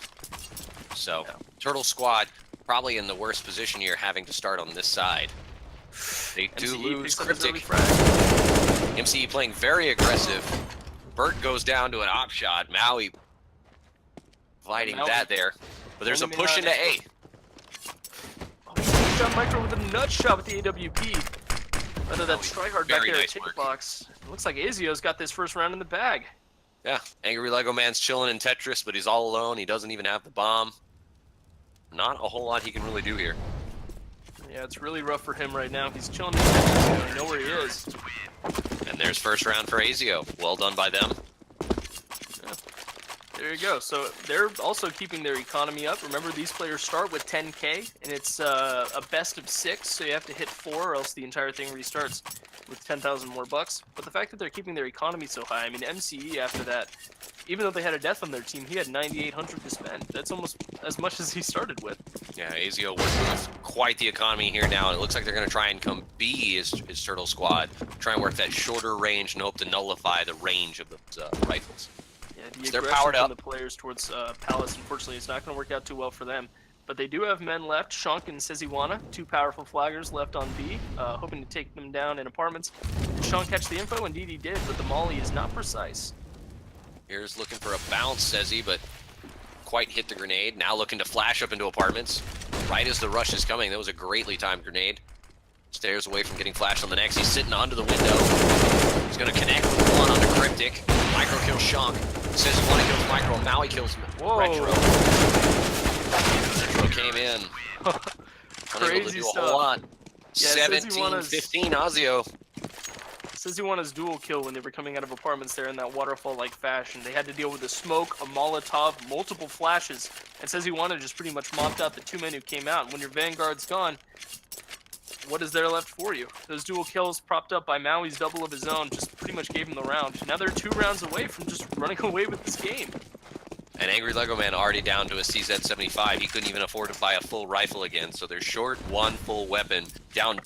So, yeah. Turtle Squad probably in the worst position here, having to start on this side. They do lose Cryptic. MCE playing very aggressive. Bert goes down to an op shot. Maui fighting that there, but there's a push into A. John Micro with a nut shot with the AWP. Under that tryhard back there at ticket box. It looks like Azio's got this first round in the bag. Yeah, Angry Lego Man's chilling in Tetris, but he's all alone. He doesn't even have the bomb. Not a whole lot he can really do here. Yeah, it's really rough for him right now. He's chilling in Tetris. You know where he is. And there's first round for Azio. Well done by them. There you go. So they're also keeping their economy up. Remember, these players start with 10K, and it's a best of 6, so you have to hit 4 or else the entire thing restarts with 10,000 more bucks. But the fact that they're keeping their economy so high, I mean, MCE after that, even though they had a death on their team, he had 9,800 to spend. That's almost as much as he started with. Yeah, Azio working with quite the economy here now. It looks like they're going to try and come B is Turtle Squad. Try and work that shorter range and hope to nullify the range of those rifles. Yeah, the aggression from the players towards Palace, unfortunately, it's not going to work out too well for them. But they do have men left, Shonk and Seziwana, 2 powerful flaggers left on B, hoping to take them down in apartments. Did Shonk catch the info? Indeed he did, but the molly is not precise. Here's looking for a bounce, Sezi, but quite hit the grenade. Now looking to flash up into apartments. Right as the rush is coming, that was a greatly timed grenade. Stairs away from getting flashed on the next. He's sitting under the window. He's going to connect with one on the Cryptic. Micro kills Shonk. Says he want to kill Micro. Maui kills Retro. Retro came in. Unable to do a whole lot. Yeah, 17-15 Azio. Seziwana's dual kill when they were coming out of apartments there in that waterfall-like fashion. They had to deal with the smoke, a Molotov, multiple flashes, and Seziwana just pretty much mopped out the 2 men who came out. And when your Vanguard's gone, what is there left for you? Those dual kills propped up by Maui's double of his own just pretty much gave him the round. Now they're 2 rounds away from just running away with this game. And Angry Lego Man already down to a CZ75. He couldn't even afford to buy a full rifle again, so they're short 1 full weapon, down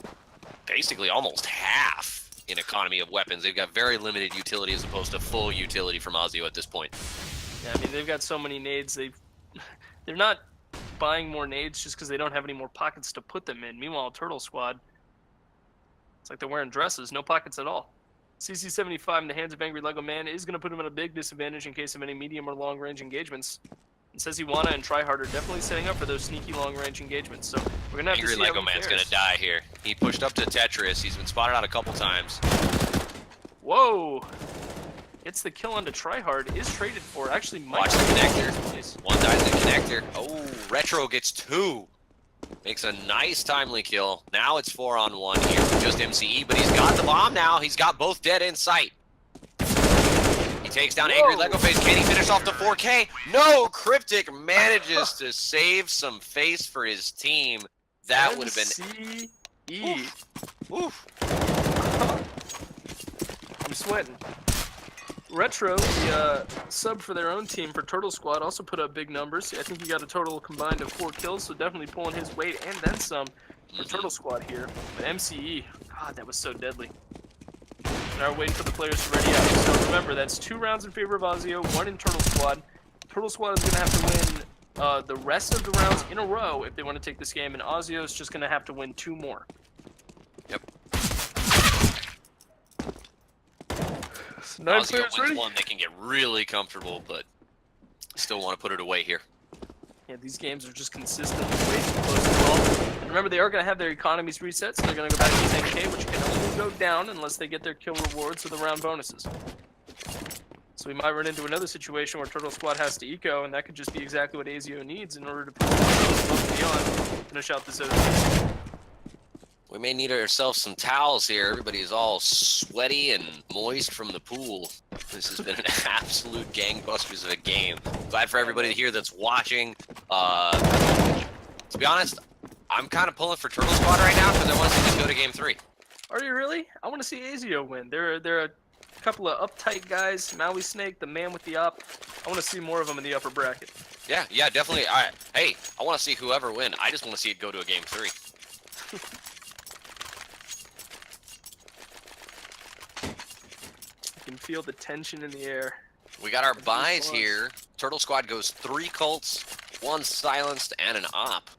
basically almost half in economy of weapons. They've got very limited utility as opposed to full utility from Azio at this point. Yeah, I mean, they've got so many nades. They're not buying more nades just because they don't have any more pockets to put them in. Meanwhile, Turtle Squad, it's like they're wearing dresses, no pockets at all. CC75 in the hands of Angry Lego Man is going to put him at a big disadvantage in case of any medium or long-range engagements. And Seziwana and Tryhard are definitely setting up for those sneaky long-range engagements. So we're going to have to see Angry Lego Man's going to die here. He pushed up to Tetris. He's been spotted out a couple times. Whoa! Gets the kill onto Tryhard, is traded for. Actually, might Watch the be connector. One dies in the connector. Oh, Retro gets 2. Makes a nice timely kill. Now it's 4-on-1 here with just MCE, but he's got the bomb now. He's got both dead in sight. He takes down Angry Lego Face. Can he finish off the 4K? No! Cryptic manages to save some face for his team. That would have been... MCE. Oof. I'm sweating. Retro, the sub for their own team for Turtle Squad, also put up big numbers. I think he got a total combined of 4 kills, so definitely pulling his weight and then some for Turtle Squad here. But MCE, God, that was so deadly. Now we're waiting for the players to ready up. So remember, that's 2 rounds in favor of Azio, 1 in Turtle Squad. Turtle Squad is going to have to win the rest of the rounds in a row if they want to take this game, and Azio is just going to have to win 2 more. Yep. So 9 Azio players ready? wins 1, they can get really comfortable, but still want to put it away here. Yeah, these games are just consistently way too close to call. And remember, they are going to have their economies reset, so they're going to go back to 10K, which can only go down unless they get their kill rewards or the round bonuses. So we might run into another situation where Turtle Squad has to eco, and that could just be exactly what Azio needs in order to pull above and beyond, finish out this OT. We may need ourselves some towels here. Everybody is all sweaty and moist from the pool. This has been an absolute gangbusters of a game. Glad for everybody here that's watching. To be honest, I'm kind of pulling for Turtle Squad right now because I want to see this go to game 3. Are you really? I want to see Azio win. They're a couple of uptight guys. Maui Snake, the man with the op. I want to see more of them in the upper bracket. Yeah, definitely. Hey, I want to see whoever win. I just want to see it go to a game 3. You can feel the tension in the air. We got our buys here. Turtle Squad goes 3 cults, 1 silenced, and an op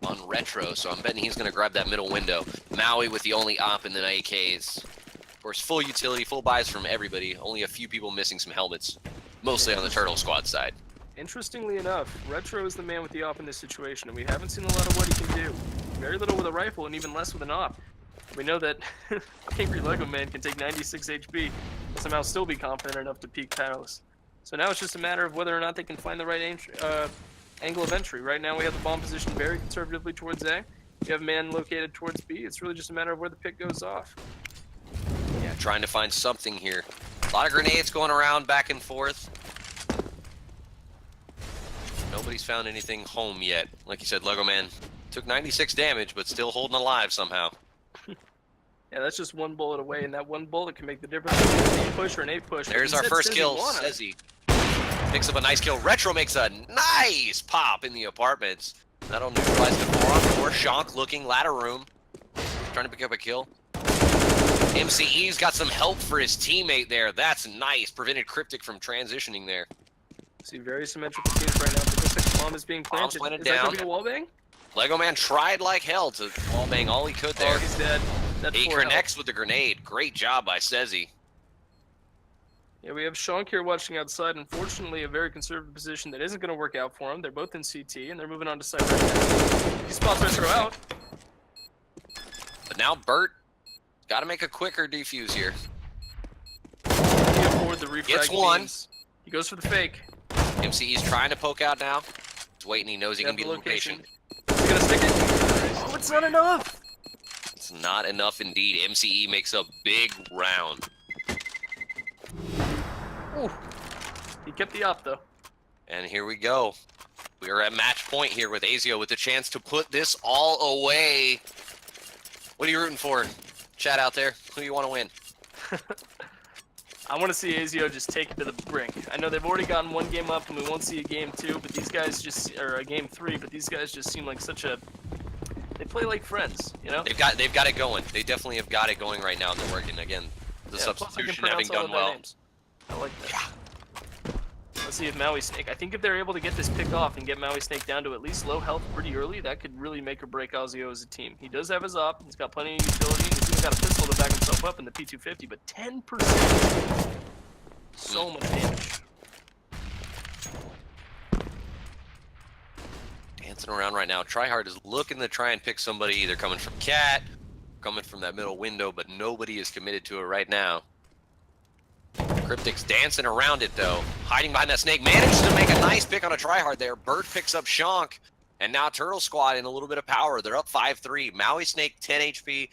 on Retro, so I'm betting he's going to grab that middle window. Maui with the only op in the AKs. Of course, full utility, full buys from everybody. Only a few people missing some helmets, mostly on the Turtle Squad side. Interestingly enough, Retro is the man with the op in this situation, and we haven't seen a lot of what he can do. Very little with a rifle, and even less with an op. We know that Angry Lego Man can take 96 HP and somehow still be confident enough to peek Palace. So now it's just a matter of whether or not they can find the right angle of entry. Right now we have the bomb positioned very conservatively towards A. We have man located towards B. It's really just a matter of where the pick goes off. Yeah, trying to find something here. A lot of grenades going around back and forth. Nobody's found anything home yet. Like you said, Lego Man took 96 damage, but still holding alive somehow. Yeah, that's just 1 bullet away, and that 1 bullet can make the difference between an 8 push or an 8 push. There's our first kill, Sezzy. Picks up a nice kill. Retro makes a nice pop in the apartments. That'll neutralize the 4-on-4. Shonk looking ladder room. Trying to pick up a kill. MCE's got some help for his teammate there. That's nice. Prevented Cryptic from transitioning there. See, very symmetrical teams right now. It looks like the bomb is being planted. Bomb's planted Is that down. going to be a wallbang? Lego Man tried like hell to wallbang all he could there. Oh, he's dead. He connects with the grenade. Great job by Sezzy. Yeah, we have Shonk here watching outside. Unfortunately, a very conservative position that isn't going to work out for him. They're both in CT, and they're moving on to site right now. He spots Retro out. But now Bert got to make a quicker defuse here. He afford the refrag Gets 1. beams. He goes for the fake. MCE's trying to poke out now. He's waiting. He knows he can be a little location. patient. He's going to stick it. Oh, it's not enough. It's not enough indeed. MCE makes a big round. Ooh. He kept the op, though. And here we go. We are at match point here with Azio with the chance to put this all away. What are you rooting for? Chat out there. Who do you want to win? I want to see Azio just take it to the brink. I know they've already gotten 1 game up, and we won't see a game 2, but these guys just, or a game 3, but these guys just seem like such a, they play like friends, you know? They've got it going. They definitely have got it going right now. They're working again. The substitution having done well. I like that. Yeah. Let's see if Maui Snake, I think if they're able to get this pick off and get Maui Snake down to at least low health pretty early, that could really make or break Azio as a team. He does have his op, he's got plenty of utility, and he's even got a pistol to back himself up in the P250, but 10%. So much damage. Dancing around right now. Tryhard is looking to try and pick somebody, either coming from Cat, coming from that middle window, but nobody is committed to it right now. Cryptic's dancing around it though, hiding behind that snake. Managed to make a nice pick on a tryhard there. Bird picks up Shonk, and now Turtle Squad in a little bit of power. They're up 5-3. Maui Snake 10 HP.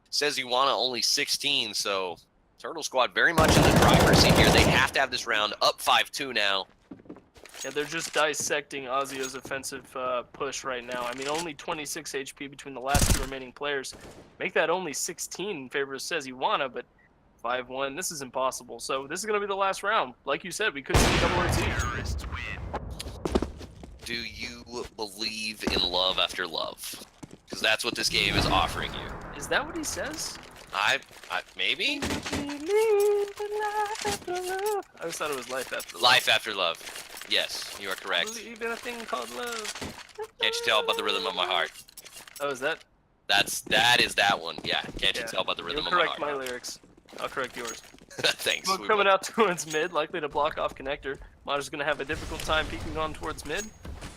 Says Iwana only 16, so Turtle Squad very much in the driver's seat here. They have to have this round up 5-2 now. Yeah, they're just dissecting Azio's offensive push right now. I mean, only 26 HP between the last two remaining players. Make that only 16 in favor of Says Iwana, but 5-1, this is impossible. So this is going to be the last round. Like you said, we could see double RT. Do you believe in love after love? Because that's what this game is offering you. Is that what he says? Maybe? I just thought it was life after love. Life after love. Yes, you are correct. Believe in a thing called love. Can't you tell by the rhythm of my heart? Oh, is that? That is that one. Yeah, can't you tell by the rhythm of my heart? You'll correct my lyrics. I'll correct yours. Thanks. Well, coming out towards mid, likely to block off connector. Maj going to have a difficult time peeking on towards mid.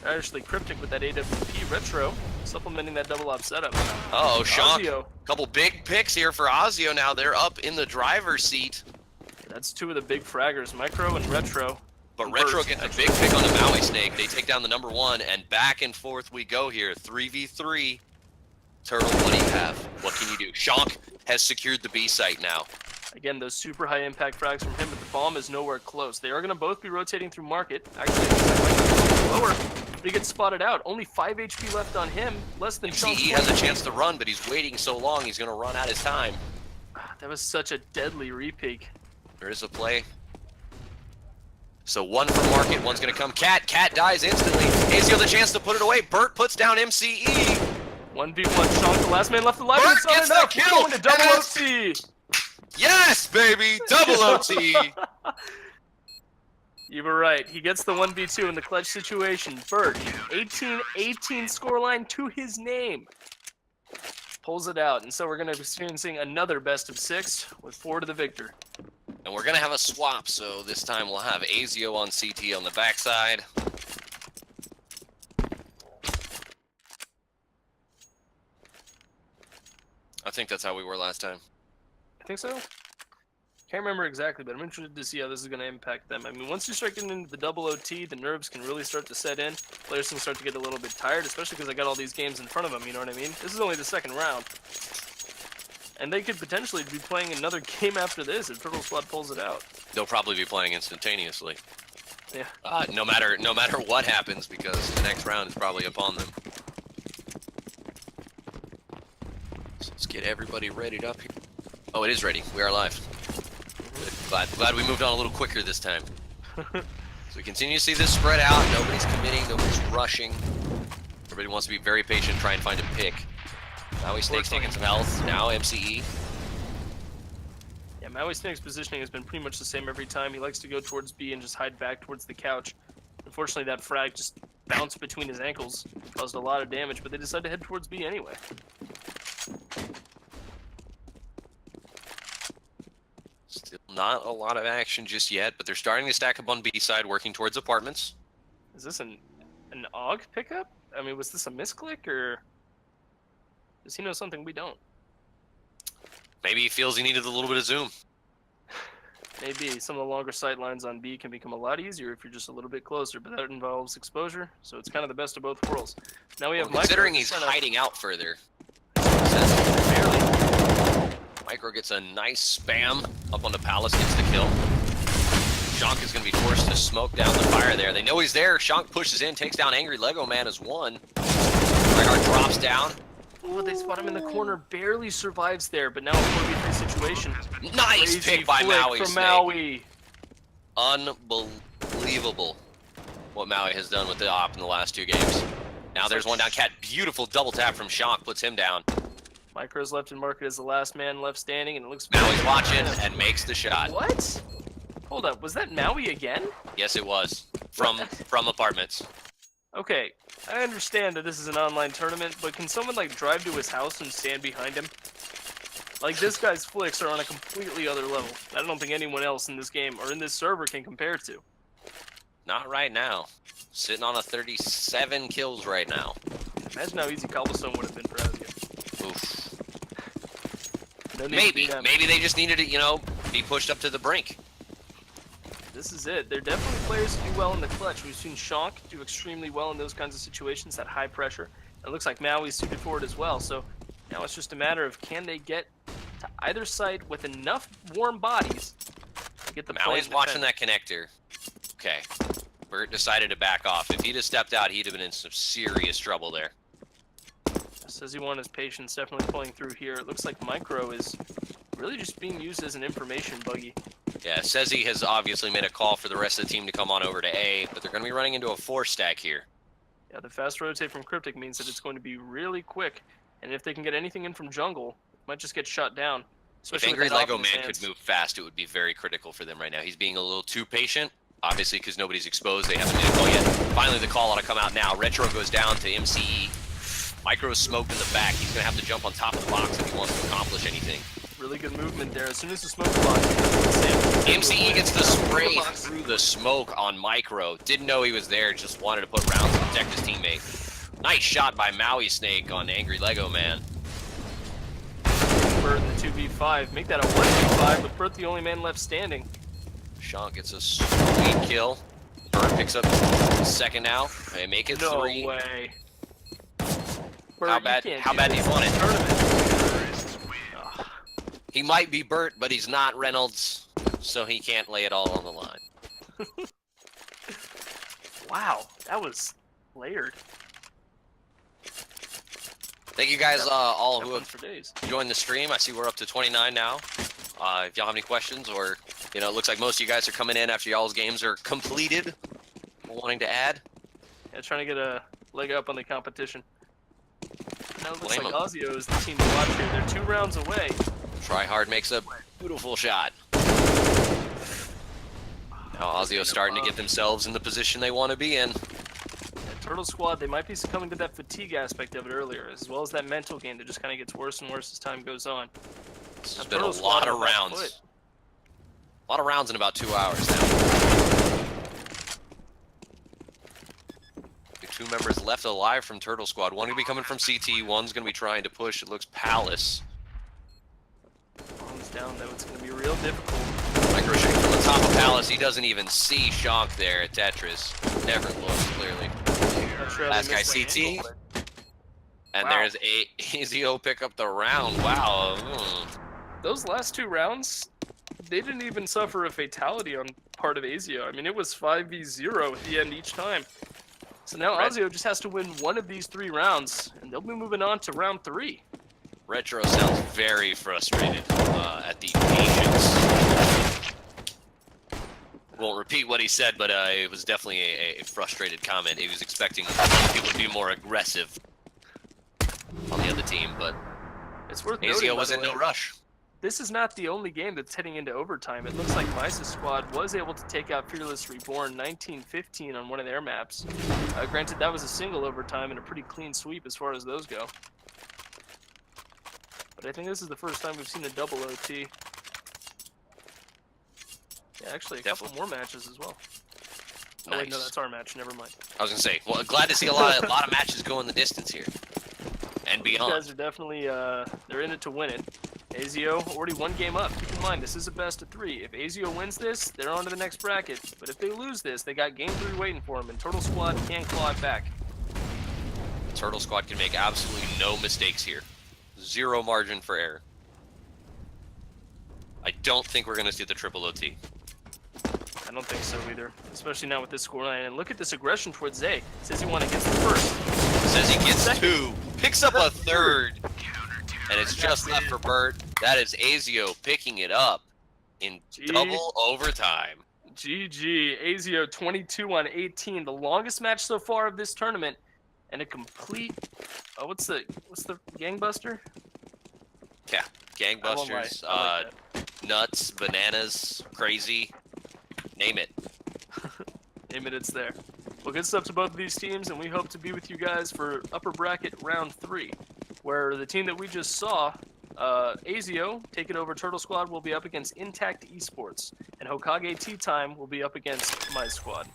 Actually, Cryptic with that AWP retro, supplementing that double op setup. Oh, Shonk. Azio. Couple big picks here for Azio now. They're up in the driver's seat. That's two of the big fraggers, Micro and Retro. But Retro gets a big pick on the Maui Snake. They take down the #1, and back and forth we go here. 3v3. Turtle, what do you have? What can you do? Shonk has secured the B site now. Again, those super high impact frags from him, but the bomb is nowhere close. They are going to both be rotating through market. Actually, lower, but he gets spotted out. Only 5 HP left on him, less than Shonk. He has a chance to run, but he's waiting so long, he's going to run out his time. That was such a deadly repeak. There is a play. So one from market, one's going to come. Cat dies instantly. Azio the chance to put it away. Burt puts down MCE. 1v1, Shonk, the last man left alive. Burt It's not gets the enough. kill. We're going to double OT. Yes, baby! Double OT! You were right. He gets the 1v2 in the clutch situation. Burt, 18-18 scoreline to his name. Pulls it out, and so we're going to be experiencing another best of 6 with 4 to the victor. And we're going to have a swap, so this time we'll have Azio on CT on the backside. I think that's how we were last time. I think so. Can't remember exactly, but I'm interested to see how this is going to impact them. I mean, once you start getting into the double OT, the nerves can really start to set in. Players can start to get a little bit tired, especially because I got all these games in front of them, you know what I mean? This is only the second round. And they could potentially be playing another game after this if Turtle Squad pulls it out. They'll probably be playing instantaneously. Yeah. No matter what happens, because the next round is probably upon them. So let's get everybody readied up here. Oh, it is ready. We are live. Glad we moved on a little quicker this time. So we continue to see this spread out. Nobody's committing. Nobody's rushing. Everybody wants to be very patient, try and find a pick. Maui Snake's taking some health. Now MCE. Yeah, Maui Snake's positioning has been pretty much the same every time. He likes to go towards B and just hide back towards the couch. Unfortunately, that frag just bounced between his ankles, caused a lot of damage, but they decided to head towards B anyway. Still not a lot of action just yet, but they're starting to stack up on B side, working towards apartments. Is this an AUG pickup? I mean, was this a misclick, or does he know something we don't? Maybe he feels he needed a little bit of zoom. Maybe some of the longer sight lines on B can become a lot easier if you're just a little bit closer, but that involves exposure, so it's kind of the best of both worlds. Now we have Micro. Considering he's hiding out further. Barely. Micro gets a nice spam up on the palace, gets the kill. Shonk is going to be forced to smoke down the fire there. They know he's there. Shonk pushes in, takes down Angry Lego Man as one. Reinhardt drops down. Oh, they spot him in the corner. Barely survives there, but now a 4v3 situation. Nice Crazy pick by Maui from Snake. Maui. Unbelievable what Maui has done with the op in the last 2 games. Now there's one down. Cat, beautiful double tap from Shonk, puts him down. Micro's left in market as the last man left standing, and it looks... Maui's watching and makes the shot. What? Hold up, was that Maui again? Yes, it was. From apartments. Okay, I understand that this is an online tournament, but can someone, like, drive to his house and stand behind him? Like, this guy's flicks are on a completely other level. I don't think anyone else in this game, or in this server, can compare to. Not right now. Sitting on a 37 kills right now. Imagine how easy Cobblestone would have been for Azio. Oof. No need to Maybe do that. they just needed to, be pushed up to the brink. this is it. They're definitely players who do well in the clutch. We've seen Shonk do extremely well in those kinds of situations, that high pressure. It looks like Maui's suited for it as well. So now it's just a matter of can they get to either site with enough warm bodies to get the Maui's watching that connector. Okay. Bert decided to back off. If he'd have stepped out, he'd have been in some serious trouble there. Says he wanted his patience, definitely pulling through here. It looks like Micro is really just being used as an information buggy. Yeah, says he has obviously made a call for the rest of the team to come on over to A, but they're going to be running into a 4-stack here. Yeah, the fast rotate from Cryptic means that it's going to be really quick, and if they can get anything in from jungle, it might just get shut down. If Angry Lego Man could move fast, it would be very critical for them right now. He's being a little too patient, obviously because nobody's exposed. They haven't made a call yet. Finally, the call ought to come out now. Retro goes down to MCE. Micro's smoked in the back. He's going to have to jump on top of the box if he wants to accomplish anything. Really good movement there. As soon as the smoke box, MCE gets the spray through the smoke on Micro. Didn't know he was there, just wanted to put rounds to protect his teammate. Nice shot by Maui Snake on Angry Lego Man. Bert in the 2v5. Make that a 1v5 with Bert the only man left standing. Sean gets a sweet kill. Bert picks up the second now. They make it 3. No way. Bert, how bad do you want it? He might be Bert, but he's not Reynolds, so he can't lay it all on the line. Wow, that was layered. Thank you guys all who have days. joined the stream. I see we're up to 29 now. If y'all have any questions, or it looks like most of you guys are coming in after y'all's games are completed, wanting to add. Yeah, trying to get a leg up on the competition. Now it looks like Him. Azio is the team to watch here. They're 2 rounds away. Tryhard makes a beautiful shot. Now Azio starting to get themselves in the position they want to be in. Turtle Squad, they might be succumbing to that fatigue aspect of it earlier, as well as that mental game that just kind of gets worse and worse as time goes on. This has been a lot of rounds. A lot of rounds in about 2 hours now. The 2 members left alive from Turtle Squad. One going to be coming from CT, one's going to be trying to push. It looks Palace. One's down though, it's going to be real difficult. Micro shooting from the top of Palace. He doesn't even see Shonk there at Tetris. Never looks, clearly. Last guy CT. And wow. There's Azio pick up the round. Wow. Those last 2 rounds, they didn't even suffer a fatality on part of Azio. I mean, it was 5v0 at the end each time. So now Azio just has to win one of these 3 rounds, and they'll be moving on to round 3. Retro sounds very frustrated at the patience. Won't repeat what he said, but it was definitely a frustrated comment. He was expecting people to be more aggressive on the other team, but it's worth Azio noting, was in no rush. This is not the only game that's heading into overtime. It looks like Mice's squad was able to take out Fearless Reborn 19-15 on one of their maps. Granted, that was a single overtime and a pretty clean sweep as far as those go. But I think this is the first time we've seen a double OT. Yeah, actually a couple more matches as well. Oh, wait, no, that's our match. Never mind. I was gonna say, well, glad to see a lot of matches go in the distance here and beyond. These guys are definitely they're in it to win it. Azio already 1 game up. Keep in mind, this is a best of 3. If Azio wins this, they're on to the next bracket. But if they lose this, they got game 3 waiting for them, and Turtle Squad can't claw it back. Turtle Squad can make absolutely no mistakes here. 0 margin for error. I don't think we're gonna see the triple OT. I don't think so either, especially now with this scoreline. And look at this aggression towards Zay. Says he won against the first. Says he gets 2, picks up a 3rd, and it's just left for Bert. That is Azio picking it up in double overtime. GG, Azio 22 on 18, the longest match so far of this tournament, and a complete. Oh, what's the gangbuster? Yeah, gangbusters, nuts, bananas, crazy. Name it. Name it, it's there. Well, good stuff to both of these teams, and we hope to be with you guys for upper bracket round 3, where the team that we just saw, Azio, taking over Turtle Squad, will be up against Intact eSports, and Hokage Tea Time will be up against my squad.